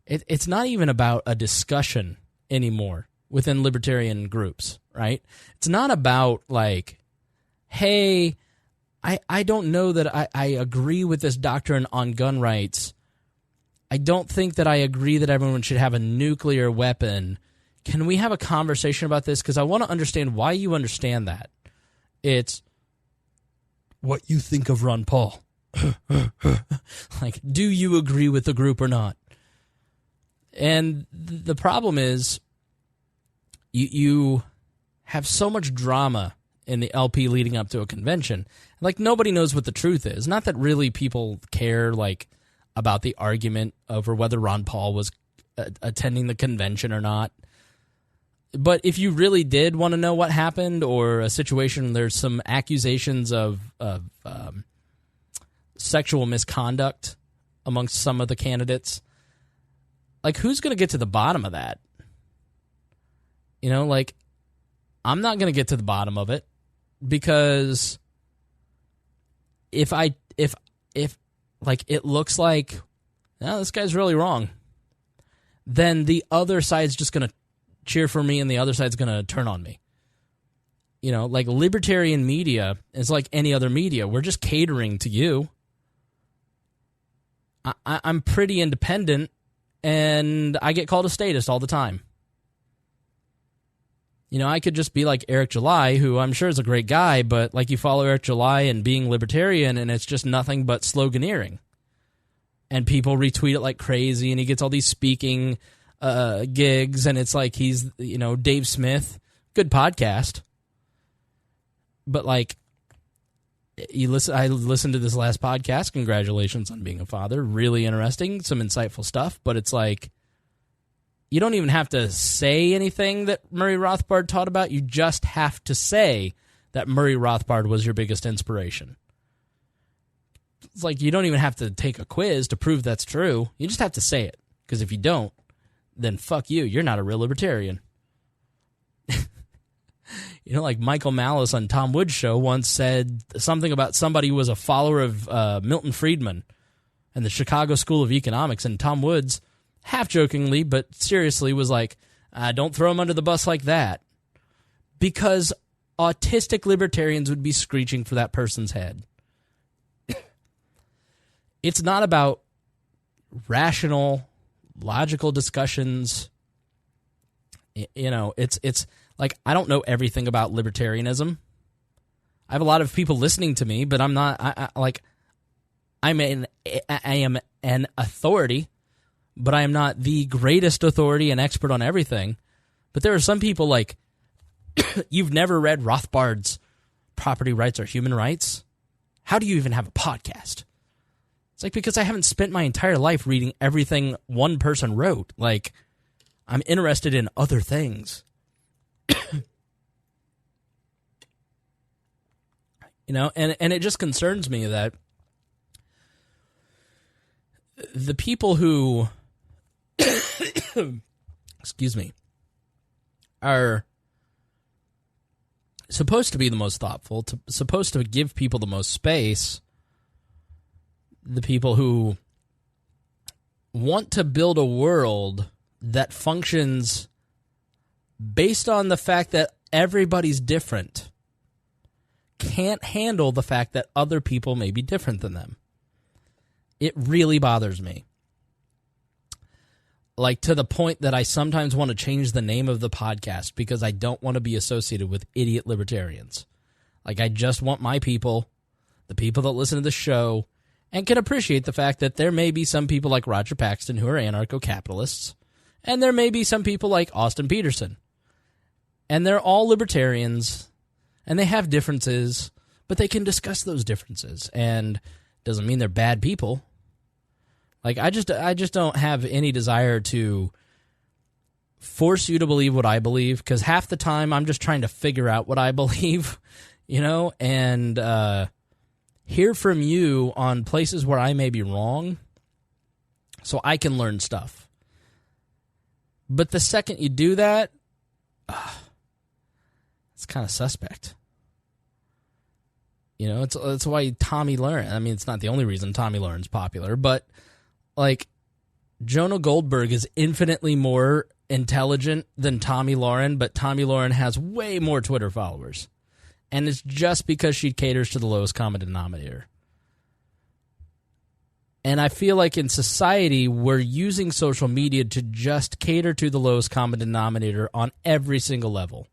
it's not even about a discussion anymore within libertarian groups, right? It's not about, like, hey, I don't know that I agree with this doctrine on gun rights. I don't think that I agree that everyone should have a nuclear weapon. Can we have a conversation about this? Because I want to understand why you understand that. It's what you think of Ron Paul. Like, do you agree with the group or not? And the problem is you have so much drama in the LP leading up to a convention. Like, nobody knows what the truth is. Not that really people care, like, about the argument over whether Ron Paul was attending the convention or not. But if you really did want to know what happened, or a situation, there's some accusations of sexual misconduct amongst some of the candidates, like, who's going to get to the bottom of that? You know, like, I'm not going to get to the bottom of it, because if like, it looks like, oh, this guy's really wrong, then the other side's just going to cheer for me, and the other side's going to turn on me. You know, like, libertarian media is like any other media. We're just catering to you. I'm pretty independent, and I get called a statist all the time. You know, I could just be like Eric July, who I'm sure is a great guy, but, like, you follow Eric July and being libertarian, and it's just nothing but sloganeering. And people retweet it like crazy, and he gets all these speaking gigs, and it's like he's, you know, Dave Smith. Good podcast. But, like, I listened to this last podcast. Congratulations on being a father. Really interesting. Some insightful stuff. But it's like, you don't even have to say anything that Murray Rothbard taught about. You just have to say that Murray Rothbard was your biggest inspiration. It's like, you don't even have to take a quiz to prove that's true. You just have to say it. Because if you don't, then fuck you. You're not a real libertarian. You know, like Michael Malice on Tom Wood's show once said something about somebody who was a follower of Milton Friedman and the Chicago School of Economics, and Tom Woods, half-jokingly but seriously, was like, don't throw him under the bus like that. Because autistic libertarians would be screeching for that person's head. It's not about rational, logical discussions. You know, it's like, I don't know everything about libertarianism. I have a lot of people listening to me, but I'm not, I am an authority, but I am not the greatest authority and expert on everything. But there are some people, like, you've never read Rothbard's Property Rights or Human Rights? How do you even have a podcast? It's like, because I haven't spent my entire life reading everything one person wrote. Like, I'm interested in other things. You know, and it just concerns me that the people who excuse me, are supposed to be the most thoughtful, supposed to give people the most space, the people who want to build a world that functions based on the fact that everybody's different, can't handle the fact that other people may be different than them. It really bothers me. Like, to the point that I sometimes want to change the name of the podcast because I don't want to be associated with idiot libertarians. Like, I just want my people, the people that listen to the show, and can appreciate the fact that there may be some people like Roger Paxton who are anarcho-capitalists, and there may be some people like Austin Peterson. And they're all libertarians, and they have differences, but they can discuss those differences. And doesn't mean they're bad people. Like, I just don't have any desire to force you to believe what I believe, because half the time I'm just trying to figure out what I believe, you know, and hear from you on places where I may be wrong so I can learn stuff. But the second you do that, it's kind of suspect. You know, it's why Tommy Lauren, I mean, it's not the only reason Tommy Lauren's popular, but, like, Jonah Goldberg is infinitely more intelligent than Tommy Lauren, but Tommy Lauren has way more Twitter followers. And it's just because she caters to the lowest common denominator. And I feel like in society, we're using social media to just cater to the lowest common denominator on every single level.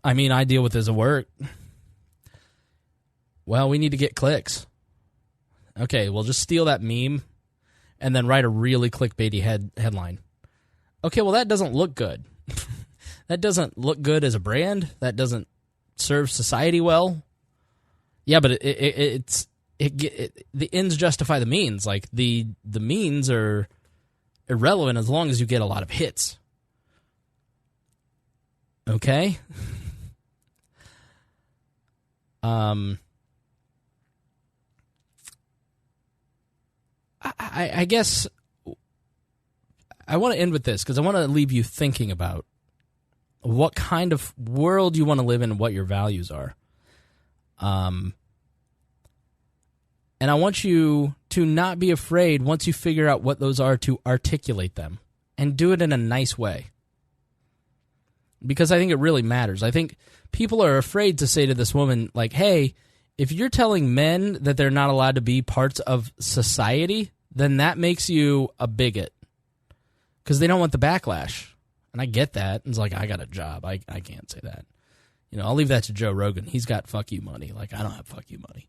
I mean, I deal with this at work. Well, we need to get clicks. Okay, well, just steal that meme and then write a really clickbaity headline. Okay, well, that doesn't look good. That doesn't look good as a brand. That doesn't serve society well. Yeah, but the ends justify the means. Like the means are irrelevant as long as you get a lot of hits. Okay? I guess I want to end with this because I want to leave you thinking about what kind of world you want to live in and what your values are. And I want you to not be afraid once you figure out what those are to articulate them and do it in a nice way. Because I think it really matters. I think people are afraid to say to this woman, like, hey, if you're telling men that they're not allowed to be parts of society, then that makes you a bigot. Because they don't want the backlash. And I get that. It's like, I got a job. I can't say that. You know, I'll leave that to Joe Rogan. He's got fuck you money. Like, I don't have fuck you money.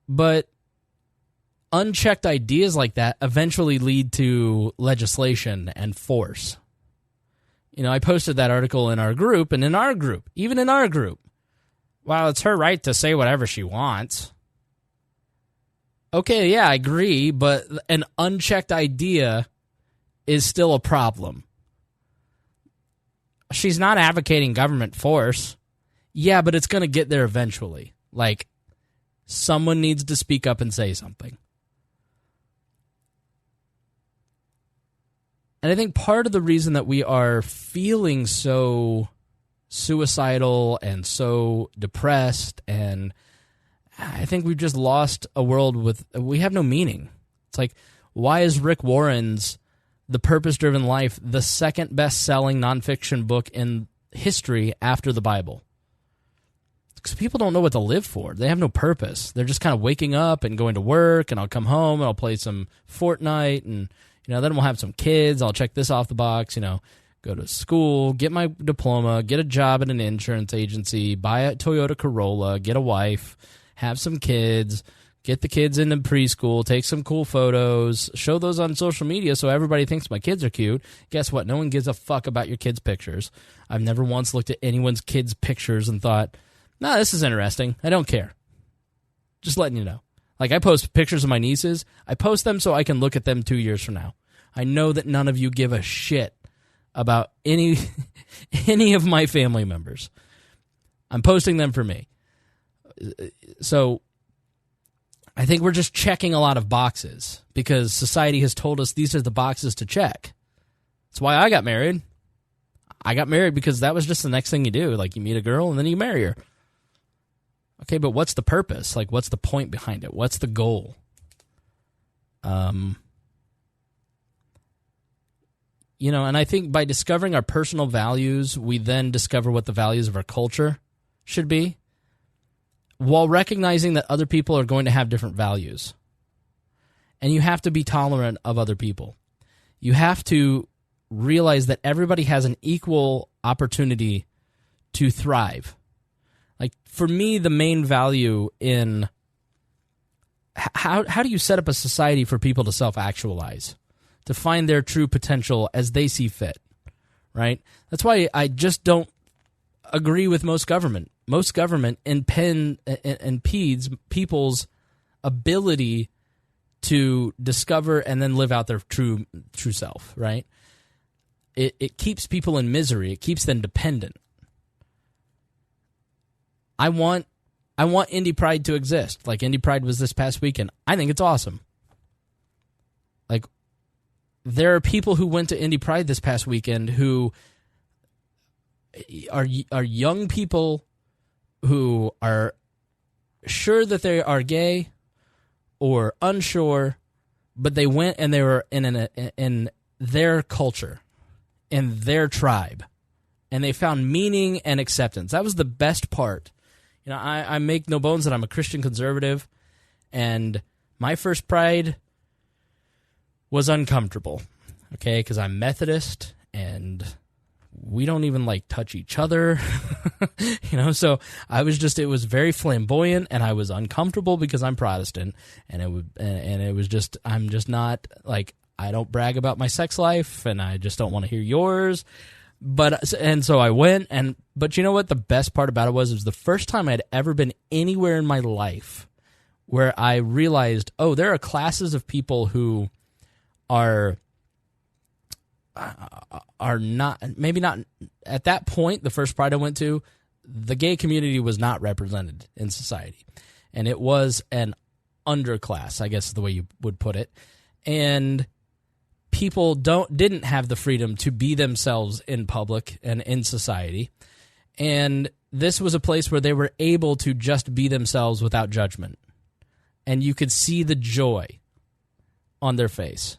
But unchecked ideas like that eventually lead to legislation and force. You know, I posted that article in our group, and even in our group, well, it's her right to say whatever she wants. Okay, yeah, I agree, but an unchecked idea is still a problem. She's not advocating government force. Yeah, but it's going to get there eventually. Like, someone needs to speak up and say something. And I think part of the reason that we are feeling so suicidal and so depressed, and I think we've just lost a world we have no meaning. It's like, why is Rick Warren's The Purpose-Driven Life the second best-selling nonfiction book in history after the Bible? Because people don't know what to live for. They have no purpose. They're just kind of waking up and going to work, and I'll come home and I'll play some Fortnite, and then we'll have some kids. I'll check this off the box, go to school, get my diploma, get a job at an insurance agency, buy a Toyota Corolla, get a wife, have some kids, get the kids into preschool, take some cool photos, show those on social media so everybody thinks my kids are cute. Guess what? No one gives a fuck about your kids' pictures. I've never once looked at anyone's kids' pictures and thought, nah, this is interesting. I don't care. Just letting you know. Like, I post pictures of my nieces. I post them so I can look at them 2 years from now. I know that none of you give a shit about any of my family members. I'm posting them for me. So I think we're just checking a lot of boxes because society has told us these are the boxes to check. That's why I got married. I got married because that was just the next thing you do. Like, you meet a girl and then you marry her. Okay, but what's the purpose? Like, what's the point behind it? What's the goal? And I think by discovering our personal values, we then discover what the values of our culture should be, while recognizing that other people are going to have different values. And you have to be tolerant of other people. You have to realize that everybody has an equal opportunity to thrive. Like, for me, the main value in how do you set up a society for people to self-actualize, to find their true potential as they see fit, right? That's why I just don't agree with most government. Most government impedes people's ability to discover and then live out their true self, right? It keeps people in misery. It keeps them dependent. I want Indie Pride to exist. Like, Indie Pride was this past weekend. I think it's awesome. Like, there are people who went to Indie Pride this past weekend who are young people who are sure that they are gay or unsure, but they went and they were in their culture, in their tribe, and they found meaning and acceptance. That was the best part. I make no bones that I'm a Christian conservative, and my first Pride was uncomfortable, okay, because I'm Methodist, and we don't even like touch each other, so it was very flamboyant, and I was uncomfortable because I'm Protestant, and it was just, I'm just not like, I don't brag about my sex life, and I just don't want to hear yours. And so I went, but you know what? The best part about it was the first time I'd ever been anywhere in my life where I realized, oh, there are classes of people who are not, maybe not at that point. The first Pride I went to, the gay community was not represented in society, and it was an underclass, I guess is the way you would put it, and people didn't have the freedom to be themselves in public and in society, and this was a place where they were able to just be themselves without judgment, and you could see the joy on their face.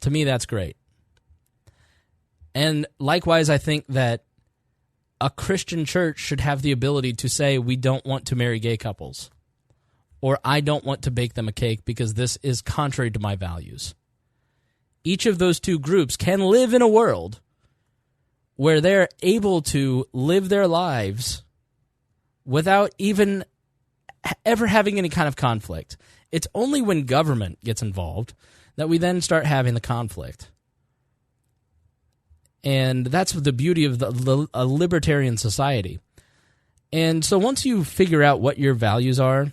To me, that's great. And likewise, I think that a Christian church should have the ability to say, we don't want to marry gay couples, or I don't want to bake them a cake because this is contrary to my values. Each of those two groups can live in a world where they're able to live their lives without even ever having any kind of conflict. It's only when government gets involved that we then start having the conflict. And that's the beauty of a libertarian society. And so once you figure out what your values are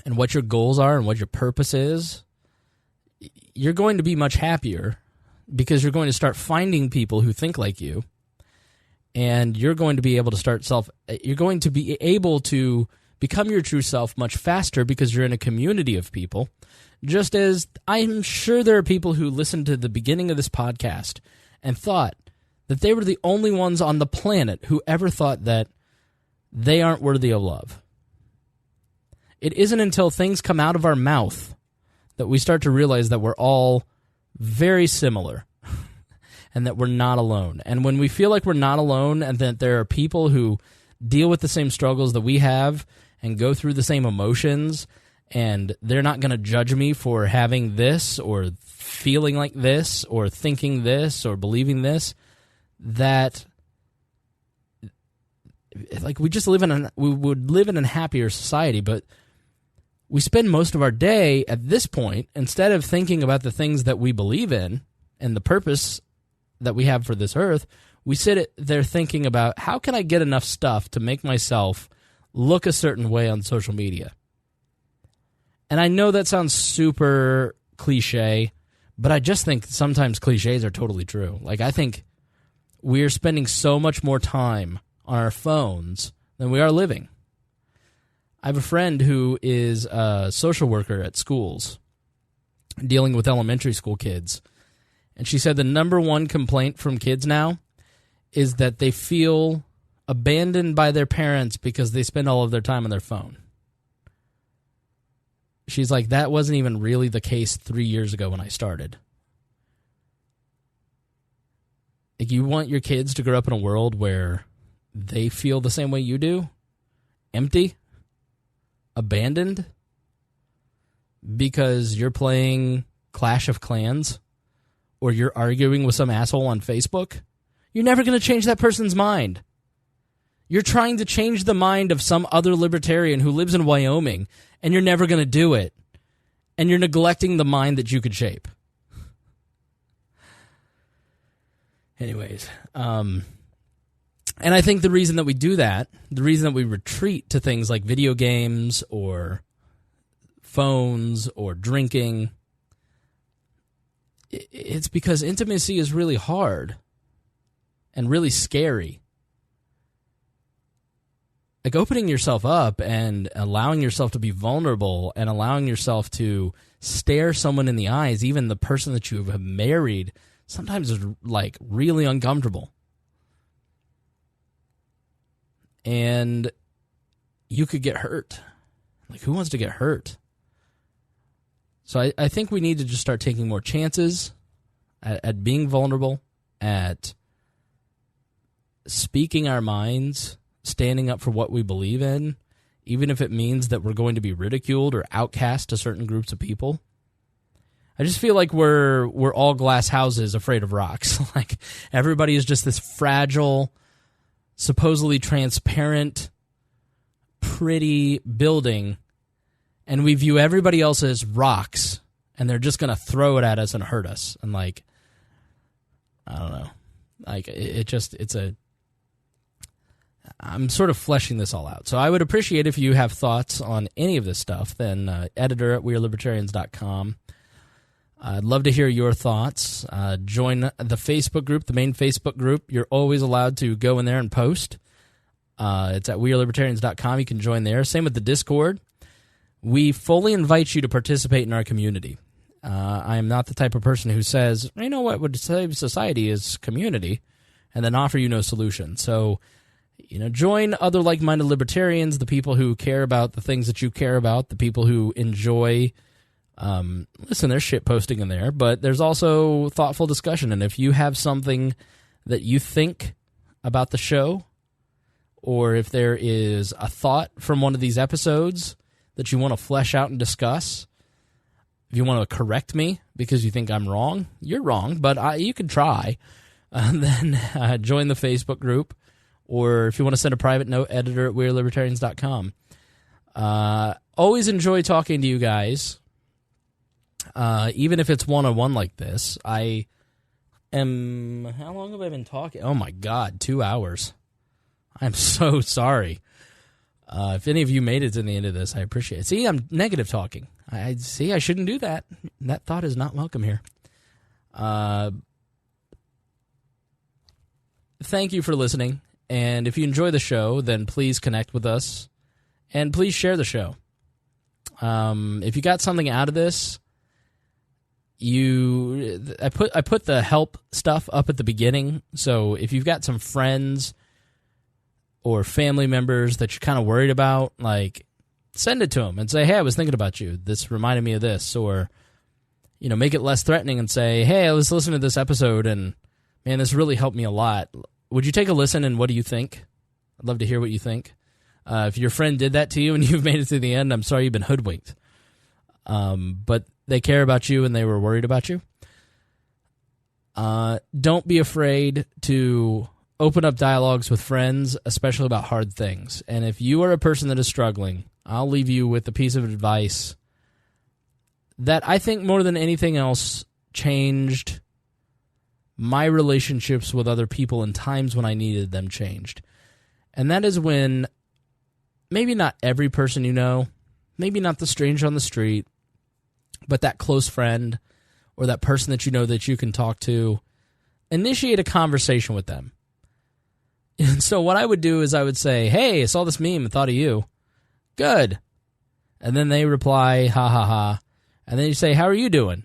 and what your goals are and what your purpose is, you're going to be much happier because you're going to start finding people who think like you, and you're going to be able to you're going to be able to become your true self much faster because you're in a community of people. Just as I'm sure there are people who listened to the beginning of this podcast and thought that they were the only ones on the planet who ever thought that they aren't worthy of love. It isn't until things come out of our mouth that we start to realize that we're all very similar and that we're not alone. And when we feel like we're not alone and that there are people who deal with the same struggles that we have and go through the same emotions, and they're not going to judge me for having this or feeling like this or thinking this or believing this, that like we would live in a happier society. But we spend most of our day at this point, instead of thinking about the things that we believe in and the purpose that we have for this earth, we sit there thinking about how can I get enough stuff to make myself look a certain way on social media. And I know that sounds super cliche, but I just think sometimes cliches are totally true. Like, I think we're spending so much more time on our phones than we are living. I have a friend who is a social worker at schools dealing with elementary school kids, and she said the number one complaint from kids now is that they feel abandoned by their parents because they spend all of their time on their phone. She's like, that wasn't even really the case 3 years ago when I started. Like, you want your kids to grow up in a world where they feel the same way you do? Empty? Abandoned? Because you're playing Clash of Clans? Or you're arguing with some asshole on Facebook? You're never going to change that person's mind. You're trying to change the mind of some other libertarian who lives in Wyoming, and you're never going to do it. And you're neglecting the mind that you could shape. Anyways, and I think the reason that we do that, the reason that we retreat to things like video games or phones or drinking, it's because intimacy is really hard and really scary. Like, opening yourself up and allowing yourself to be vulnerable and allowing yourself to stare someone in the eyes, even the person that you have married, sometimes is like really uncomfortable. And you could get hurt. Like, who wants to get hurt? So I think we need to just start taking more chances at being vulnerable, at speaking our minds, standing up for what we believe in, even if it means that we're going to be ridiculed or outcast to certain groups of people. I just feel like we're all glass houses afraid of rocks. Like, everybody is just this fragile, supposedly transparent, pretty building, and we view everybody else as rocks, and they're just going to throw it at us and hurt us. And, like, I don't know. Like, I'm sort of fleshing this all out. So I would appreciate if you have thoughts on any of this stuff, then editor at WeareLibertarians.com. I'd love to hear your thoughts. Join the Facebook group, the main Facebook group. You're always allowed to go in there and post. It's at WeareLibertarians.com. You can join there. Same with the Discord. We fully invite you to participate in our community. I am not the type of person who says, you know what would save society is community, and then offer you no solution. So, join other like-minded libertarians, the people who care about the things that you care about, the people who enjoy... listen, there's shit posting in there, but there's also thoughtful discussion. And if you have something that you think about the show, or if there is a thought from one of these episodes that you want to flesh out and discuss, if you want to correct me because you think I'm wrong, you're wrong, but you can try. Then join the Facebook group, or if you want to send a private note, editor at WeareLibertarians.com. Always enjoy talking to you guys. Even if it's one-on-one like this. How long have I been talking? Oh my God, 2 hours. I'm so sorry. If any of you made it to the end of this, I appreciate it. See, I'm negative talking. I shouldn't do that. That thought is not welcome here. Thank you for listening. And if you enjoy the show, then please connect with us. And please share the show. If you got something out of this, I put the help stuff up at the beginning. So if you've got some friends or family members that you're kind of worried about, like, send it to them and say, hey, I was thinking about you. This reminded me of this. Or, make it less threatening and say, hey, I was listening to this episode and, man, this really helped me a lot. Would you take a listen and what do you think? I'd love to hear what you think. If your friend did that to you and you've made it to the end, I'm sorry you've been hoodwinked. But they care about you and they were worried about you. Don't be afraid to open up dialogues with friends, especially about hard things. And if you are a person that is struggling, I'll leave you with a piece of advice that I think more than anything else changed my relationships with other people in times when I needed them changed. And that is when maybe not every person you know, maybe not the stranger on the street, but that close friend or that person that you know that you can talk to, initiate a conversation with them. And so what I would do is I would say, hey, I saw this meme and thought of you. Good. And then they reply, ha, ha, ha. And then you say, how are you doing?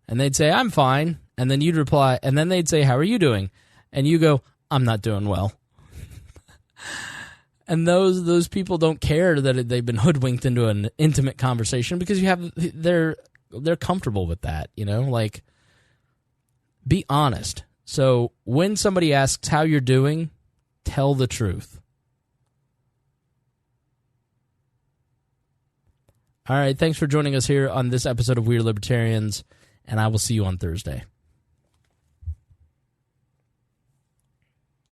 And they'd say, I'm fine. And then you'd reply, and then they'd say, how are you doing? And you go, I'm not doing well. And those people don't care that they've been hoodwinked into an intimate conversation because they're comfortable with that, like, be honest. So when somebody asks how you're doing, tell the truth. All right, thanks for joining us here on this episode of Weird Libertarians, and I will see you on Thursday.